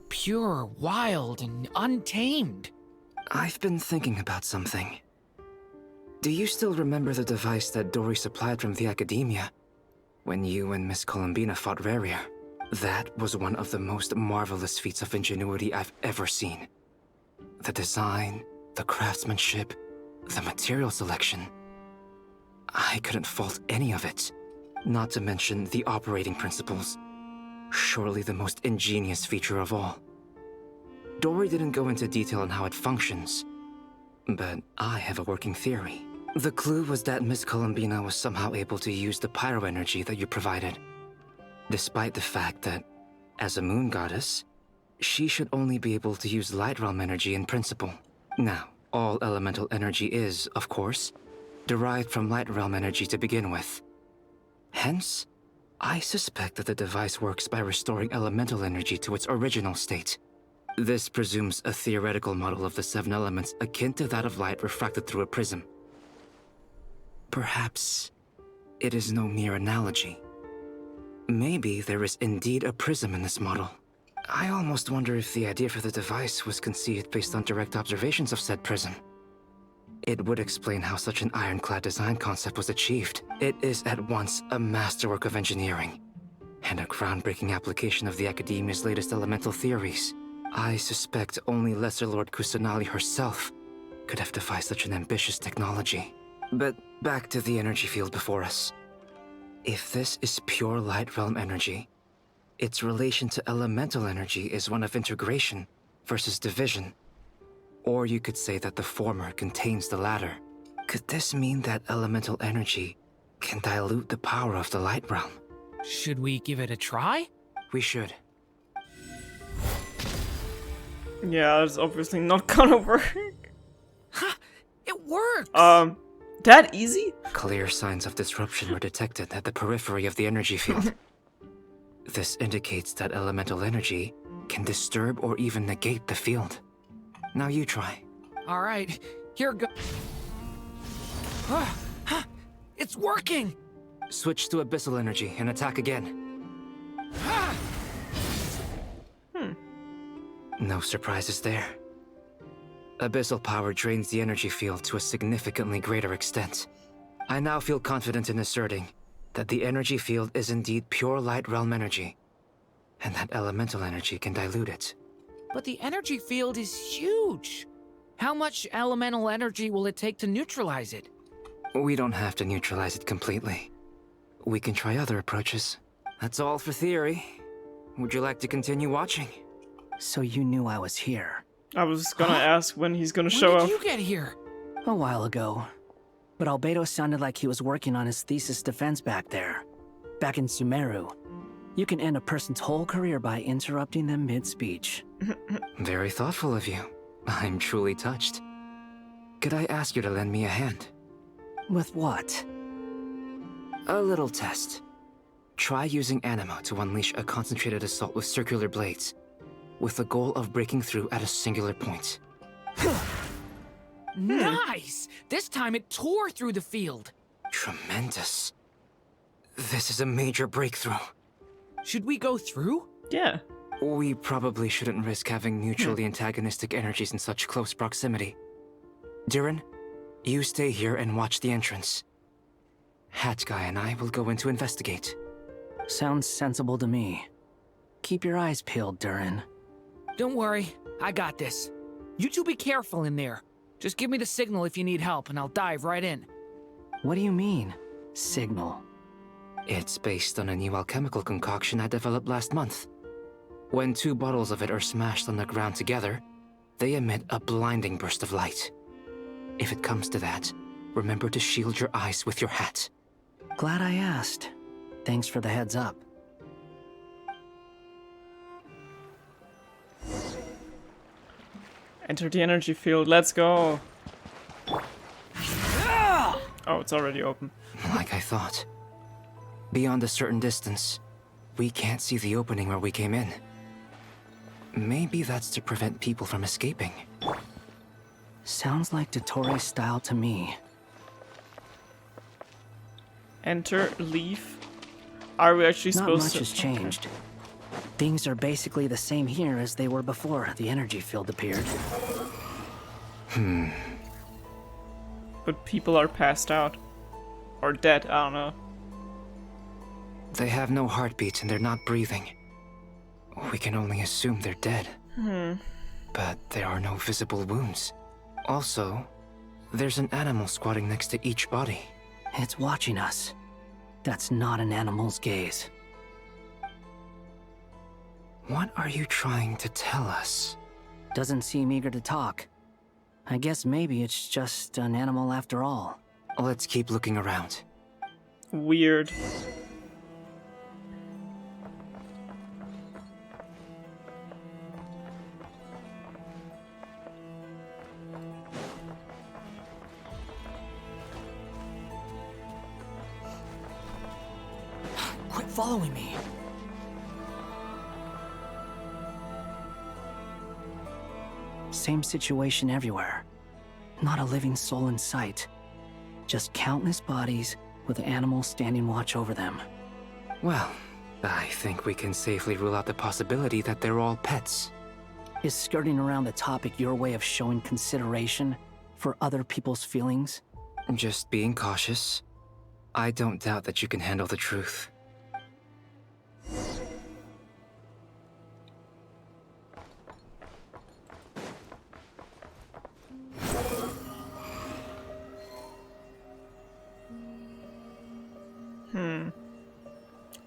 pure, wild, and untamed. I've been thinking about something. Do you still remember the device that Dory supplied from the academia when you and Miss Columbina fought Raria? That was one of the most marvelous feats of ingenuity I've ever seen. The design, the craftsmanship, the material selection. I couldn't fault any of it. Not to mention the operating principles. Surely the most ingenious feature of all. Dory didn't go into detail on how it functions, but I have a working theory. The clue was that Miss Columbina was somehow able to use the pyro energy that you provided, despite the fact that, as a moon goddess, she should only be able to use light realm energy in principle. Now, all elemental energy is, of course, derived from light realm energy to begin with. Hence, I suspect that the device works by restoring elemental energy to its original state. This presumes a theoretical model of the 7 elements akin to that of light refracted through a prism. Perhaps it is no mere analogy. Maybe there is indeed a prism in this model. I almost wonder if the idea for the device was conceived based on direct observations of said prism. It would explain how such an ironclad design concept was achieved. It is at once a masterwork of engineering and a groundbreaking application of the Academia's latest elemental theories. I suspect only Lesser Lord Kusanali herself could have devised such an ambitious technology. But back to the energy field before us. If this is pure light realm energy, its relation to elemental energy is one of integration versus division. Or you could say that the former contains the latter. Could this mean that elemental energy can dilute the power of the light realm? Should we give it a try? We should. Yeah, it's obviously not gonna work. It works! That easy? Clear signs of disruption were detected at the periphery of the energy field. This indicates that elemental energy can disturb or even negate the field. Now you try. All right, here goes. It's working! Switch to abyssal energy and attack again. No surprises there. Abyssal power drains the energy field to a significantly greater extent. I now feel confident in asserting that the energy field is indeed pure light realm energy, and that elemental energy can dilute it. But the energy field is huge. How much elemental energy will it take to neutralize it? We don't have to neutralize it completely. We can try other approaches. That's all for theory. Would you like to continue watching? So you knew I was here. I was gonna ask when he's gonna show up. When did you get here? A while ago. But Albedo sounded like he was working on his thesis defense back there. Back in Sumeru. You can end a person's whole career by interrupting them mid-speech. Very thoughtful of you. I'm truly touched. Could I ask you to lend me a hand? With what? A little test. Try using Anima to unleash a concentrated assault with circular blades, with the goal of breaking through at a singular point. Nice! This time it tore through the field. Tremendous. This is a major breakthrough. Should we go through? Yeah. We probably shouldn't risk having mutually antagonistic energies in such close proximity. Durin, you stay here and watch the entrance. Hat Guy and I will go in to investigate. Sounds sensible to me. Keep your eyes peeled, Durin. Don't worry, I got this. You two be careful in there. Just give me the signal if you need help, and I'll dive right in. What do you mean, signal? It's based on a new alchemical concoction I developed last month. When 2 bottles of it are smashed on the ground together, they emit a blinding burst of light. If it comes to that, remember to shield your eyes with your hat. Glad I asked. Thanks for the heads up. Enter the energy field, let's go. Oh, it's already open. Like I thought. Beyond a certain distance, we can't see the opening where we came in. Maybe that's to prevent people from escaping. Sounds like Dottore style to me. Enter, leave. Are we actually Not supposed much to? has changed. Things are basically the same here as they were before the energy field appeared. But people are passed out. Or dead, I don't know. They have no heartbeats and they're not breathing. We can only assume they're dead. But there are no visible wounds. Also, there's an animal squatting next to each body. It's watching us. That's not an animal's gaze. What are you trying to tell us? Doesn't seem eager to talk. I guess maybe it's just an animal after all. Let's keep looking around. Weird. Quit following me. Same situation everywhere. Not a living soul in sight. Just countless bodies with animals standing watch over them. Well, I think we can safely rule out the possibility that they're all pets. Is skirting around the topic your way of showing consideration for other people's feelings? Just being cautious. I don't doubt that you can handle the truth.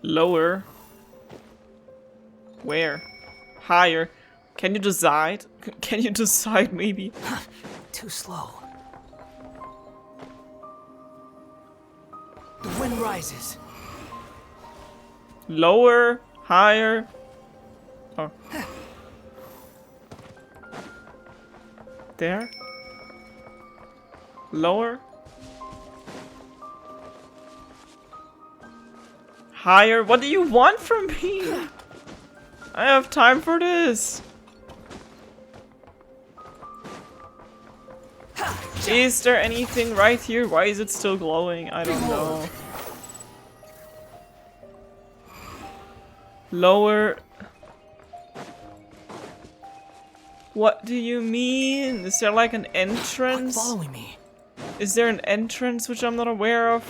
Lower. Where? Higher. Can you decide? Can you decide maybe? Too slow. The wind rises. Lower. Higher. Oh. There. Lower. Higher? What do you want from me? I have time for this. Is there anything right here? Why is it still glowing? I don't know. Lower. What do you mean? Is there like an entrance? Quit following me. Is there an entrance which I'm not aware of?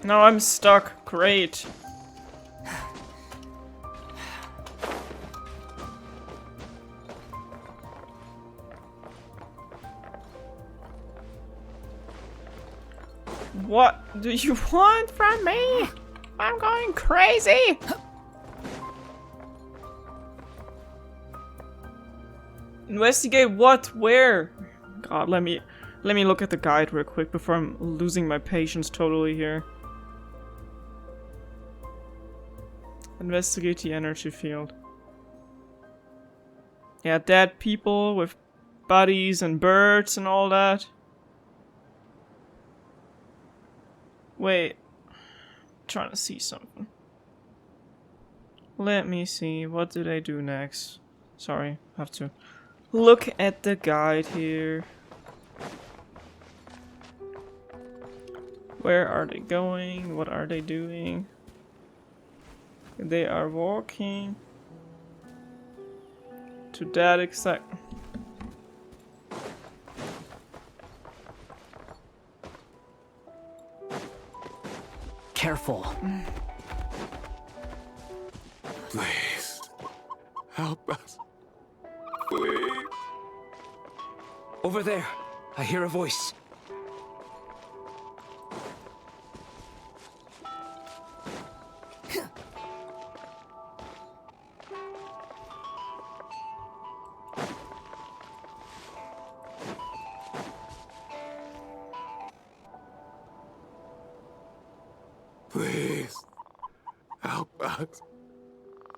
No, I'm stuck. Great. What do you want from me? I'm going crazy. Investigate what? Where? God, let me look at the guide real quick before I'm losing my patience totally here. Investigate the energy field. Yeah, dead people with bodies and birds and all that. Wait. I'm trying to see something. Let me see. What do they do next? Sorry, I have to look at the guide here. Where are they going? What are they doing? They are walking to that exact. Careful. Please. Help us. Please. Over there. I hear a voice. Please. Help us.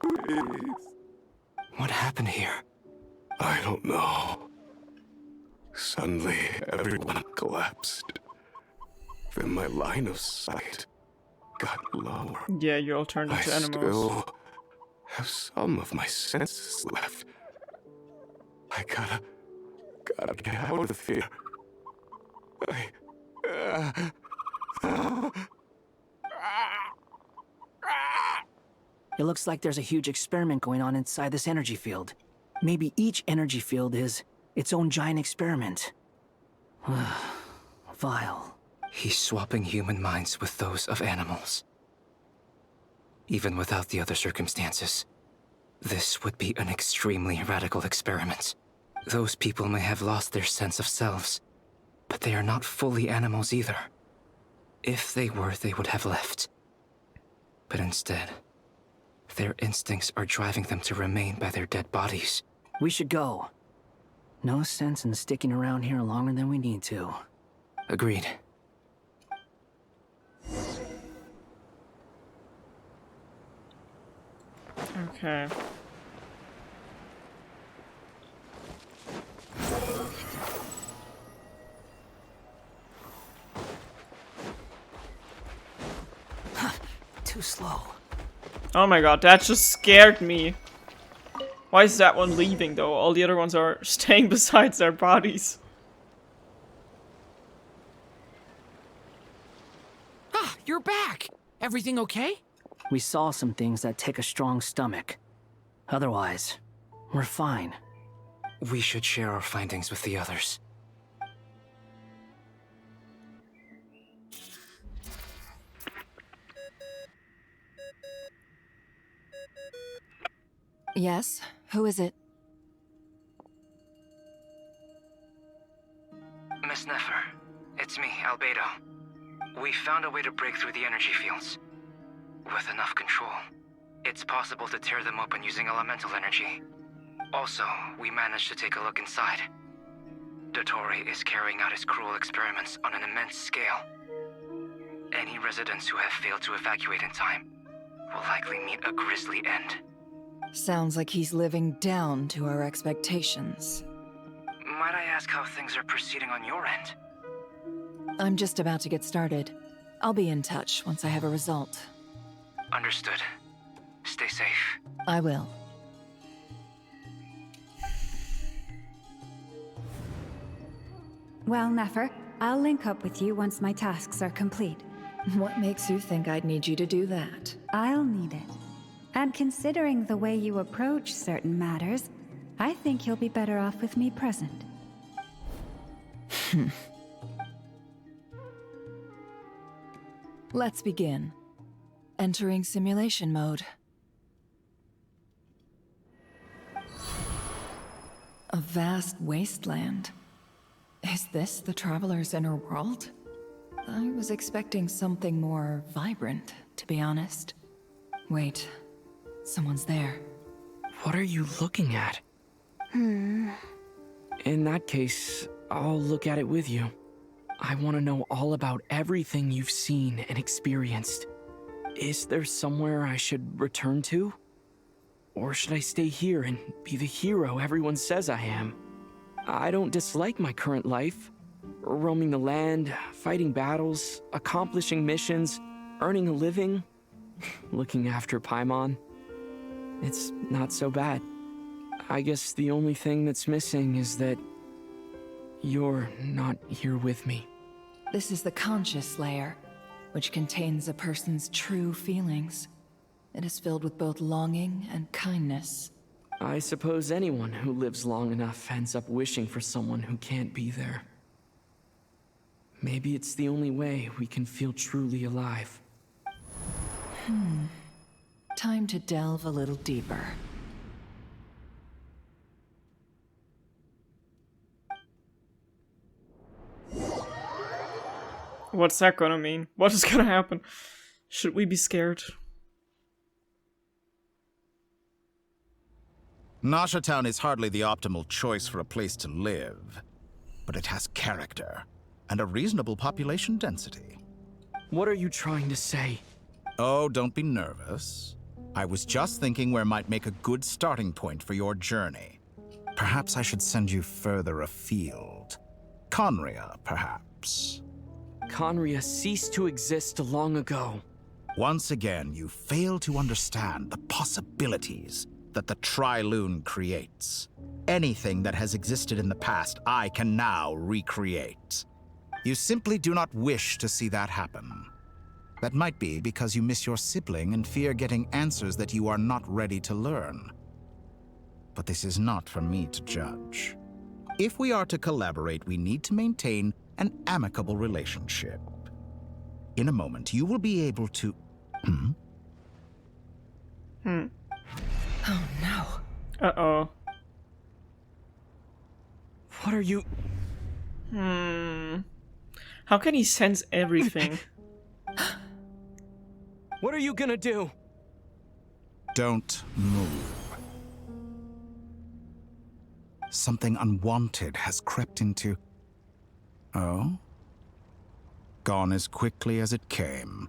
Please. What happened here? I don't know. Suddenly, everyone collapsed. Then my line of sight got lower. Yeah, you all turned into animals. I still have some of my senses left. I gotta get out of here. It looks like there's a huge experiment going on inside this energy field. Maybe each energy field is its own giant experiment. Vile. He's swapping human minds with those of animals. Even without the other circumstances, this would be an extremely radical experiment. Those people may have lost their sense of selves, but they are not fully animals either. If they were, they would have left. But instead, their instincts are driving them to remain by their dead bodies. We should go. No sense in sticking around here longer than we need to. Agreed. Okay. Too slow. Oh my god, that just scared me. Why is that one leaving though? All the other ones are staying beside their bodies. Ah, you're back! Everything okay? We saw some things that take a strong stomach. Otherwise, we're fine. We should share our findings with the others. Yes? Who is it? Miss Nefer, it's me, Albedo. We found a way to break through the energy fields. With enough control, it's possible to tear them open using elemental energy. Also, we managed to take a look inside. Dottore is carrying out his cruel experiments on an immense scale. Any residents who have failed to evacuate in time will likely meet a grisly end. Sounds like he's living down to our expectations. Might I ask how things are proceeding on your end? I'm just about to get started. I'll be in touch once I have a result. Understood. Stay safe. I will. Well, Nefer, I'll link up with you once my tasks are complete. What makes you think I'd need you to do that? I'll need it. And considering the way you approach certain matters, I think you'll be better off with me present. Let's begin. Entering simulation mode. A vast wasteland. Is this the Traveler's inner world? I was expecting something more vibrant, to be honest. Wait, someone's there. What are you looking at? In that case, I'll look at it with you. I want to know all about everything you've seen and experienced. Is there somewhere I should return to? Or should I stay here and be the hero everyone says I am? I don't dislike my current life. Roaming the land, fighting battles, accomplishing missions, earning a living, looking after Paimon. It's not so bad. I guess the only thing that's missing is that you're not here with me. This is the conscious layer, which contains a person's true feelings. It is filled with both longing and kindness. I suppose anyone who lives long enough ends up wishing for someone who can't be there. Maybe it's the only way we can feel truly alive. Time to delve a little deeper. What's that gonna mean? What is gonna happen? Should we be scared? Nasha Town is hardly the optimal choice for a place to live, but it has character and a reasonable population density. What are you trying to say? Oh, don't be nervous. I was just thinking where might make a good starting point for your journey. Perhaps I should send you further afield. Conria, perhaps. Conria ceased to exist long ago. Once again, you fail to understand the possibilities that the Tri-Lune creates. Anything that has existed in the past, I can now recreate. You simply do not wish to see that happen. That might be because you miss your sibling and fear getting answers that you are not ready to learn. But this is not for me to judge. If we are to collaborate, we need to maintain an amicable relationship. In a moment, you will be able to... Oh no. Uh-oh. What are you... How can he sense everything? What are you gonna do? Don't move. Something unwanted has crept into... Oh? Gone as quickly as it came.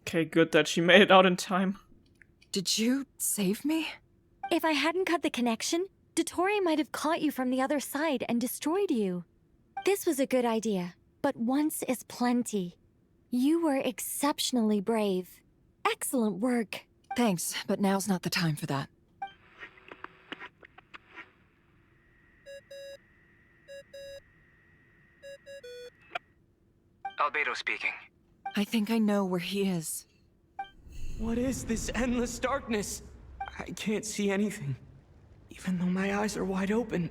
Okay, good that she made it out in time. Did you save me? If I hadn't cut the connection, Dottore might have caught you from the other side and destroyed you. This was a good idea, but once is plenty. You were exceptionally brave. Excellent work. Thanks, but now's not the time for that. Albedo speaking. I think I know where he is. What is this endless darkness? I can't see anything, even though my eyes are wide open.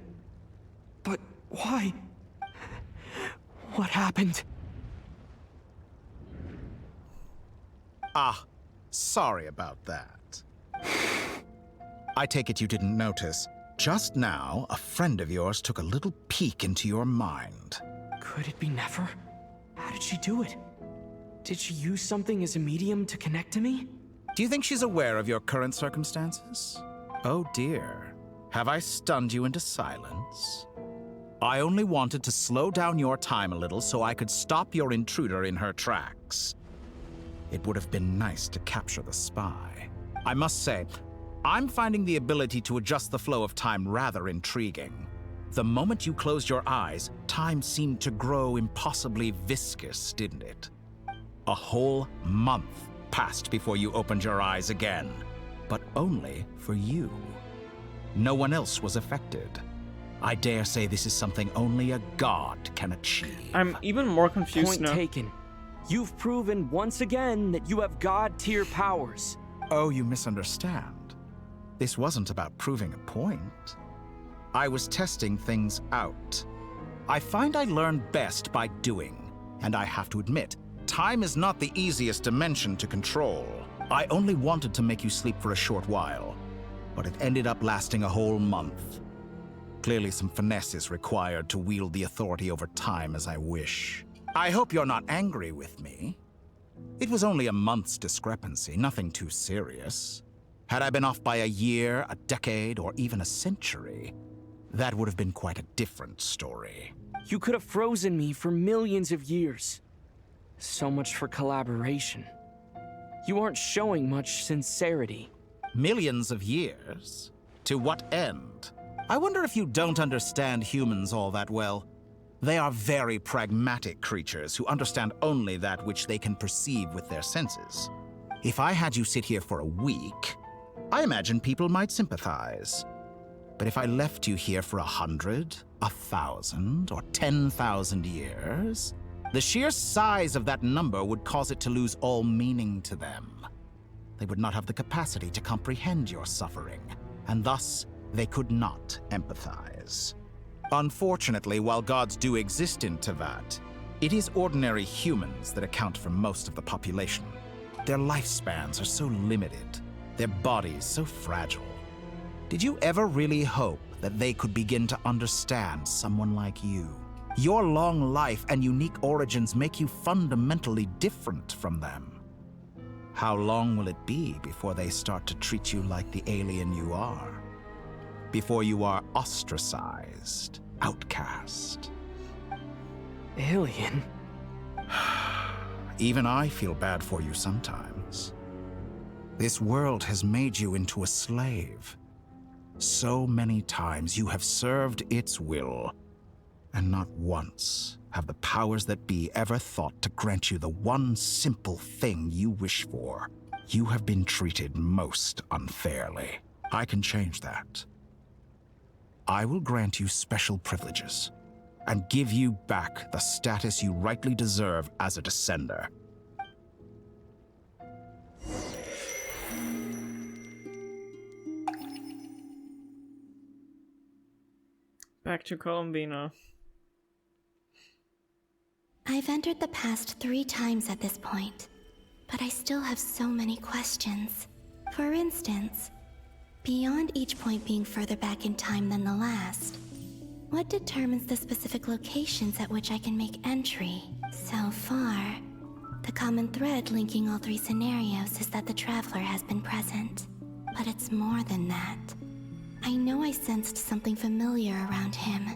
But why? What happened? Ah, sorry about that. I take it you didn't notice. Just now, a friend of yours took a little peek into your mind. Could it be Nefer? How did she do it? Did she use something as a medium to connect to me? Do you think she's aware of your current circumstances? Oh dear. Have I stunned you into silence? I only wanted to slow down your time a little so I could stop your intruder in her tracks. It would have been nice to capture the spy. I must say, I'm finding the ability to adjust the flow of time rather intriguing. The moment you closed your eyes, time seemed to grow impossibly viscous, didn't it? A whole month passed before you opened your eyes again, but only for you. No one else was affected. I dare say this is something only a god can achieve. I'm even more confused Point now. taken. You've proven once again that you have god-tier powers. Oh, you misunderstand. This wasn't about proving a point. I was testing things out. I find I learn best by doing, and I have to admit, time is not the easiest dimension to control. I only wanted to make you sleep for a short while, but it ended up lasting a whole month. Clearly some finesse is required to wield the authority over time as I wish. I hope you're not angry with me. It was only a month's discrepancy, nothing too serious. Had I been off by a year, a decade, or even a century, that would have been quite a different story. You could have frozen me for millions of years. So much for collaboration. You aren't showing much sincerity. Millions of years? To what end? I wonder if you don't understand humans all that well. They are very pragmatic creatures who understand only that which they can perceive with their senses. If I had you sit here for a week, I imagine people might sympathize. But if I left you here for 100, 1,000, or 10,000 years, the sheer size of that number would cause it to lose all meaning to them. They would not have the capacity to comprehend your suffering, and thus they could not empathize. Unfortunately, while gods do exist in Tevat, it is ordinary humans that account for most of the population. Their lifespans are so limited, their bodies so fragile. Did you ever really hope that they could begin to understand someone like you? Your long life and unique origins make you fundamentally different from them. How long will it be before they start to treat you like the alien you are? Before you are ostracized, outcast? Alien? Even I feel bad for you sometimes. This world has made you into a slave. So many times you have served its will, And not once have the powers that be ever thought to grant you the one simple thing you wish for. You have been treated most unfairly. I can change that. I will grant you special privileges and give you back the status you rightly deserve as a descender. Back to Columbina. I've entered the past 3 times at this point, but I still have so many questions. For instance, beyond each point being further back in time than the last, what determines the specific locations at which I can make entry? So far, the common thread linking all 3 scenarios is that the Traveler has been present. But it's more than that. I know I sensed something familiar around him.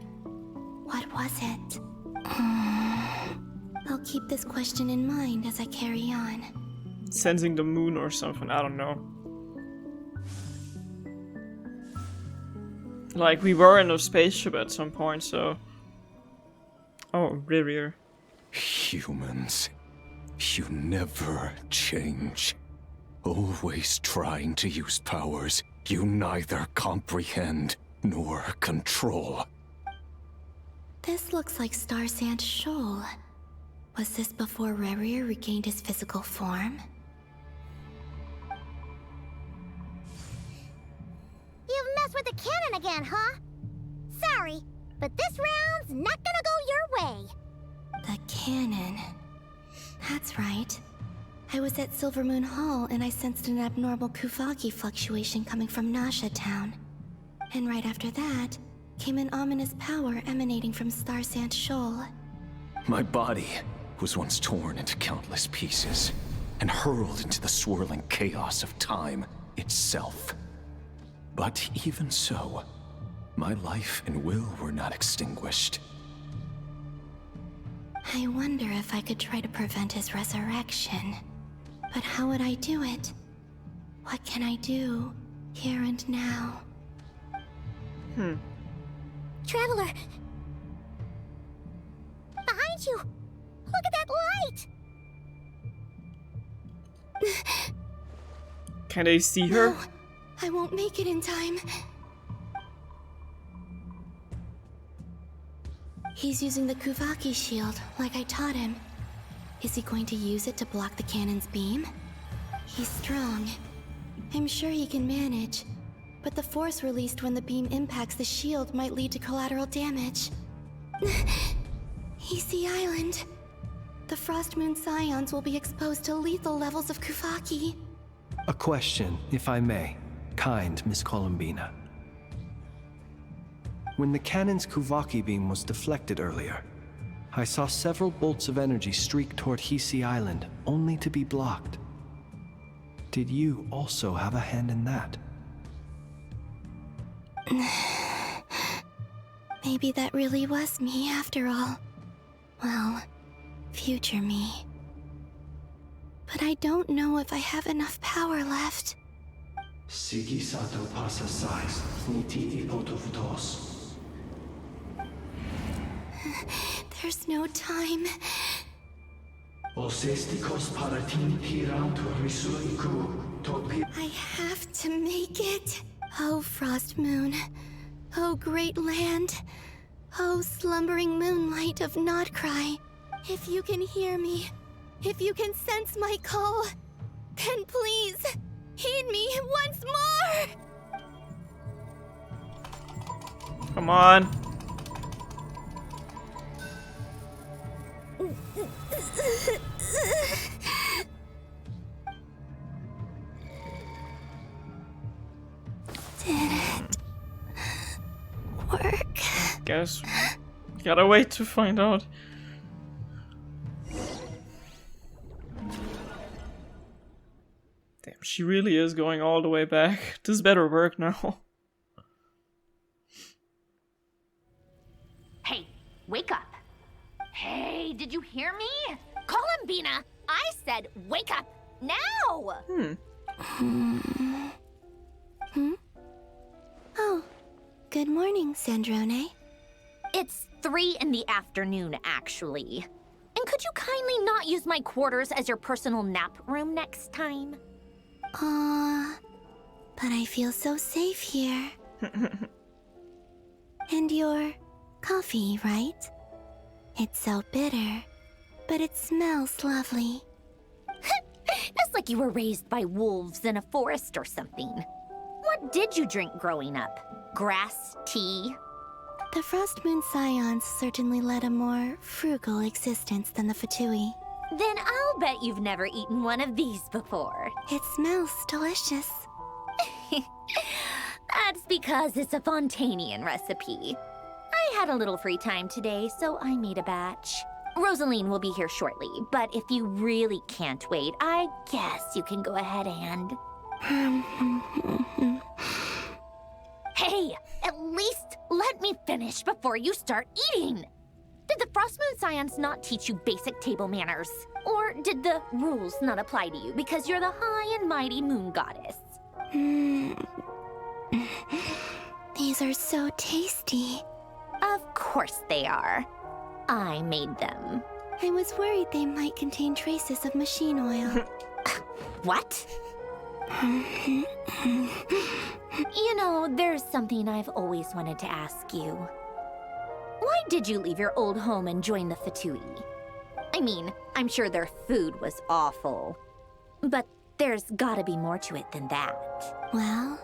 What was it? I'll keep this question in mind as I carry on. Sensing the moon or something, I don't know. Like, we were in a spaceship at some point, so... Oh, Rirrir. Humans, you never change. Always trying to use powers you neither comprehend nor control. This looks like Star Sand Shoal. Was this before Rirrir regained his physical form? You've messed with the cannon again, huh? Sorry, but this round's not gonna go your way. The cannon. That's right. I was at Silvermoon Hall and I sensed an abnormal Kuvaki fluctuation coming from Nasha Town. And right after that, came an ominous power emanating from Star Sand Shoal. My body was once torn into countless pieces and hurled into the swirling chaos of time itself. But even so, my life and will were not extinguished. I wonder if I could try to prevent his resurrection. But how would I do it? What can I do, here and now? Traveler! Behind you! Look at that light! Can they see her? No, I won't make it in time. He's using the Kuvaki shield, like I taught him. Is he going to use it to block the cannon's beam? He's strong. I'm sure he can manage. But the force released when the beam impacts the shield might lead to collateral damage. Easy Island. The Frost Moon Scions will be exposed to lethal levels of Kuvaki. A question, if I may. Kind Miss Columbina. When the cannon's Kuvaki beam was deflected earlier, I saw several bolts of energy streak toward Hisi Island, only to be blocked. Did you also have a hand in that? Maybe that really was me after all. Well, future me. But I don't know if I have enough power left. Sigi sato pasa sais, nititi potofutos. There's no time. I have to make it. Oh, Frost Moon. Oh, great land. Oh, slumbering moonlight of Nodkrai. If you can hear me, if you can sense my call, then please, heed me once more! Come on. Did it work? Guess gotta wait to find out. Damn, she really is going all the way back. This better work now. Hey, wake up. Hey, did you hear me? Columbina, I said wake up now! Oh, good morning, Sandrone. It's 3 in the afternoon, actually. And could you kindly not use my quarters as your personal nap room next time? But I feel so safe here. And your coffee, right? It's so bitter, but it smells lovely. That's like you were raised by wolves in a forest or something. What did you drink growing up? Grass, tea? The Frost Moon Scions certainly led a more frugal existence than the Fatui. Then I'll bet you've never eaten one of these before. It smells delicious. That's because it's a Fontanian recipe. I had a little free time today, so I made a batch. Rosaline will be here shortly, but if you really can't wait, I guess you can go ahead and... Hey, at least let me finish before you start eating! Did the Frost Moon Scions not teach you basic table manners? Or did the rules not apply to you because you're the high and mighty moon goddess? These are so tasty. Of course they are. I made them. I was worried they might contain traces of machine oil. What? You know, there's something I've always wanted to ask you. Why did you leave your old home and join the Fatui? I mean, I'm sure their food was awful. But there's gotta be more to it than that. Well,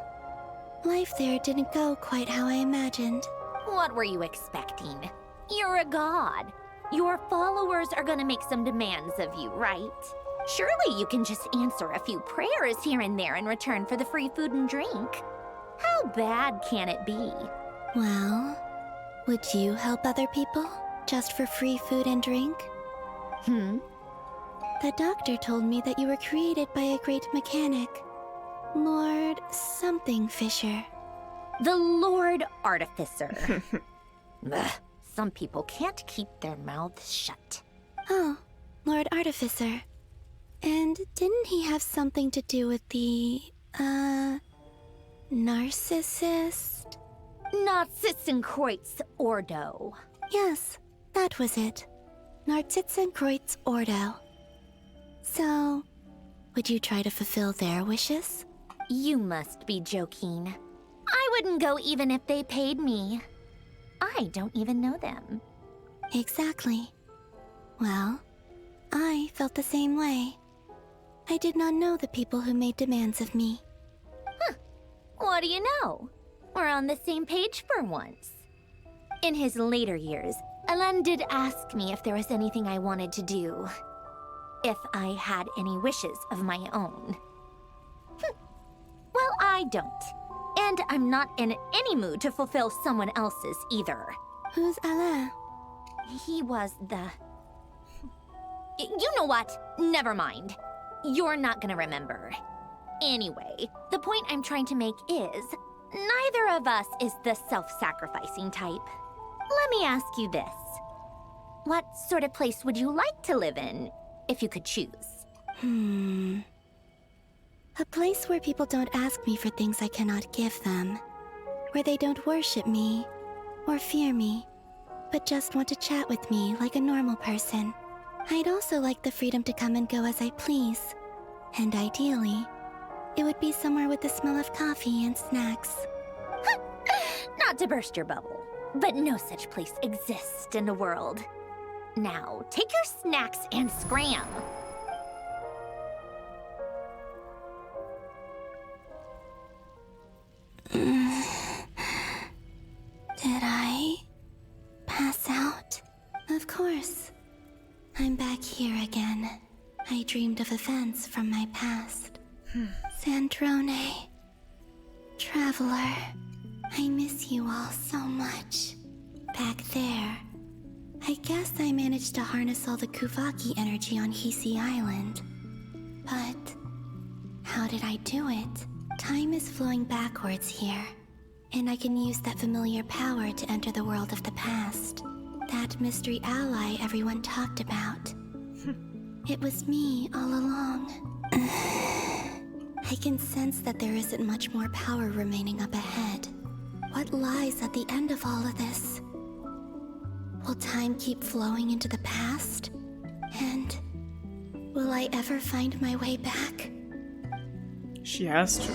life there didn't go quite how I imagined. What were you expecting? You're a god. Your followers are gonna make some demands of you, right? Surely you can just answer a few prayers here and there in return for the free food and drink. How bad can it be? Well, would you help other people just for free food and drink? The doctor told me that you were created by a great mechanic, Lord something Fisher. The Lord Artificer. Ugh, some people can't keep their mouths shut. Oh, Lord Artificer. And didn't he have something to do with the, narcissist? Narcissenkreuz Ordo. Yes, that was it. Narcissenkreuz Ordo. So, would you try to fulfill their wishes? You must be joking. I wouldn't go even if they paid me. I don't even know them. Exactly. Well, I felt the same way. I did not know the people who made demands of me. Huh. What do you know? We're on the same page for once. In his later years, Alan did ask me if there was anything I wanted to do. If I had any wishes of my own. Well, I don't. And I'm not in any mood to fulfill someone else's either. Who's Alain? He was the... You know what? Never mind. You're not gonna remember. Anyway, the point I'm trying to make is, neither of us is the self-sacrificing type. Let me ask you this. What sort of place would you like to live in, if you could choose? A place where people don't ask me for things I cannot give them. Where they don't worship me, or fear me, but just want to chat with me like a normal person. I'd also like the freedom to come and go as I please. And ideally, it would be somewhere with the smell of coffee and snacks. Not to burst your bubble, but no such place exists in the world. Now, take your snacks and scram. Did I pass out? Of course. I'm back here again. I dreamed of events from my past. Sandrone. Traveler. I miss you all so much. Back there. I guess I managed to harness all the Kuvaki energy on Hisi Island. But how did I do it? Time is flowing backwards here, and I can use that familiar power to enter the world of the past. That mystery ally everyone talked about. It was me all along. I can sense that there isn't much more power remaining up ahead. What lies at the end of all of this? Will time keep flowing into the past? And will I ever find my way back? She has to.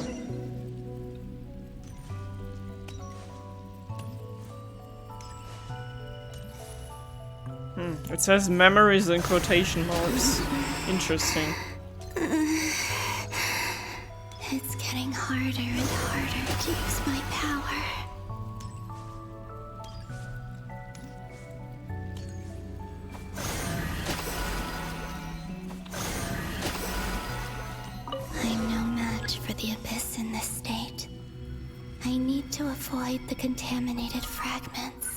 It says memories in quotation marks. Interesting. It's getting harder and harder to use my power. I'm no match for the Abyss in this state. I need to avoid the contaminated fragments.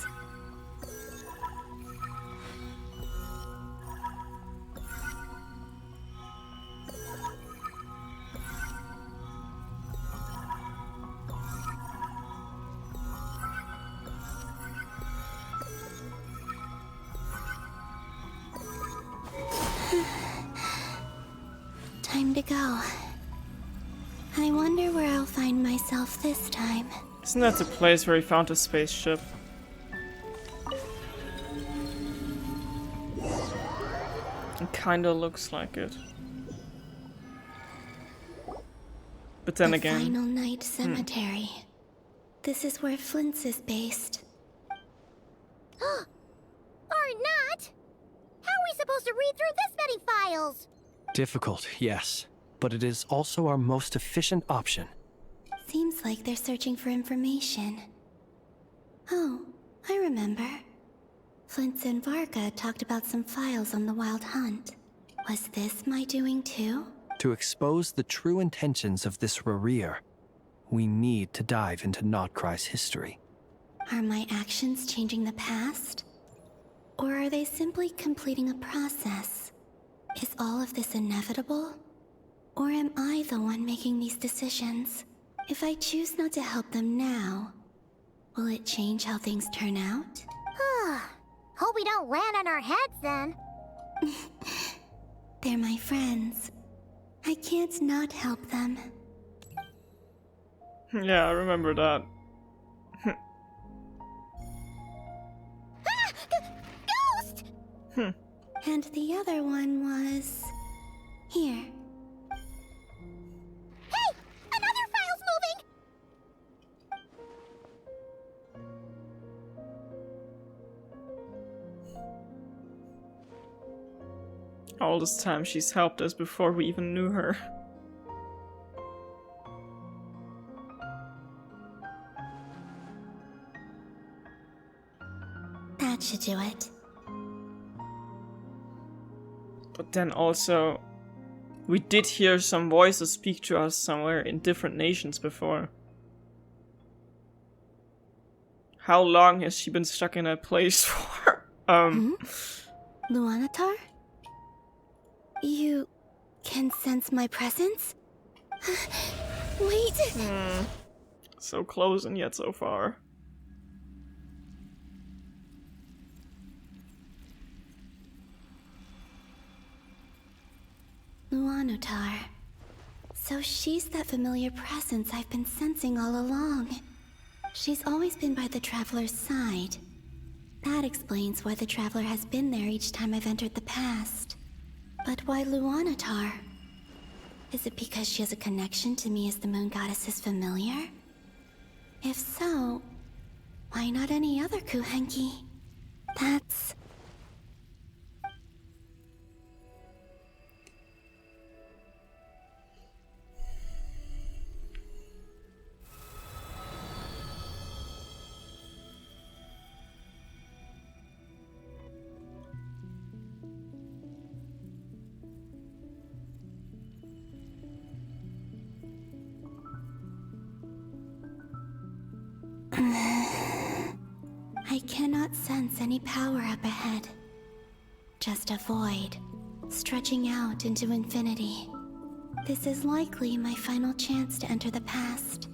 Time to go. I wonder where I'll find myself this time. Isn't that the place where he found a spaceship? It kinda looks like it. But then again... Final Night Cemetery. This is where Flint's is based. Or not! How are we supposed to read through this many files? Difficult, yes. But it is also our most efficient option. Seems like they're searching for information. Oh, I remember. Flint's and Varga talked about some files on the Wild Hunt. Was this my doing too? To expose the true intentions of this Rarir, we need to dive into Nodkrai's history. Are my actions changing the past? Or are they simply completing a process? Is all of this inevitable? Or am I the one making these decisions? If I choose not to help them now, will it change how things turn out? Hope we don't land on our heads then. They're my friends. I can't not help them. Yeah, I remember that. Ghost! And the other one was... here. Hey! Another file's moving! All this time she's helped us before we even knew her. That should do it. But then also, we did hear some voices speak to us somewhere in different nations before. How long has she been stuck in that place for? Luanatar? You can sense my presence? Wait! So close and yet so far. Luanatar. So she's that familiar presence I've been sensing all along. She's always been by the Traveler's side. That explains why the Traveler has been there each time I've entered the past. But why Luanatar? Is it because she has a connection to me as the Moon Goddess's familiar? If so, why not any other Kuhenki? That's... I cannot sense any power up ahead. Just a void, stretching out into infinity. This is likely my final chance to enter the past.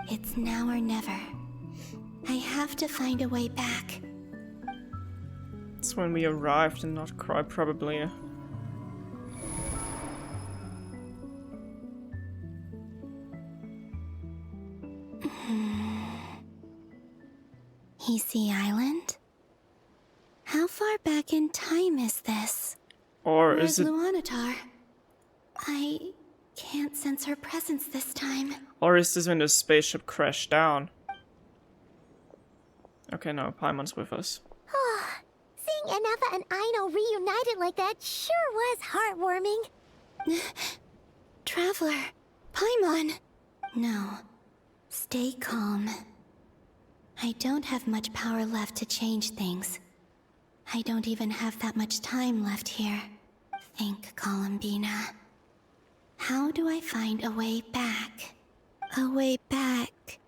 It's now or never. I have to find a way back. It's when we arrived in Nodkrai, probably. Hisi Island? back in time is this? Or Where's is it... Luanatar? I can't sense her presence this time. Or is this when the spaceship crashed down? Okay, no, Paimon's with us. Seeing Anafa and Aino reunited like that sure was heartwarming. Traveler, Paimon. No, stay calm. I don't have much power left to change things. I don't even have that much time left here. Think, Columbina. How do I find a way back? A way back...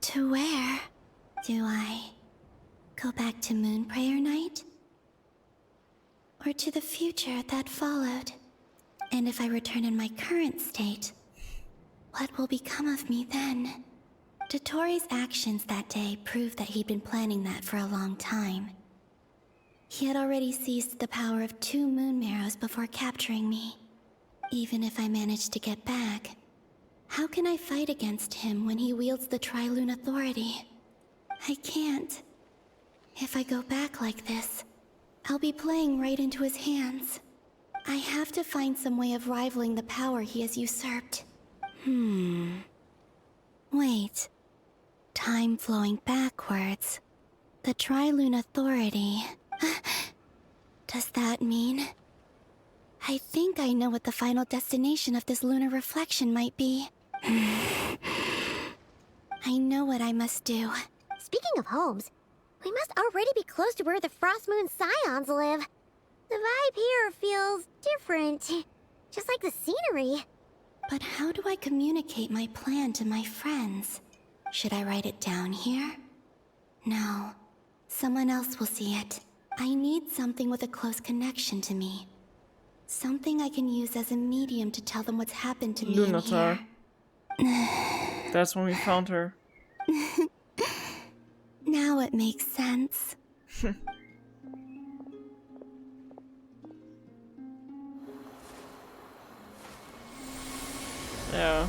to where? Do I go back to Moon Prayer Night? Or to the future that followed? And if I return in my current state, what will become of me then? Dotori's actions that day proved that he'd been planning that for a long time. He had already seized the power of 2 moon marrows before capturing me. Even if I managed to get back, how can I fight against him when he wields the Tri-Lune Authority? I can't. If I go back like this, I'll be playing right into his hands. I have to find some way of rivaling the power he has usurped. Wait. Time flowing backwards. The Tri-Lune Authority. Does that mean... I think I know what the final destination of this lunar reflection might be. I know what I must do. Speaking of homes, we must already be close to where the Frost Moon Scions live. The vibe here feels different, just like the scenery. But how do I communicate my plan to my friends? Should I write it down here? No. Someone else will see it. I need something with a close connection to me. Something I can use as a medium to tell them what's happened to me in Lunatar. here. That's when we found her. Now it makes sense. Yeah.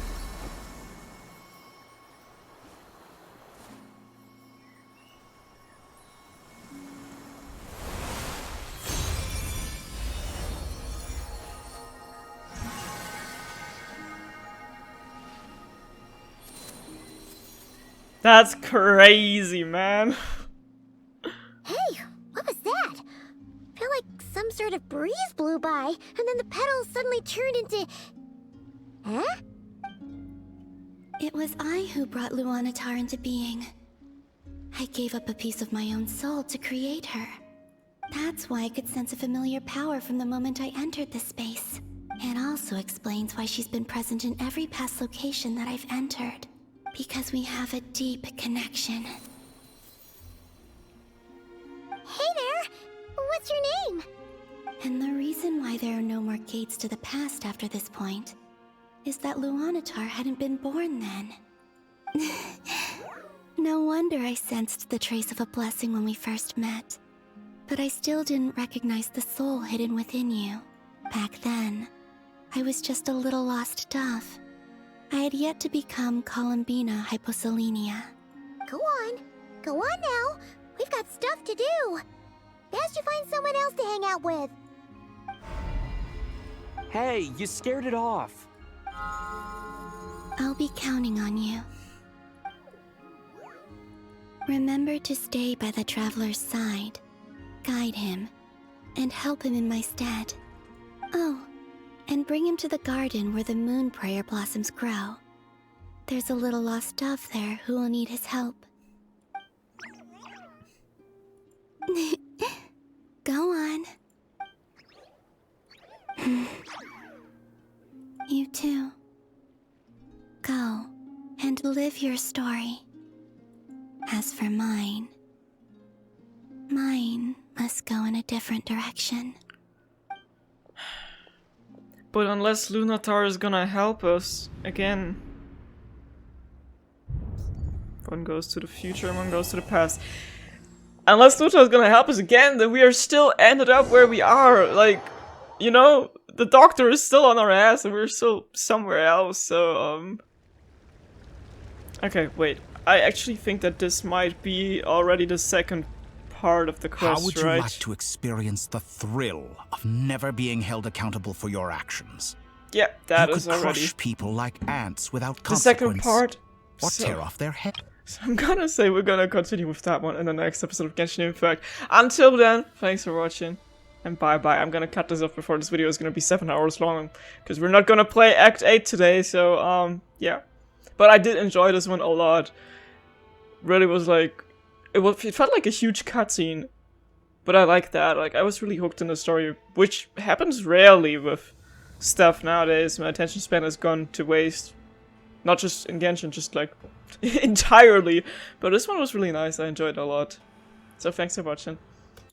That's crazy, man. Hey, what was that? I feel like some sort of breeze blew by, and then the petals suddenly turned into... Huh? It was I who brought Luanatar into being. I gave up a piece of my own soul to create her. That's why I could sense a familiar power from the moment I entered this space. It also explains why she's been present in every past location that I've entered. Because we have a deep connection. Hey there! What's your name? And the reason why there are no more gates to the past after this point is that Luanatar hadn't been born then. No wonder I sensed the trace of a blessing when we first met. But I still didn't recognize the soul hidden within you. Back then, I was just a little lost dove. I had yet to become Columbina Hyposelenia. Go on now. We've got stuff to do. Best you find someone else to hang out with. Hey, you scared it off. I'll be counting on you. Remember to stay by the traveler's side, guide him, and help him in my stead. Oh, and bring him to the garden where the moon prayer blossoms grow. There's a little lost dove there who will need his help. Go on. You too. Go and live your story. As for mine must go in a different direction. But unless Lunatar is gonna help us again. One goes to the future and one goes to the past. Unless Lunatar is gonna help us again, then we are still ended up where we are. Like, you know, the doctor is still on our ass and we're still somewhere else, so, Okay, wait. I actually think that this might be already the second part of the quest, How would you right? like to experience the thrill of never being held accountable for your actions? Yeah, that you is could already crush people like ants without the consequence. second part. Or So- tear off their head. So I'm gonna say we're gonna continue with that one in the next episode of Genshin Impact. Until then, thanks for watching, and bye-bye. I'm gonna cut this off before this video is gonna be 7 hours long, because we're not gonna play Act 8 today, so, yeah. But I did enjoy this one a lot. Really was like, it felt like a huge cutscene, but I like that. Like, I was really hooked in the story, which happens rarely with stuff nowadays. My attention span has gone to waste. Not just in Genshin, just like entirely. But this one was really nice. I enjoyed it a lot. So thanks for watching.